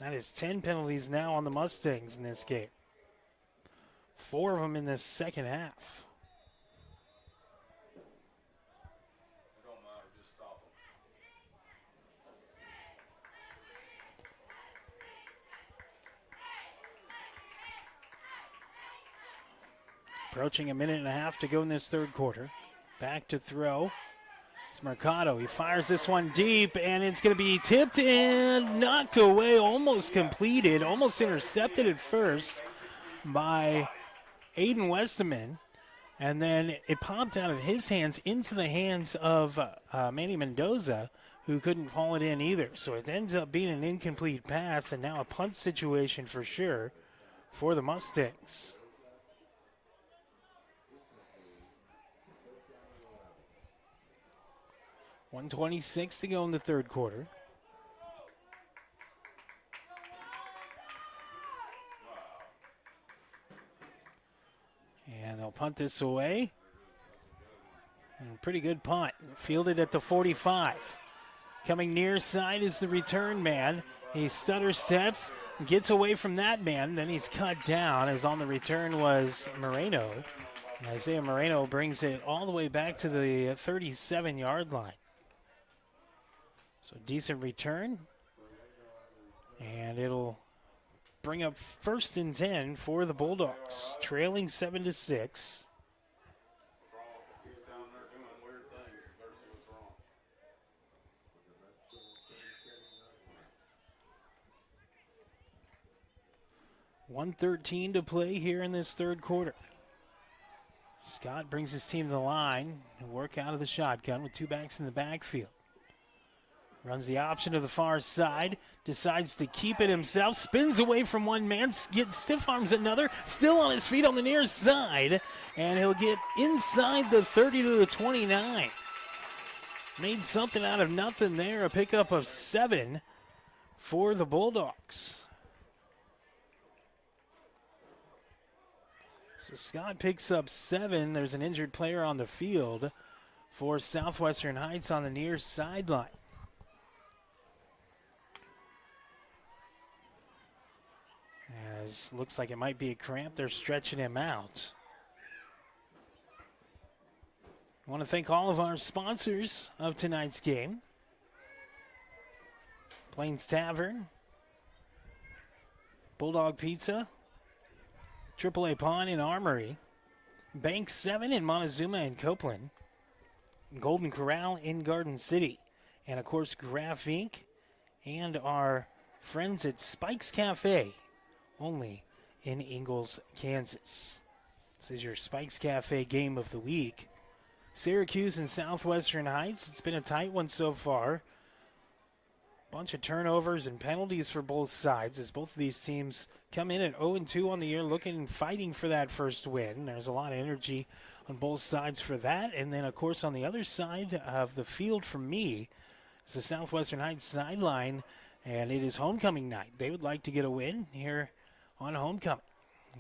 That is 10 penalties now on the Mustangs in this game. 4 of them in this second half. Approaching a minute and a half to go in this third quarter. Back to throw. It's Mercado. He fires this one deep, and it's going to be tipped and knocked away, almost completed, almost intercepted at first by Aiden Westerman. And then it popped out of his hands into the hands of Manny Mendoza, who couldn't haul it in either. So it ends up being an incomplete pass, and now a punt situation for sure for the Mustangs. .126 to go in the third quarter. And they'll punt this away. And pretty good punt. Fielded at the 45. Coming near side is the return man. He stutter steps, gets away from that man, then he's cut down, as on the return was Moreno. And Isaiah Moreno brings it all the way back to the 37-yard line. So decent return. And it'll bring up 1st and 10 for the Bulldogs, trailing 7-6. He was down there doing weird things. You better see what's wrong. 1:13 to play here in this third quarter. Scott brings his team to the line and work out of the shotgun with 2 backs in the backfield. Runs the option to the far side, decides to keep it himself, spins away from one man, gets stiff arms another, still on his feet on the near side, and he'll get inside the 30 to the 29. Made something out of nothing there, a pickup of 7 for the Bulldogs. So Scott picks up 7. There's an injured player on the field for Southwestern Heights on the near sideline. As looks like it might be a cramp, they're stretching him out. I want to thank all of our sponsors of tonight's game. Plains Tavern, Bulldog Pizza, AAA Pawn and Armory, Bank 7 in Montezuma and Copeland, Golden Corral in Garden City, and of course Graph Inc. and our friends at Spike's Cafe, only in Ingalls, Kansas. This is your Spike's Cafe game of the week. Syracuse and Southwestern Heights. It's been a tight one so far. Bunch of turnovers and penalties for both sides as both of these teams come in at 0-2 on the year, looking and fighting for that first win. There's a lot of energy on both sides for that. And then, of course, on the other side of the field for me is the Southwestern Heights sideline, and it is homecoming night. They would like to get a win here on homecoming.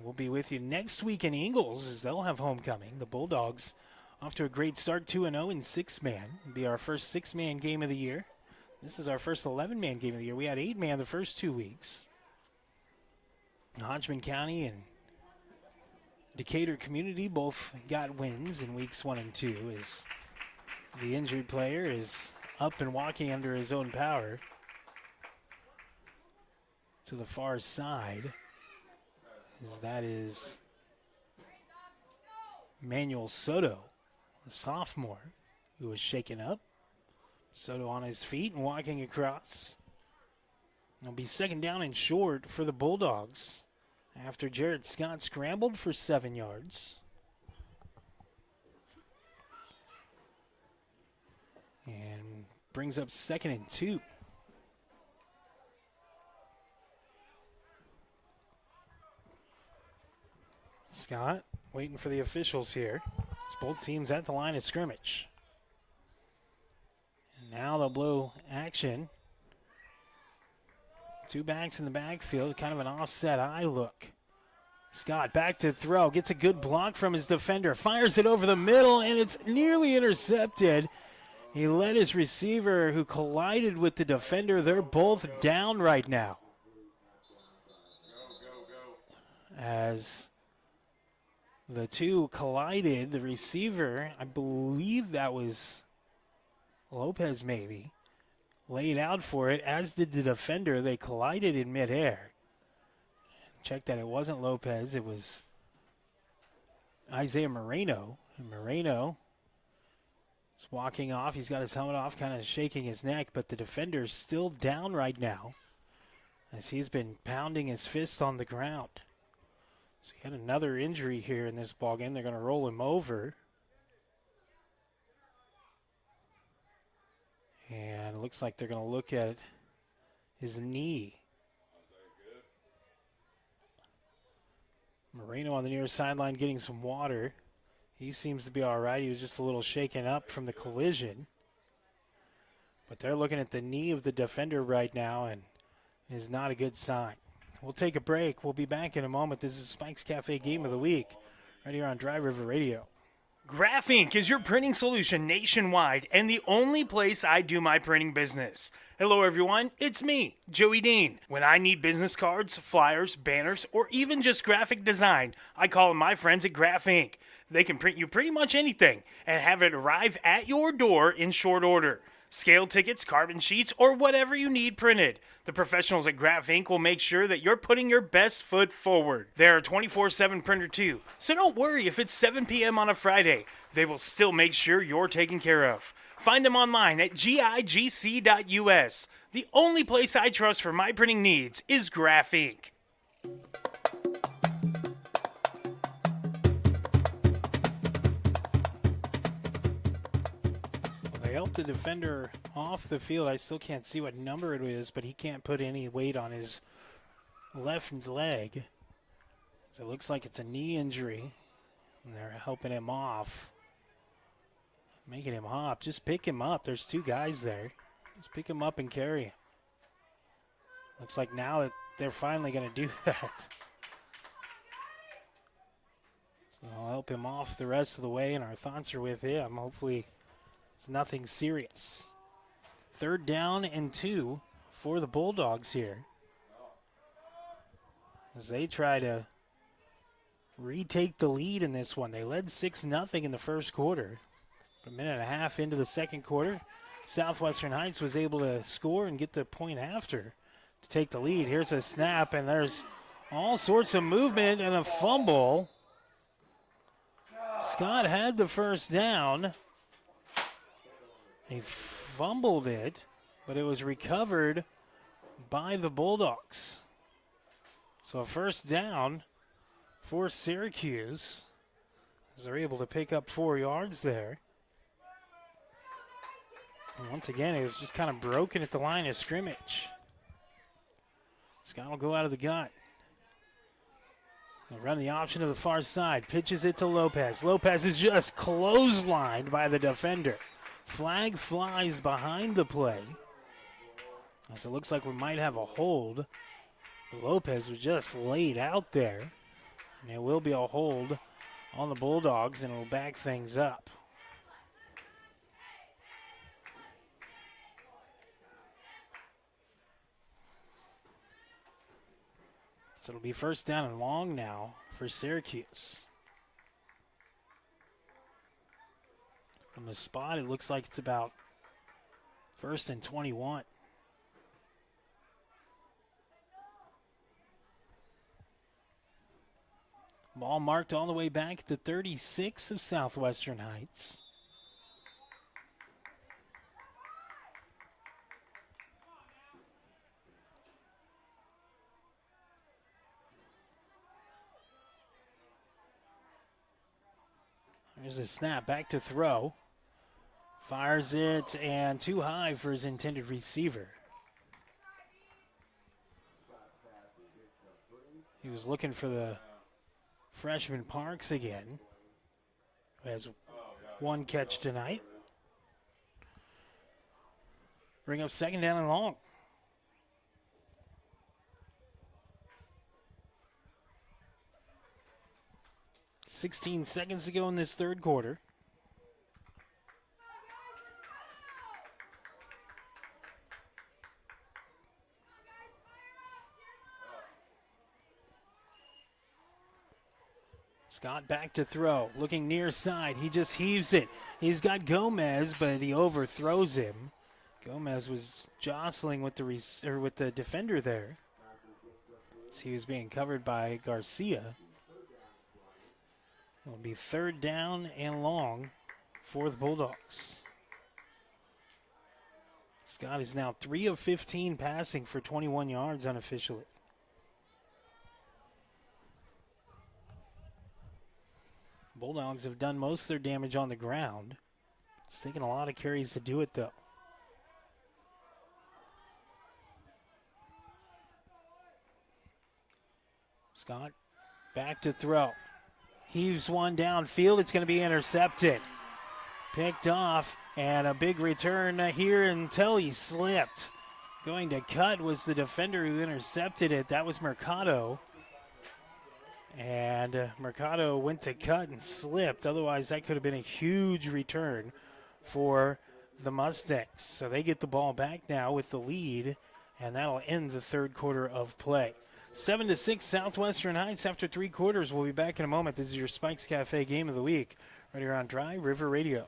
We'll be with you next week in Ingalls as they'll have homecoming. The Bulldogs off to a great start, 2-0 in 6-man. It'll be our first 6-man game of the year. This is our first 11-man game of the year. We had 8-man the first 2 weeks. Hodgman County and Decatur Community both got wins in weeks 1 and 2 as the injured player is up and walking under his own power to the far side. As that is Manuel Soto, a sophomore who was shaken up. Soto on his feet and walking across. It'll be 2nd down and short for the Bulldogs after Jared Scott scrambled for 7 yards. And brings up 2nd and 2. Scott waiting for the officials here. It's both teams at the line of scrimmage. And now they'll blow action. 2 backs in the backfield, kind of an offset eye look. Scott back to throw, gets a good block from his defender, fires it over the middle, and it's nearly intercepted. He led his receiver who collided with the defender. They're both down right now. As the two collided, the receiver, I believe that was Lopez maybe, laid out for it, as did the defender. They collided in midair. Check that it wasn't Lopez, it was Isaiah Moreno. And Moreno is walking off. He's got his helmet off, kind of shaking his neck, but the defender's still down right now as he's been pounding his fist on the ground. So he had another injury here in this ballgame. They're going to roll him over. And it looks like they're going to look at his knee. Moreno on the near sideline getting some water. He seems to be all right. He was just a little shaken up from the collision. But they're looking at the knee of the defender right now, and it is not a good sign. We'll take a break. We'll be back in a moment. This is Spike's Cafe Game of the Week right here on Dry River Radio. Graph Inc. is your printing solution nationwide and the only place I do my printing business. Hello everyone, it's me, Joey Dean. When I need business cards, flyers, banners, or even just graphic design, I call my friends at Graph Inc. They can print you pretty much anything and have it arrive at your door in short order. Scale tickets, carbon sheets, or whatever you need printed. The professionals at Graph Inc. will make sure that you're putting your best foot forward. They're a 24/7 printer too, so don't worry if it's 7 p.m. on a Friday. They will still make sure you're taken care of. Find them online at gigc.us. The only place I trust for my printing needs is Graph Inc. They helped the defender off the field. I still can't see what number it is, but he can't put any weight on his left leg. So it looks like it's a knee injury, and they're helping him off, making him hop. Just pick him up. There's two guys there. Just pick him up and carry him. Looks like now that they're finally going to do that. So I'll help him off the rest of the way, and our thoughts are with him. Hopefully it's nothing serious. 3rd down and 2 for the Bulldogs here, as they try to retake the lead in this one. They led 6-0 in the first quarter. A minute and a half into the second quarter, Southwestern Heights was able to score and get the point after to take the lead. Here's a snap, and there's all sorts of movement and a fumble. Scott had the first down. He fumbled it, but it was recovered by the Bulldogs. So a first down for Syracuse, as they're able to pick up 4 yards there. And once again, it was just kind of broken at the line of scrimmage. Scott will go out of the gun. He'll run the option to the far side, pitches it to Lopez. Lopez is just clotheslined by the defender. Flag flies behind the play, as it looks like we might have a hold. Lopez was just laid out there, and it will be a hold on the Bulldogs, and it will back things up. So it'll be first down and long now for Syracuse. From the spot, it looks like it's about 1st and 21. Ball marked all the way back at the 36 of Southwestern Heights. There's a snap, back to throw. Fires it, and too high for his intended receiver. He was looking for the freshman Parks again, who has 1 catch tonight. Bring up 2nd down and long. .16 seconds to go in this 3rd quarter. Scott back to throw, looking near side. He just heaves it. He's got Gomez, but he overthrows him. Gomez was jostling with the defender there, as he was being covered by Garcia. It'll be 3rd down and long for the Bulldogs. Scott is now 3 of 15 passing for 21 yards unofficially. Bulldogs have done most of their damage on the ground. It's taking a lot of carries to do it, though. Scott back to throw. Heaves one downfield. It's going to be intercepted. Picked off, and a big return here until he slipped. Going to cut was the defender who intercepted it. That was Mercado. And Mercado went to cut and slipped. Otherwise, that could have been a huge return for the Mustangs. So they get the ball back now with the lead, and that'll end the 3rd quarter of play. 7-6 Southwestern Heights after 3 quarters. We'll be back in a moment. This is your Spikes Cafe Game of the Week right here on Dry River Radio.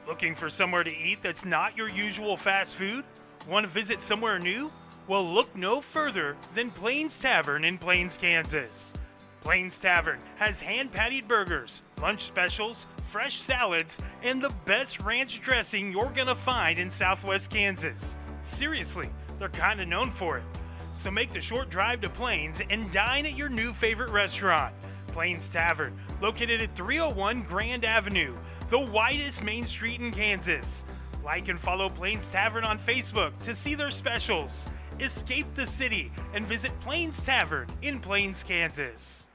Looking for somewhere to eat that's not your usual fast food? Want to visit somewhere new? Well, look no further than Plains Tavern in Plains, Kansas. Plains Tavern has hand-patted burgers, lunch specials, fresh salads, and the best ranch dressing you're gonna find in Southwest Kansas. Seriously, they're kinda known for it. So make the short drive to Plains and dine at your new favorite restaurant. Plains Tavern, located at 301 Grand Avenue, the widest main street in Kansas. Like and follow Plains Tavern on Facebook to see their specials. Escape the city and visit Plains Tavern in Plains, Kansas.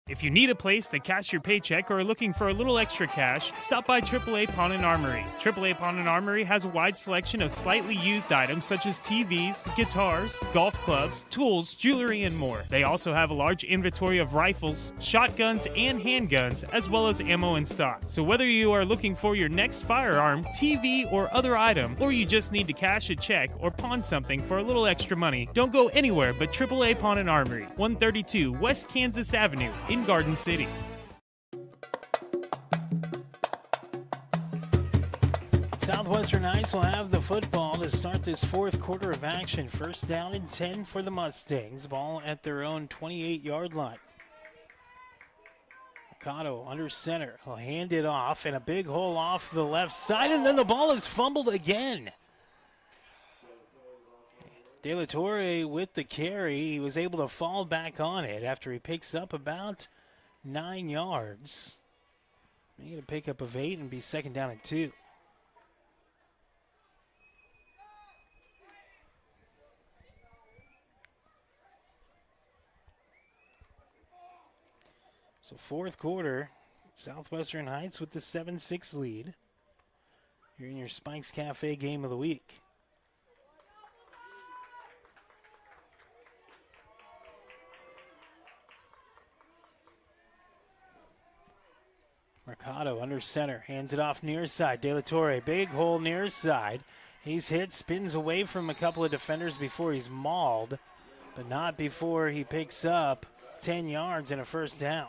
If you need a place to cash your paycheck or are looking for a little extra cash, stop by AAA Pawn and Armory. AAA Pawn and Armory has a wide selection of slightly used items such as TVs, guitars, golf clubs, tools, jewelry, and more. They also have a large inventory of rifles, shotguns, and handguns, as well as ammo in stock. So whether you are looking for your next firearm, TV, or other item, or you just need to cash a check or pawn something for a little extra money, don't go anywhere but AAA Pawn and Armory, 132 West Kansas Avenue in Garden City. Southwestern Heights will have the football to start this 4th quarter of action. 1st down and 10 for the Mustangs. Ball at their own 28-yard line. Mercado under center. He'll hand it off, and a big hole off the left side, and then the ball is fumbled again. De La Torre with the carry. He was able to fall back on it after he picks up about 9 yards. Make it a pickup of 8 and be 2nd down and 2. So 4th quarter, Southwestern Heights with the 7-6 lead. You're in your Spikes Cafe Game of the Week. Mercado under center, hands it off near side. De La Torre, big hole near side. He's hit, spins away from a couple of defenders before he's mauled, but not before he picks up 10 yards and a 1st down.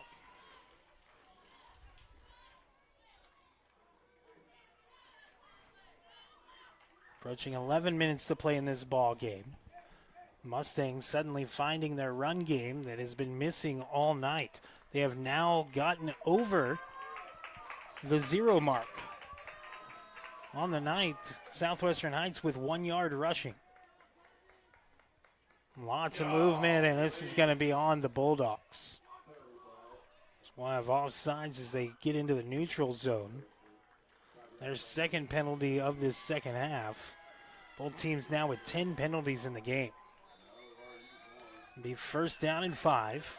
Approaching 11 minutes to play in this ball game. Mustangs suddenly finding their run game that has been missing all night. They have now gotten over the 0 mark. On the night, Southwestern Heights with 1 yard rushing. Lots of movement, and this is going to be on the Bulldogs. We'll have offsides as they get into the neutral zone. Their 2nd penalty of this 2nd half. Both teams now with 10 penalties in the game. It'll be 1st down and 5.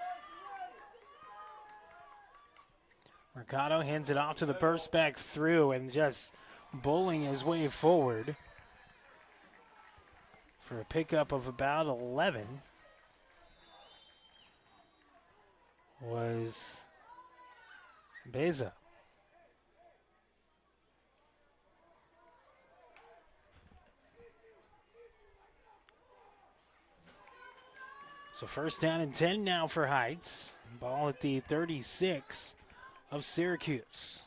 Mercado hands it off to the burst back through and just bowling his way forward for a pickup of about 11. Was Beza. So 1st down and 10 now for Heights. Ball at the 36 of Syracuse.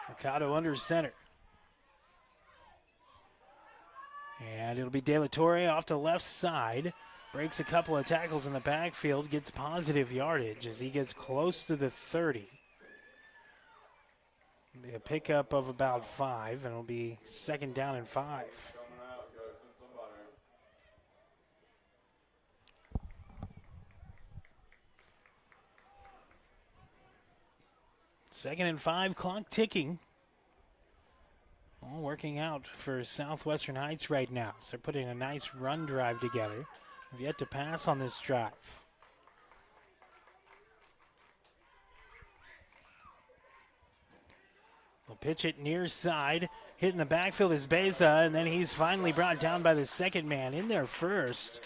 Mercado under center. And it'll be De La Torre off to left side. breaks a couple of tackles in the backfield, gets positive yardage as he gets close to the 30. It'll be a pickup of about 5, and it'll be 2nd down and 5. Coming out, guys, send somebody. 2nd and 5, clock ticking. All working out for Southwestern Heights right now. So they're putting a nice run drive together. Have yet to pass on this drive. They'll pitch it near side. Hitting the backfield is Beza, and then he's finally brought down by the second man. In there first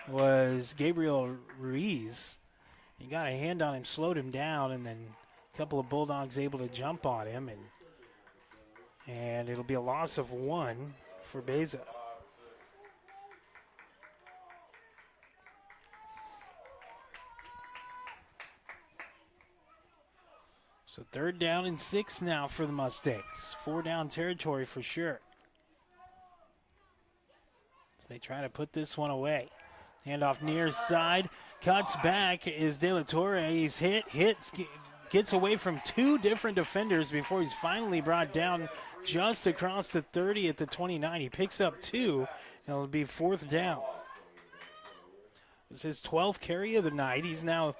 was Gabriel Ruiz. He got a hand on him, slowed him down, and then a couple of Bulldogs able to jump on him, and it'll be a loss of 1 for Beza. So 3rd down and 6 now for the Mustangs. 4-down territory for sure. So they try to put this one away. Handoff near side. Cuts back is De La Torre. He's hits, gets away from 2 different defenders before he's finally brought down just across the 30 at the 29. He picks up 2, and it'll be 4th down. It was his 12th carry of the night. He's now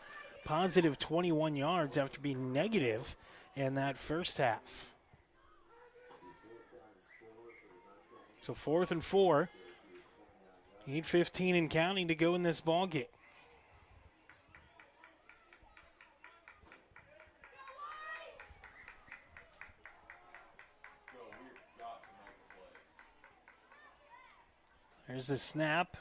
positive 21 yards after being negative in that first half. So 4th and 4. Need 15 and counting to go in this ball game. There's the snap.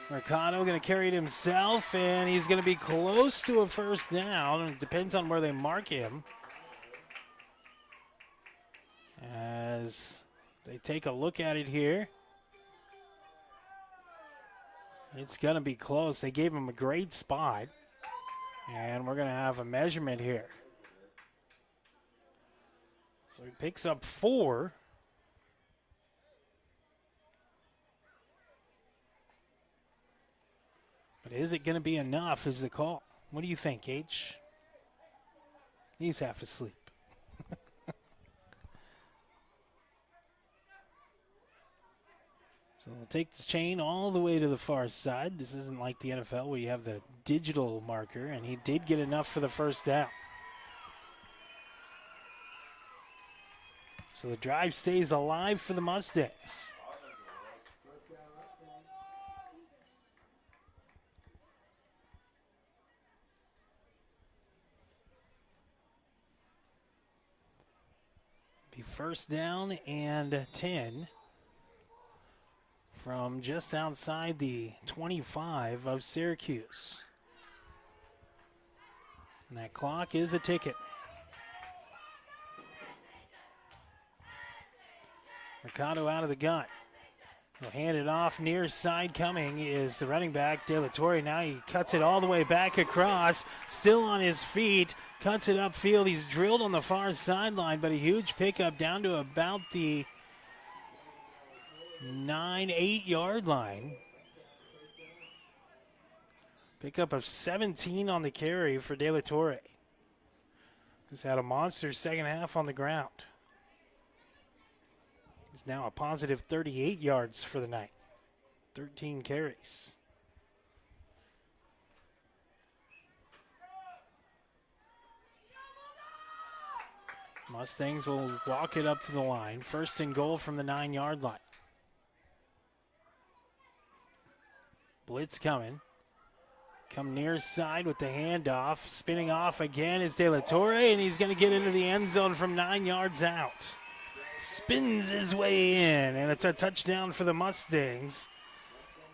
Mercado going to carry it himself, and he's going to be close to a 1st down. It depends on where they mark him. As they take a look at it here. It's going to be close. They gave him a great spot. And we're going to have a measurement here. So he picks up 4. But is it going to be enough is the call. What do you think, H? He's half asleep. So we'll take the chain all the way to the far side. This isn't like the NFL where you have the digital marker, and he did get enough for the 1st down. So the drive stays alive for the Mustangs. Be 1st down and 10 from just outside the 25 of Syracuse. And that clock is a ticket. Mercado out of the gun. He'll hand it off near side. Coming is the running back, De La Torre. Now he cuts it all the way back across. Still on his feet. Cuts it upfield. He's drilled on the far sideline, but a huge pickup down to about the 9-8 yard line. Pickup of 17 on the carry for De La Torre, who's had a monster second half on the ground. He's now a positive 38 yards for the night. 13 carries. Mustangs will walk it up to the line. 1st and goal from the 9 yard line. Blitz coming. Come near side with the handoff. Spinning off again is De La Torre, and he's going to get into the end zone from 9 yards out. Spins his way in, and it's a touchdown for the Mustangs.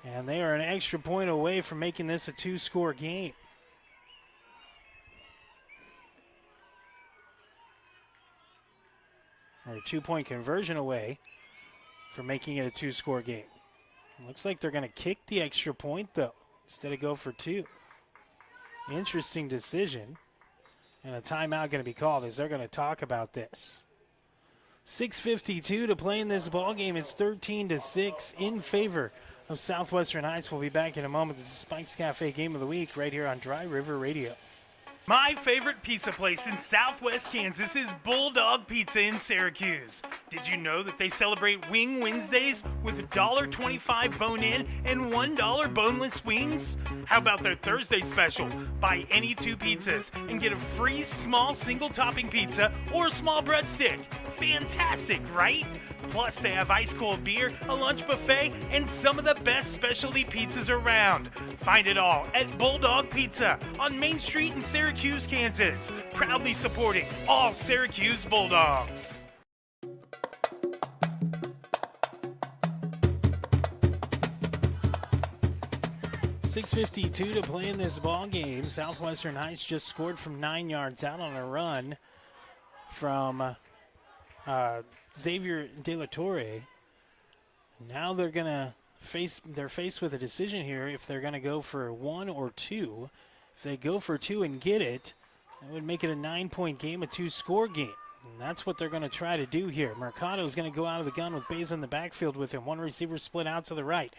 And they are an extra point away from making this a 2-score game. Or a 2-point conversion away from making it a 2-score game. Looks like they're going to kick the extra point, though, instead of go for 2. Interesting decision. And a timeout going to be called as they're going to talk about this. 6:52 to play in this ball game. It's 13-6 in favor of Southwestern Heights. We'll be back in a moment. This is Spike's Cafe Game of the Week right here on Dry River Radio. My favorite pizza place in Southwest Kansas is Bulldog Pizza in Syracuse. Did you know that they celebrate Wing Wednesdays with $1.25 bone-in and $1 boneless wings? How about their Thursday special? Buy any 2 pizzas and get a free small single-topping pizza or a small breadstick. Fantastic, right? Plus, they have ice-cold beer, a lunch buffet, and some of the best specialty pizzas around. Find it all at Bulldog Pizza on Main Street in Syracuse, Kansas. Proudly supporting all Syracuse Bulldogs. .652 to play in this ball game. Southwestern Heights just scored from 9 yards out on a run from Xavier De La Torre. Now they're faced with a decision here if they're going to go for 1 or 2. If they go for 2 and get it, that would make it a 9-point game, a 2-score game. And that's what they're going to try to do here. Mercado is going to go out of the gun with Bays in the backfield with him. One receiver split out to the right.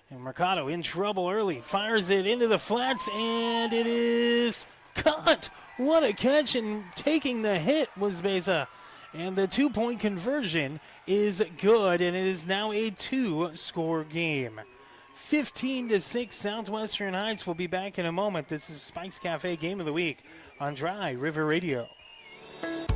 And Mercado in trouble early. Fires it into the flats, and it is caught. What a catch, and taking the hit was Beza. And the 2-point conversion is good, and it is now a 2-score game. 15-6 Southwestern Heights. Will be back in a moment. This is Spike's Cafe Game of the Week on Dry River Radio.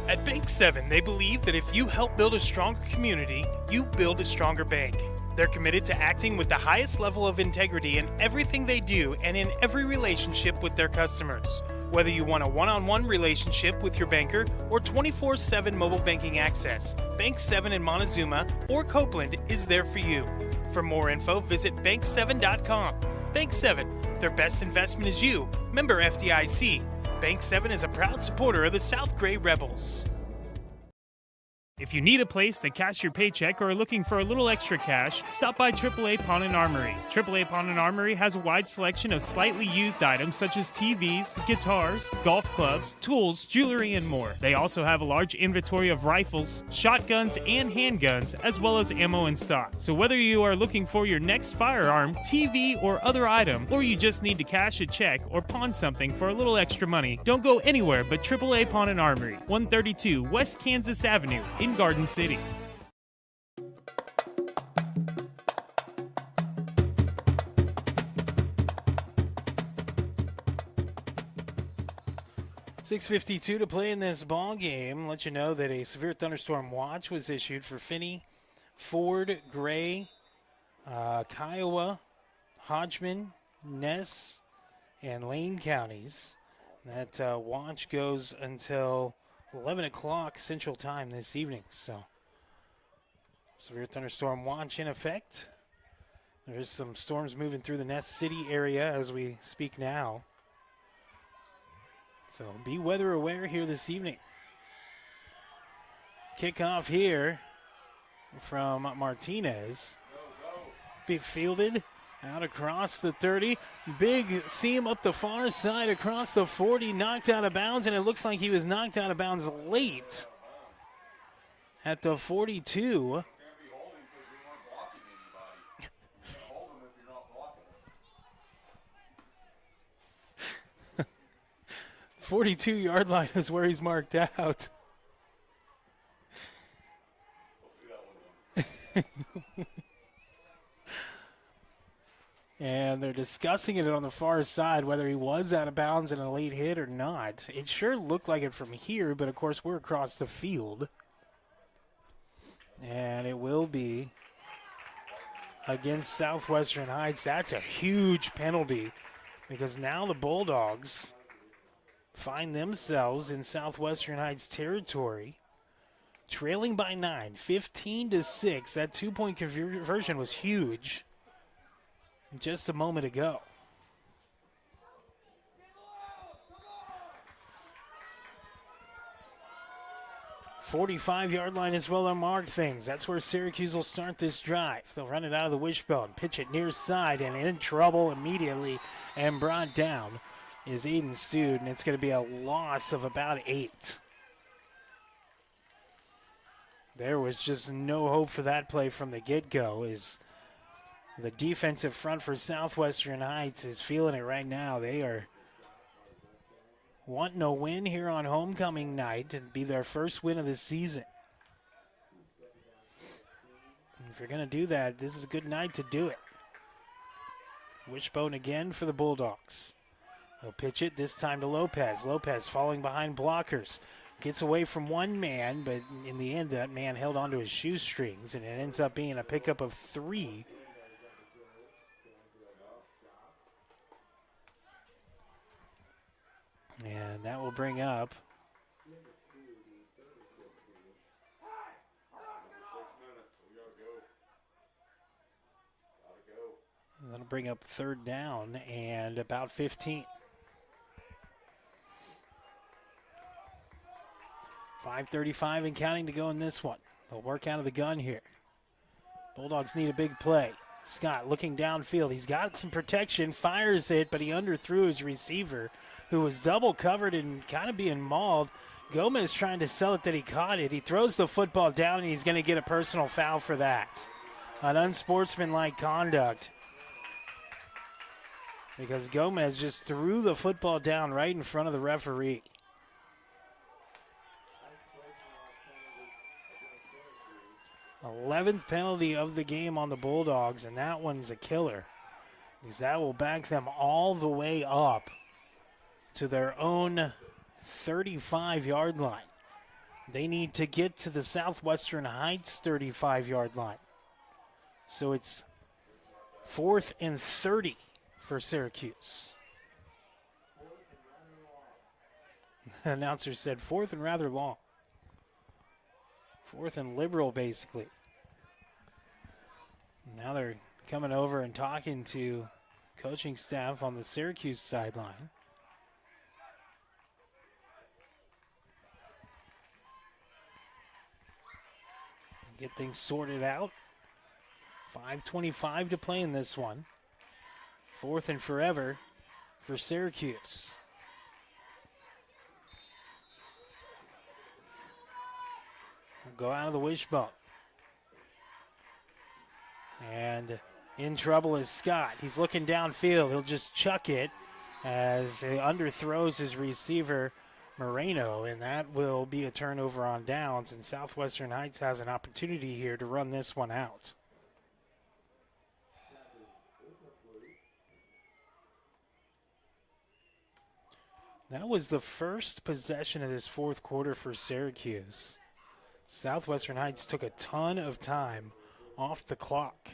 At Bank 7, they believe that if you help build a stronger community, you build a stronger bank. They're committed to acting with the highest level of integrity in everything they do and in every relationship with their customers. Whether you want a one-on-one relationship with your banker or 24/7 mobile banking access, Bank 7 in Montezuma or Copeland is there for you. For more info, visit bank7.com. Bank 7, their best investment is you. Member FDIC. Bank 7 is a proud supporter of the South Gray Rebels. If you need a place to cash your paycheck or are looking for a little extra cash, stop by AAA Pawn and Armory. AAA Pawn and Armory has a wide selection of slightly used items such as TVs, guitars, golf clubs, tools, jewelry, and more. They also have a large inventory of rifles, shotguns, and handguns, as well as ammo in stock. So whether you are looking for your next firearm, TV, or other item, or you just need to cash a check or pawn something for a little extra money, don't go anywhere but AAA Pawn and Armory, 132 West Kansas Avenue in Garden City. .652 to play in this ball game. Let you know that a severe thunderstorm watch was issued for Finney, Ford, Gray, Kiowa, Hodgman, Ness, and Lane counties. That watch goes until 11 o'clock Central Time this evening. So, severe thunderstorm watch in effect. There's some storms moving through the Ness City area as we speak now. So, be weather aware here this evening. Kickoff here from Martinez. Be fielded out across the 30. Big seam up the far side across the 40. Knocked out of bounds, and it looks like he was knocked out of bounds late at the 42. 42-yard line is where he's marked out. And they're discussing it on the far side, whether he was out of bounds in a late hit or not. It sure looked like it from here, but of course we're across the field. And it will be against Southwestern Heights. That's a huge penalty because now the Bulldogs find themselves in Southwestern Heights territory, trailing by 9, 15-6. That 2-point conversion was huge just a moment ago. .45-yard line is where they'll mark things. That's where Syracuse will start this drive. They'll run it out of the wishbone, pitch it near side, and in trouble immediately and brought down is Aiden Stude, and it's going to be a loss of about 8. There was just no hope for that play from the get-go as The defensive front for Southwestern Heights is feeling it right now. They are wanting a win here on homecoming night and be their first win of the season. And if you're going to do that, this is a good night to do it. Wishbone again for the Bulldogs. They'll pitch it this time to Lopez. Lopez falling behind blockers. Gets away from one man, but in the end, that man held onto his shoestrings, and it ends up being a pickup of 3. And that will bring up 6 minutes. We gotta go. that'll bring up 3rd down and about 15. 5:35 and counting to go in this one. They'll work out of the gun here. Bulldogs need a big play. Scott looking downfield. He's got some protection, fires it, but he underthrew his receiver, who was double covered and kind of being mauled. Gomez trying to sell it that he caught it. He throws the football down, and he's going to get a personal foul for that. An unsportsmanlike conduct, because Gomez just threw the football down right in front of the referee. 11th penalty of the game on the Bulldogs, and that one's a killer, because that will back them all the way up to their own 35-yard line. They need to get to the Southwestern Heights 35-yard line. So it's 4th and 30 for Syracuse. The announcer said 4th and rather long. 4th and liberal, basically. Now they're coming over and talking to coaching staff on the Syracuse sideline. Get things sorted out. 5:25 to play in this one. 4th and forever for Syracuse. Go out of the wishbone. And in trouble is Scott. He's looking downfield. He'll just chuck it as he underthrows his receiver, Moreno, and that will be a turnover on downs, and Southwestern Heights has an opportunity here to run this one out. That was the first possession of this 4th quarter for Syracuse. Southwestern Heights took a ton of time off the clock.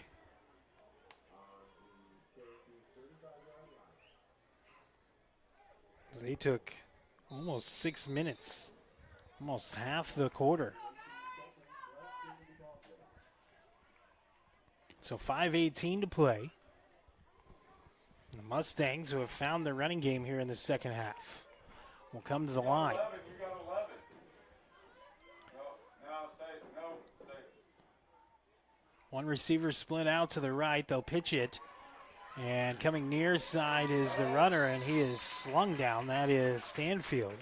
They took almost 6 minutes, almost half the quarter. So 5:18 to play. The Mustangs, who have found their running game here in the second half, will come to the line. One receiver split out to the right. They'll pitch it. And coming near side is the runner, and he is slung down. That is Stanfield.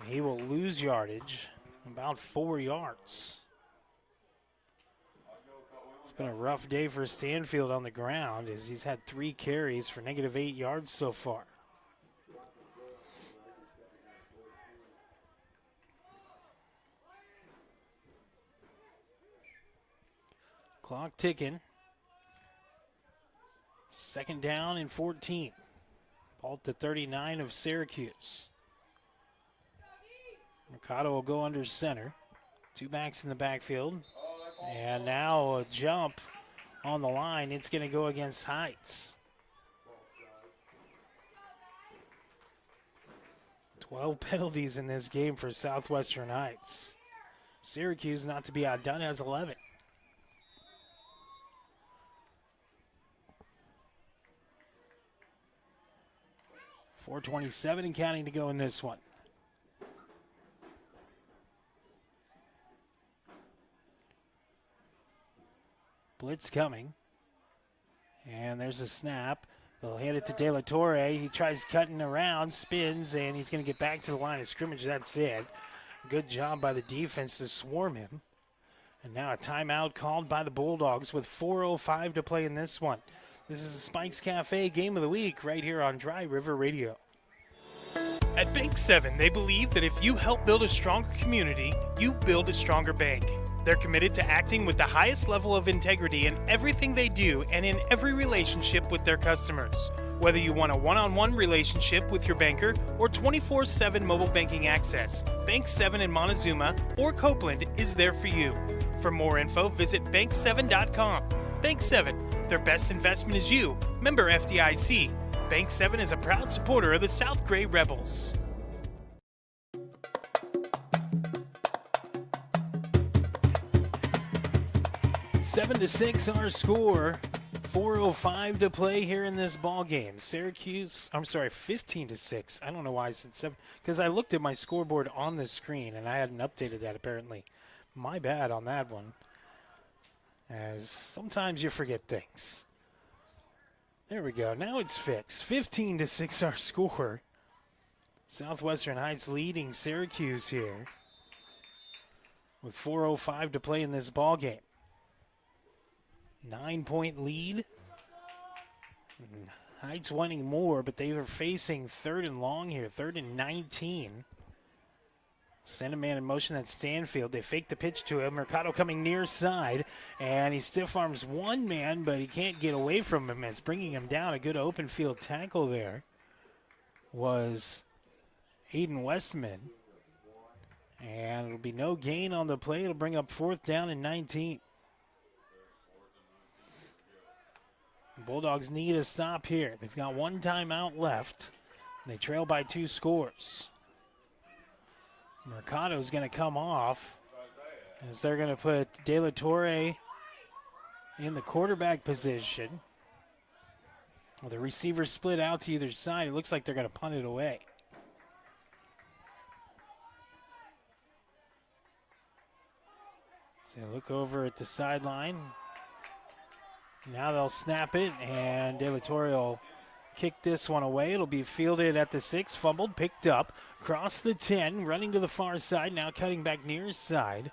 He will lose yardage, about 4 yards. It's been a rough day for Stanfield on the ground, as he's had 3 carries for -8 yards so far. Clock ticking. 2nd down and 14. Ball to 39 of Syracuse. Mercado will go under center. 2 backs in the backfield. And now a jump on the line. It's going to go against Heights. 12 penalties in this game for Southwestern Heights. Syracuse, not to be outdone, has 11. .427 and counting to go in this one. Blitz coming. And there's a snap. They'll hand it to De La Torre. He tries cutting around, spins, and he's going to get back to the line of scrimmage. That's it. Good job by the defense to swarm him. And now a timeout called by the Bulldogs with 4:05 to play in this one. This is the Spikes Cafe Game of the Week right here on Dry River Radio. At Bank 7, they believe that if you help build a stronger community, you build a stronger bank. They're committed to acting with the highest level of integrity in everything they do and in every relationship with their customers. Whether you want a one-on-one relationship with your banker or 24/7 mobile banking access, Bank 7 in Montezuma or Copeland is there for you. For more info, visit bank7.com. Bank 7, their best investment is you. Member FDIC. Bank 7 is a proud supporter of the South Gray Rebels. 7-6 our score. 4:05 to play here in this ball game. Syracuse, 15-6. I don't know why I said 7, because I looked at my scoreboard on the screen and I hadn't updated that apparently. My bad on that one, as sometimes you forget things. There we go. Now it's fixed. 15-6 our score. Southwestern Heights leading Syracuse here with 4:05 to play in this ball game. 9-point lead. Heights wanting more, but they are facing 3rd and long here. 3rd and 19. Send a man in motion at Stanfield. They fake the pitch to him. Mercado coming near side, and he stiff arms one man, but he can't get away from him as bringing him down. A good open field tackle there was Aiden Westman. And it'll be no gain on the play. It'll bring up 4th down and 19. Bulldogs need a stop here. They've got one timeout left. They trail by 2 scores. Mercado's going to come off as they're going to put De La Torre in the quarterback position. With the receivers split out to either side, it looks like they're going to punt it away. So they look over at the sideline. Now they'll snap it, and De La Torre will kick this one away. It'll be fielded at the 6, fumbled, picked up, across the 10, running to the far side, now cutting back near side.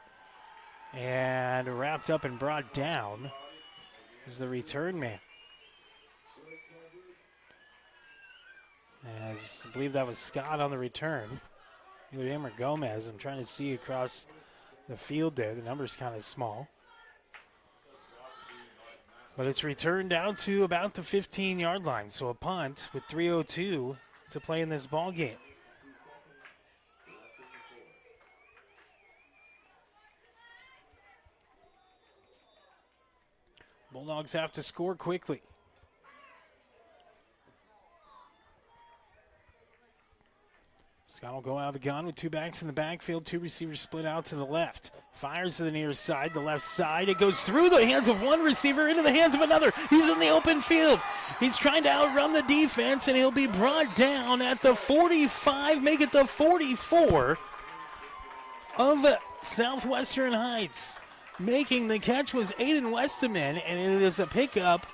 And wrapped up and brought down is the return man. As I believe that was Scott on the return. Either him or Gomez. I'm trying to see across the field there. The number's kind of small. But it's returned out to about the 15-yard line. So a punt with 3:02 to play in this ball game. Bulldogs have to score quickly. Scott will go out of the gun with 2 backs in the backfield, 2 receivers split out to the left. Fires to the near side, the left side. It goes through the hands of one receiver into the hands of another. He's in the open field. He's trying to outrun the defense, and he'll be brought down at the 45, make it the 44 of Southwestern Heights. Making the catch was Aiden Westerman, and it is a pickup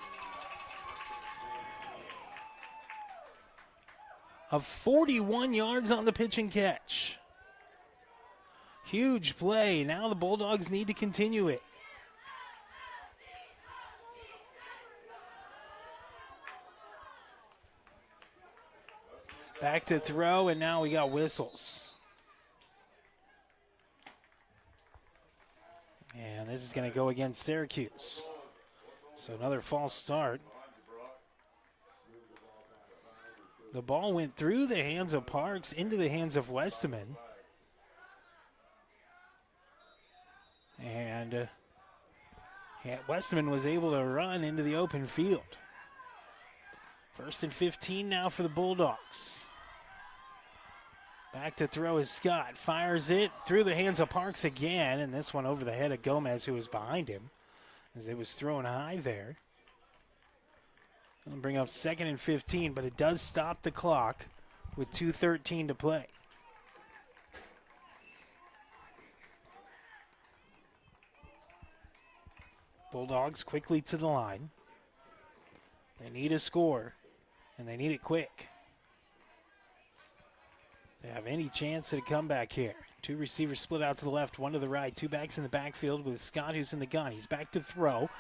of 41 yards on the pitch and catch. Huge play. Now the Bulldogs need to continue it. Back to throw, and now we got whistles. And this is going to go against Syracuse. So another false start. The ball went through the hands of Parks into the hands of Westerman. And Westerman was able to run into the open field. 1st and 15 now for the Bulldogs. Back to throw is Scott. Fires it through the hands of Parks again, and this one over the head of Gomez, who was behind him, as it was thrown high there. It'll bring up 2nd and 15, but it does stop the clock with 2:13 to play. Bulldogs quickly to the line. They need a score, and they need it quick. They have any chance at a comeback here. Two receivers split out to the left, one to the right. Two backs in the backfield with Scott, who's in the gun. He's back to throw.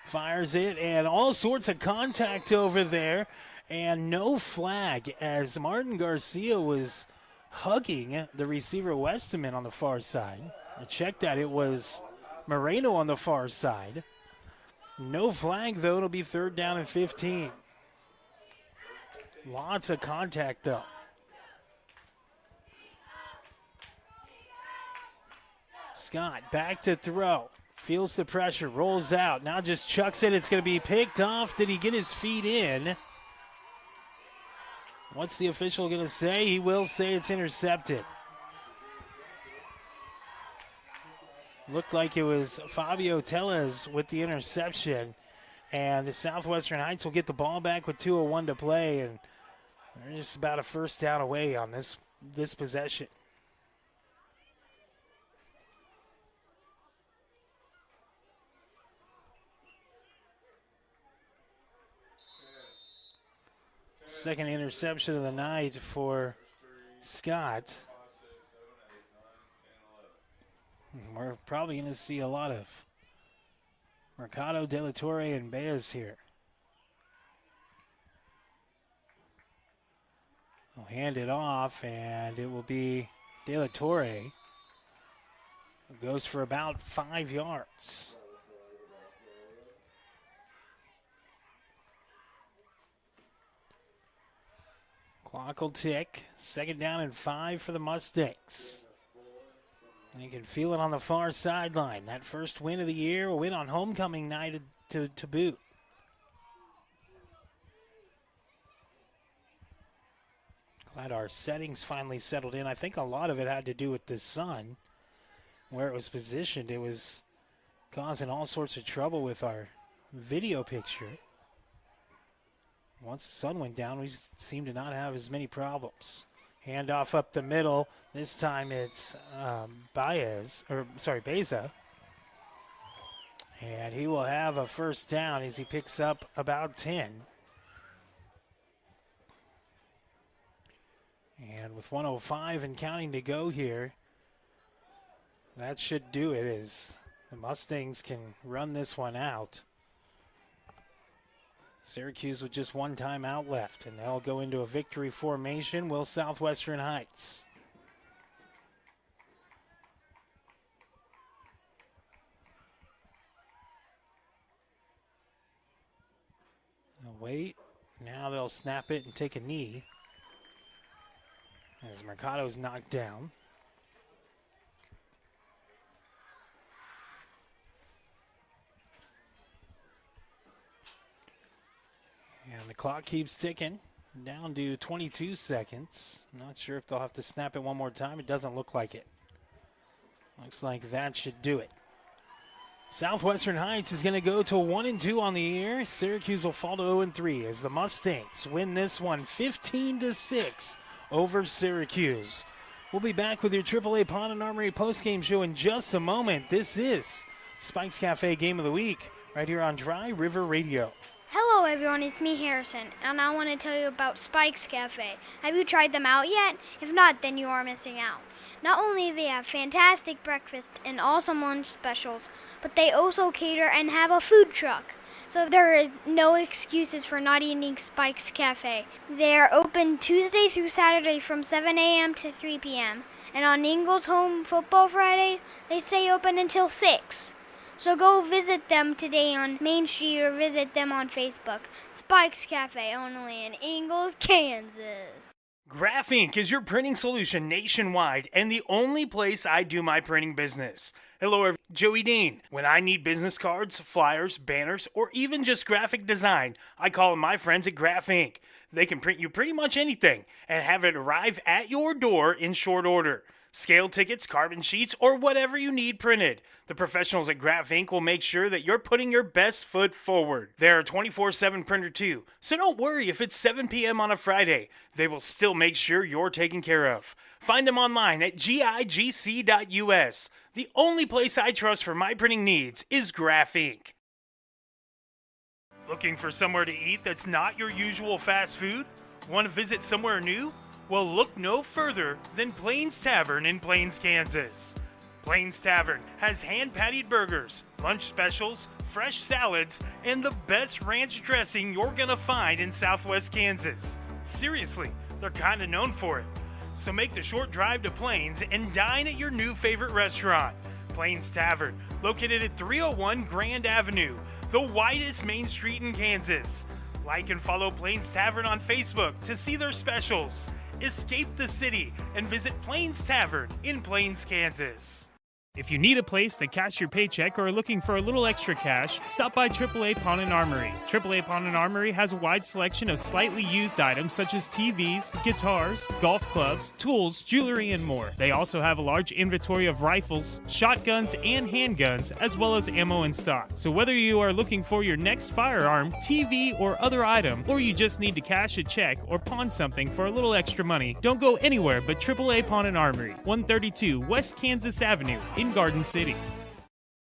Fires it, and all sorts of contact over there. And no flag as Martin Garcia was hugging the receiver Westerman on the far side. I checked that. It was Moreno on the far side. No flag, though. It'll be 3rd down and 15. Lots of contact, though. Scott back to throw. Feels the pressure. Rolls out. Now just chucks it. It's going to be picked off. Did he get his feet in? What's the official going to say? He will say it's intercepted. Looked like it was Fabio Tellez with the interception. And Southwestern Heights will get the ball back with 2:01 to play. And they're just about a 1st down away on this possession. Second interception of the night for Scott. We're probably going to see a lot of Mercado, De La Torre, and Baez here. They'll hand it off, and it will be De La Torre, who goes for about 5 yards. Clock will tick. 2nd down and 5 for the Mustangs. You can feel it on the far sideline. That first win of the year, a win on homecoming night to boot. Glad our settings finally settled in. I think a lot of it had to do with the sun. Where it was positioned, it was causing all sorts of trouble with our video picture. Once the sun went down, we seemed to not have as many problems. Handoff up the middle. This time it's Beza. And he will have a 1st down as he picks up about 10. And with 1:05 and counting to go here, that should do it as the Mustangs can run this one out. Syracuse with just 1 timeout left, and they'll go into a victory formation. Will Southwestern Heights. They'll wait. Now they'll snap it and take a knee as Mercado's knocked down. And the clock keeps ticking down to 22 seconds. Not sure if they'll have to snap it one more time. It doesn't look like it. Looks like that should do it. Southwestern Heights is going to go to 1-2 on the year. Syracuse will fall to 0-3 as the Mustangs win this one 15-6 over Syracuse. We'll be back with your AAA Pawn and Armory postgame show in just a moment. This is Spike's Cafe Game of the Week right here on Dry River Radio. Hello everyone, it's me Harrison, and I want to tell you about Spike's Cafe. Have you tried them out yet? If not, then you are missing out. Not only do they have fantastic breakfast and awesome lunch specials, but they also cater and have a food truck. So there is no excuses for not eating Spike's Cafe. They are open Tuesday through Saturday from 7 a.m. to 3 p.m. And on Ingles Home Football Friday, they stay open until 6. So go visit them today on Main Street or visit them on Facebook. Spike's Cafe, only in Ingles, Kansas. Graph Inc. is your printing solution nationwide and the only place I do my printing business. Hello, Joey Dean. When I need business cards, flyers, banners, or even just graphic design, I call my friends at Graph Inc. They can print you pretty much anything and have it arrive at your door in short order. Scale tickets, carbon sheets, or whatever you need printed. The professionals at Graph Inc. will make sure that you're putting your best foot forward. They're a 24/7 printer too, so don't worry if it's 7 p.m. on a Friday. They will still make sure you're taken care of. Find them online at gigc.us. The only place I trust for my printing needs is Graph Inc. Looking for somewhere to eat that's not your usual fast food? Want to visit somewhere new? Well, look no further than Plains Tavern in Plains, Kansas. Plains Tavern has hand-patted burgers, lunch specials, fresh salads, and the best ranch dressing you're gonna find in Southwest Kansas. Seriously, they're kinda known for it. So make the short drive to Plains and dine at your new favorite restaurant. Plains Tavern, located at 301 Grand Avenue, the widest main street in Kansas. Like and follow Plains Tavern on Facebook to see their specials. Escape the city and visit Plains Tavern in Plains, Kansas. If you need a place to cash your paycheck or are looking for a little extra cash, stop by AAA Pawn and Armory. AAA Pawn and Armory has a wide selection of slightly used items such as TVs, guitars, golf clubs, tools, jewelry, and more. They also have a large inventory of rifles, shotguns, and handguns, as well as ammo in stock. So whether you are looking for your next firearm, TV, or other item, or you just need to cash a check or pawn something for a little extra money, don't go anywhere but AAA Pawn and Armory, 132 West Kansas Avenue in Garden City.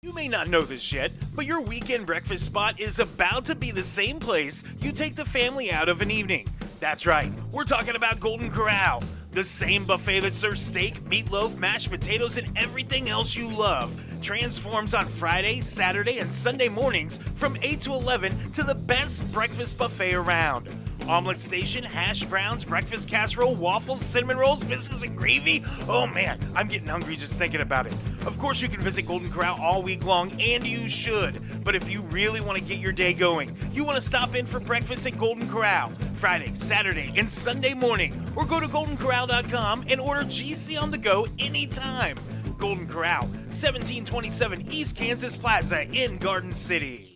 You may not know this yet, but your weekend breakfast spot is about to be the same place you take the family out of an evening. That's right, we're talking about Golden Corral, the same buffet that serves steak, meatloaf, mashed potatoes, and everything else you love. Transforms on Friday, Saturday, and Sunday mornings from 8 to 11 to the best breakfast buffet around. Omelet station, hash browns, breakfast casserole, waffles, cinnamon rolls, biscuits, and gravy. Oh man, I'm getting hungry just thinking about it. Of course you can visit Golden Corral all week long, and you should. But if you really want to get your day going, you want to stop in for breakfast at Golden Corral, Friday, Saturday, and Sunday morning. Or go to goldencorral.com and order GC on the go anytime. Golden Corral, 1727 East Kansas Plaza in Garden City.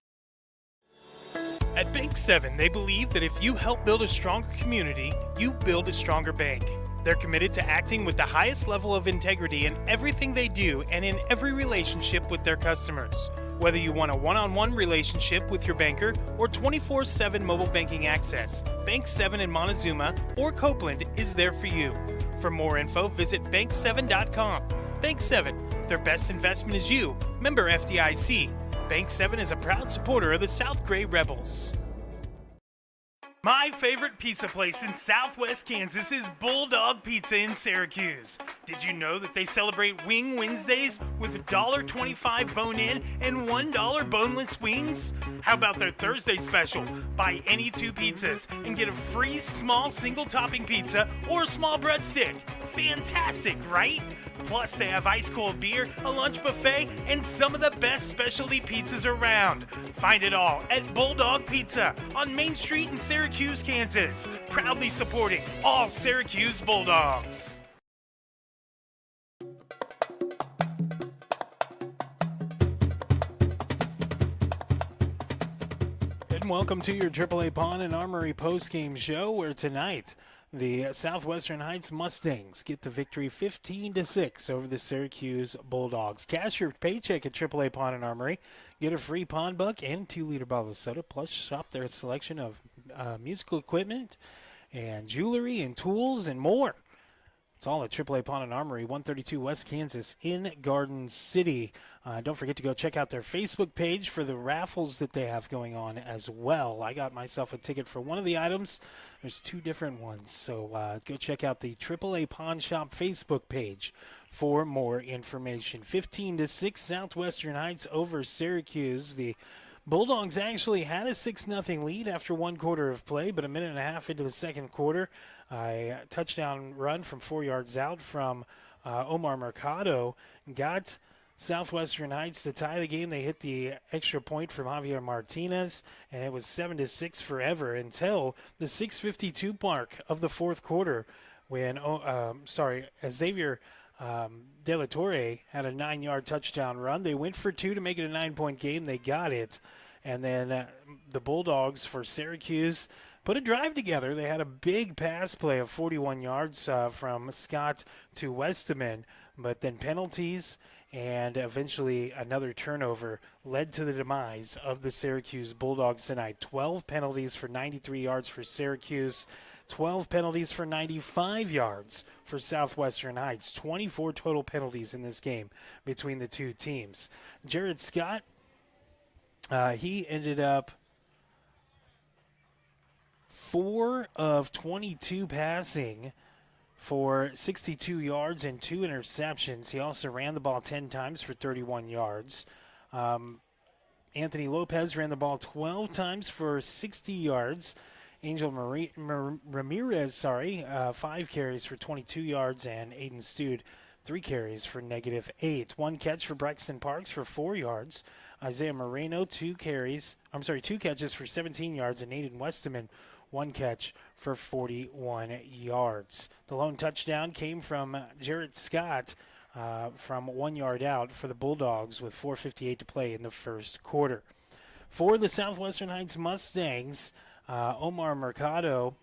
At Bank 7, they believe that if you help build a stronger community, you build a stronger bank. They're committed to acting with the highest level of integrity in everything they do and in every relationship with their customers. Whether you want a one-on-one relationship with your banker or 24/7 mobile banking access, Bank 7 in Montezuma or Copeland is there for you. For more info, visit bank7.com. Bank 7, their best investment is you. Member FDIC. Bank 7 is a proud supporter of the South Gray Rebels. My favorite pizza place in Southwest Kansas is Bulldog Pizza in Syracuse. Did you know that they celebrate Wing Wednesdays with $1.25 bone-in and $1 boneless wings? How about their Thursday special? Buy any 2 pizzas and get a free small single-topping pizza or a small breadstick. Fantastic, right? Plus, they have ice-cold beer, a lunch buffet, and some of the best specialty pizzas around. Find it all at Bulldog Pizza on Main Street in Syracuse, Kansas. Proudly supporting all Syracuse Bulldogs. And welcome to your AAA Pawn and Armory post-game show, where tonight the Southwestern Heights Mustangs get the victory 15-6 over the Syracuse Bulldogs. Cash your paycheck at AAA Pawn and Armory. Get a free pawn book and 2-liter bottle of soda. Plus, shop their selection of musical equipment and jewelry and tools and more. It's all at AAA Pawn and Armory, 132 West Kansas in Garden City. Don't forget to go check out their Facebook page for the raffles that they have going on as well. I got myself a ticket for one of the items. There's 2 different ones. So go check out the AAA Pawn Shop Facebook page for more information. 15-6 Southwestern Heights over Syracuse. The Bulldogs actually had a 6-0 lead after 1 quarter of play, but a minute and a half into the second quarter, a touchdown run from 4 yards out from Omar Mercado got Southwestern Heights to tie the game. They hit the extra point from Javier Martinez, and it was 7-6 forever until the 6:52 mark of the fourth quarter when Xavier De La Torre had a 9-yard touchdown run. They went for 2 to make it a 9-point game. They got it. And then the Bulldogs for Syracuse put a drive together. They had a big pass play of 41 yards from Scott to Westerman, but then penalties and eventually another turnover led to the demise of the Syracuse Bulldogs tonight. 12 penalties for 93 yards for Syracuse. 12 penalties for 95 yards for Southwestern Heights. 24 total penalties in this game between the two teams. Jared Scott, he ended up 4 of 22 passing for 62 yards and 2 interceptions. He also ran the ball 10 times for 31 yards. Anthony Lopez ran the ball 12 times for 60 yards. Angel Ramirez, 5 carries for 22 yards, and Aiden Stude, 3 carries for -8. 1 catch for Braxton Parks for 4 yards. Isaiah Moreno, 2 catches for 17 yards, and Aiden Westerman, 1 catch for 41 yards. The lone touchdown came from Jarrett Scott from 1 yard out for the Bulldogs with 4:58 to play in the first quarter. For the Southwestern Heights Mustangs, Omar Mercado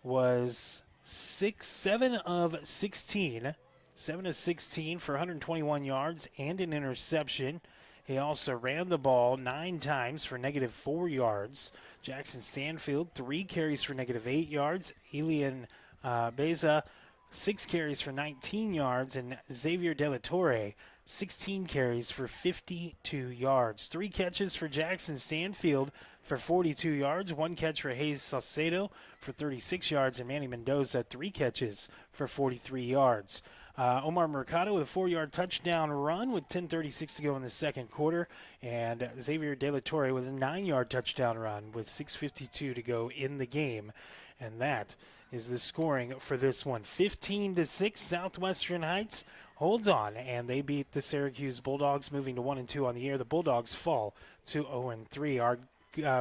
was 7 of 16 for 121 yards and an interception. He also ran the ball 9 times for -4 yards. Jackson Stanfield, 3 carries for -8 yards. Elian Beza, 6 carries for 19 yards. And Xavier De La Torre, 16 carries for 52 yards. 3 catches for Jackson Stanfield for 42 yards. 1 catch for Hayes Salcedo for 36 yards. And Manny Mendoza, 3 catches for 43 yards. Omar Mercado with a 4-yard touchdown run with 10:36 to go in the second quarter. And Xavier De La Torre with a 9-yard touchdown run with 6:52 to go in the game. And that is the scoring for this one. 15-6, Southwestern Heights holds on, and they beat the Syracuse Bulldogs, moving to 1-2 on the year. The Bulldogs fall to 0-3. Our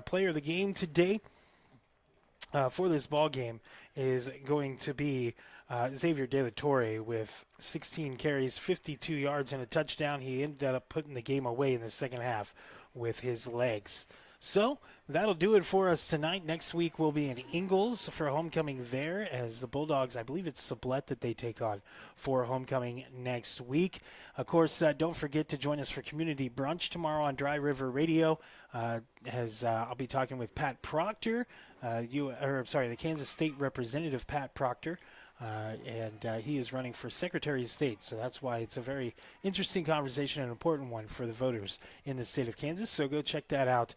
player of the game today for this ball game is going to be Xavier De La Torre with 16 carries, 52 yards, and a touchdown. He ended up putting the game away in the second half with his legs. So that'll do it for us tonight. Next week we'll be in Ingalls for homecoming there, as the Bulldogs, I believe it's Sublette that they take on for homecoming next week. Of course, don't forget to join us for Community Brunch tomorrow on Dry River Radio. As I'll be talking with Pat Proctor, the Kansas State Representative Pat Proctor. And he is running for Secretary of State, so that's why it's a very interesting conversation and important one for the voters in the state of Kansas. So go check that out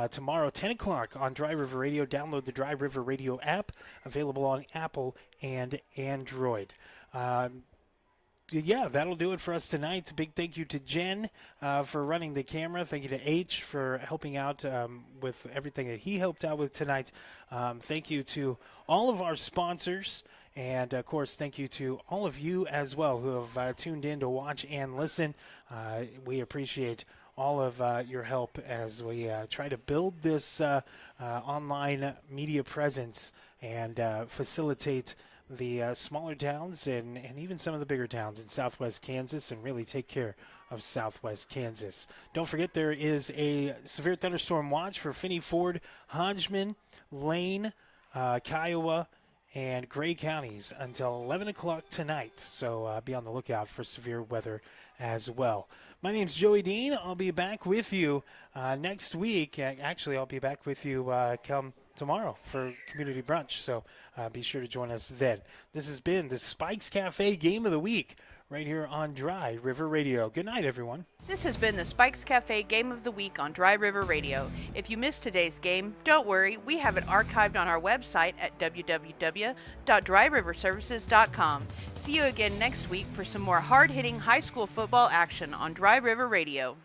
tomorrow, 10 o'clock on Dry River Radio. Download the Dry River Radio app, available on Apple and Android. Yeah, that'll do it for us tonight. Big thank you to Jen for running the camera. Thank you to H for helping out with everything that he helped out with tonight. Thank you to all of our sponsors. And, of course, thank you to all of you as well who have tuned in to watch and listen. We appreciate all of your help as we try to build this online media presence and facilitate the smaller towns and even some of the bigger towns in Southwest Kansas and really take care of Southwest Kansas. Don't forget there is a severe thunderstorm watch for Finney Ford, Hodgman, Lane, Kiowa, and Gray counties until 11 o'clock tonight. So be on the lookout for severe weather as well. My name's Joey Dean. I'll be back with you next week. Actually, I'll be back with you come tomorrow for Community Brunch. So be sure to join us then. This has been the Spikes Cafe Game of the Week right here on Dry River Radio. Good night, everyone. This has been the Spikes Cafe Game of the Week on Dry River Radio. If you missed today's game, don't worry. We have it archived on our website at www.dryriverservices.com. See you again next week for some more hard-hitting high school football action on Dry River Radio.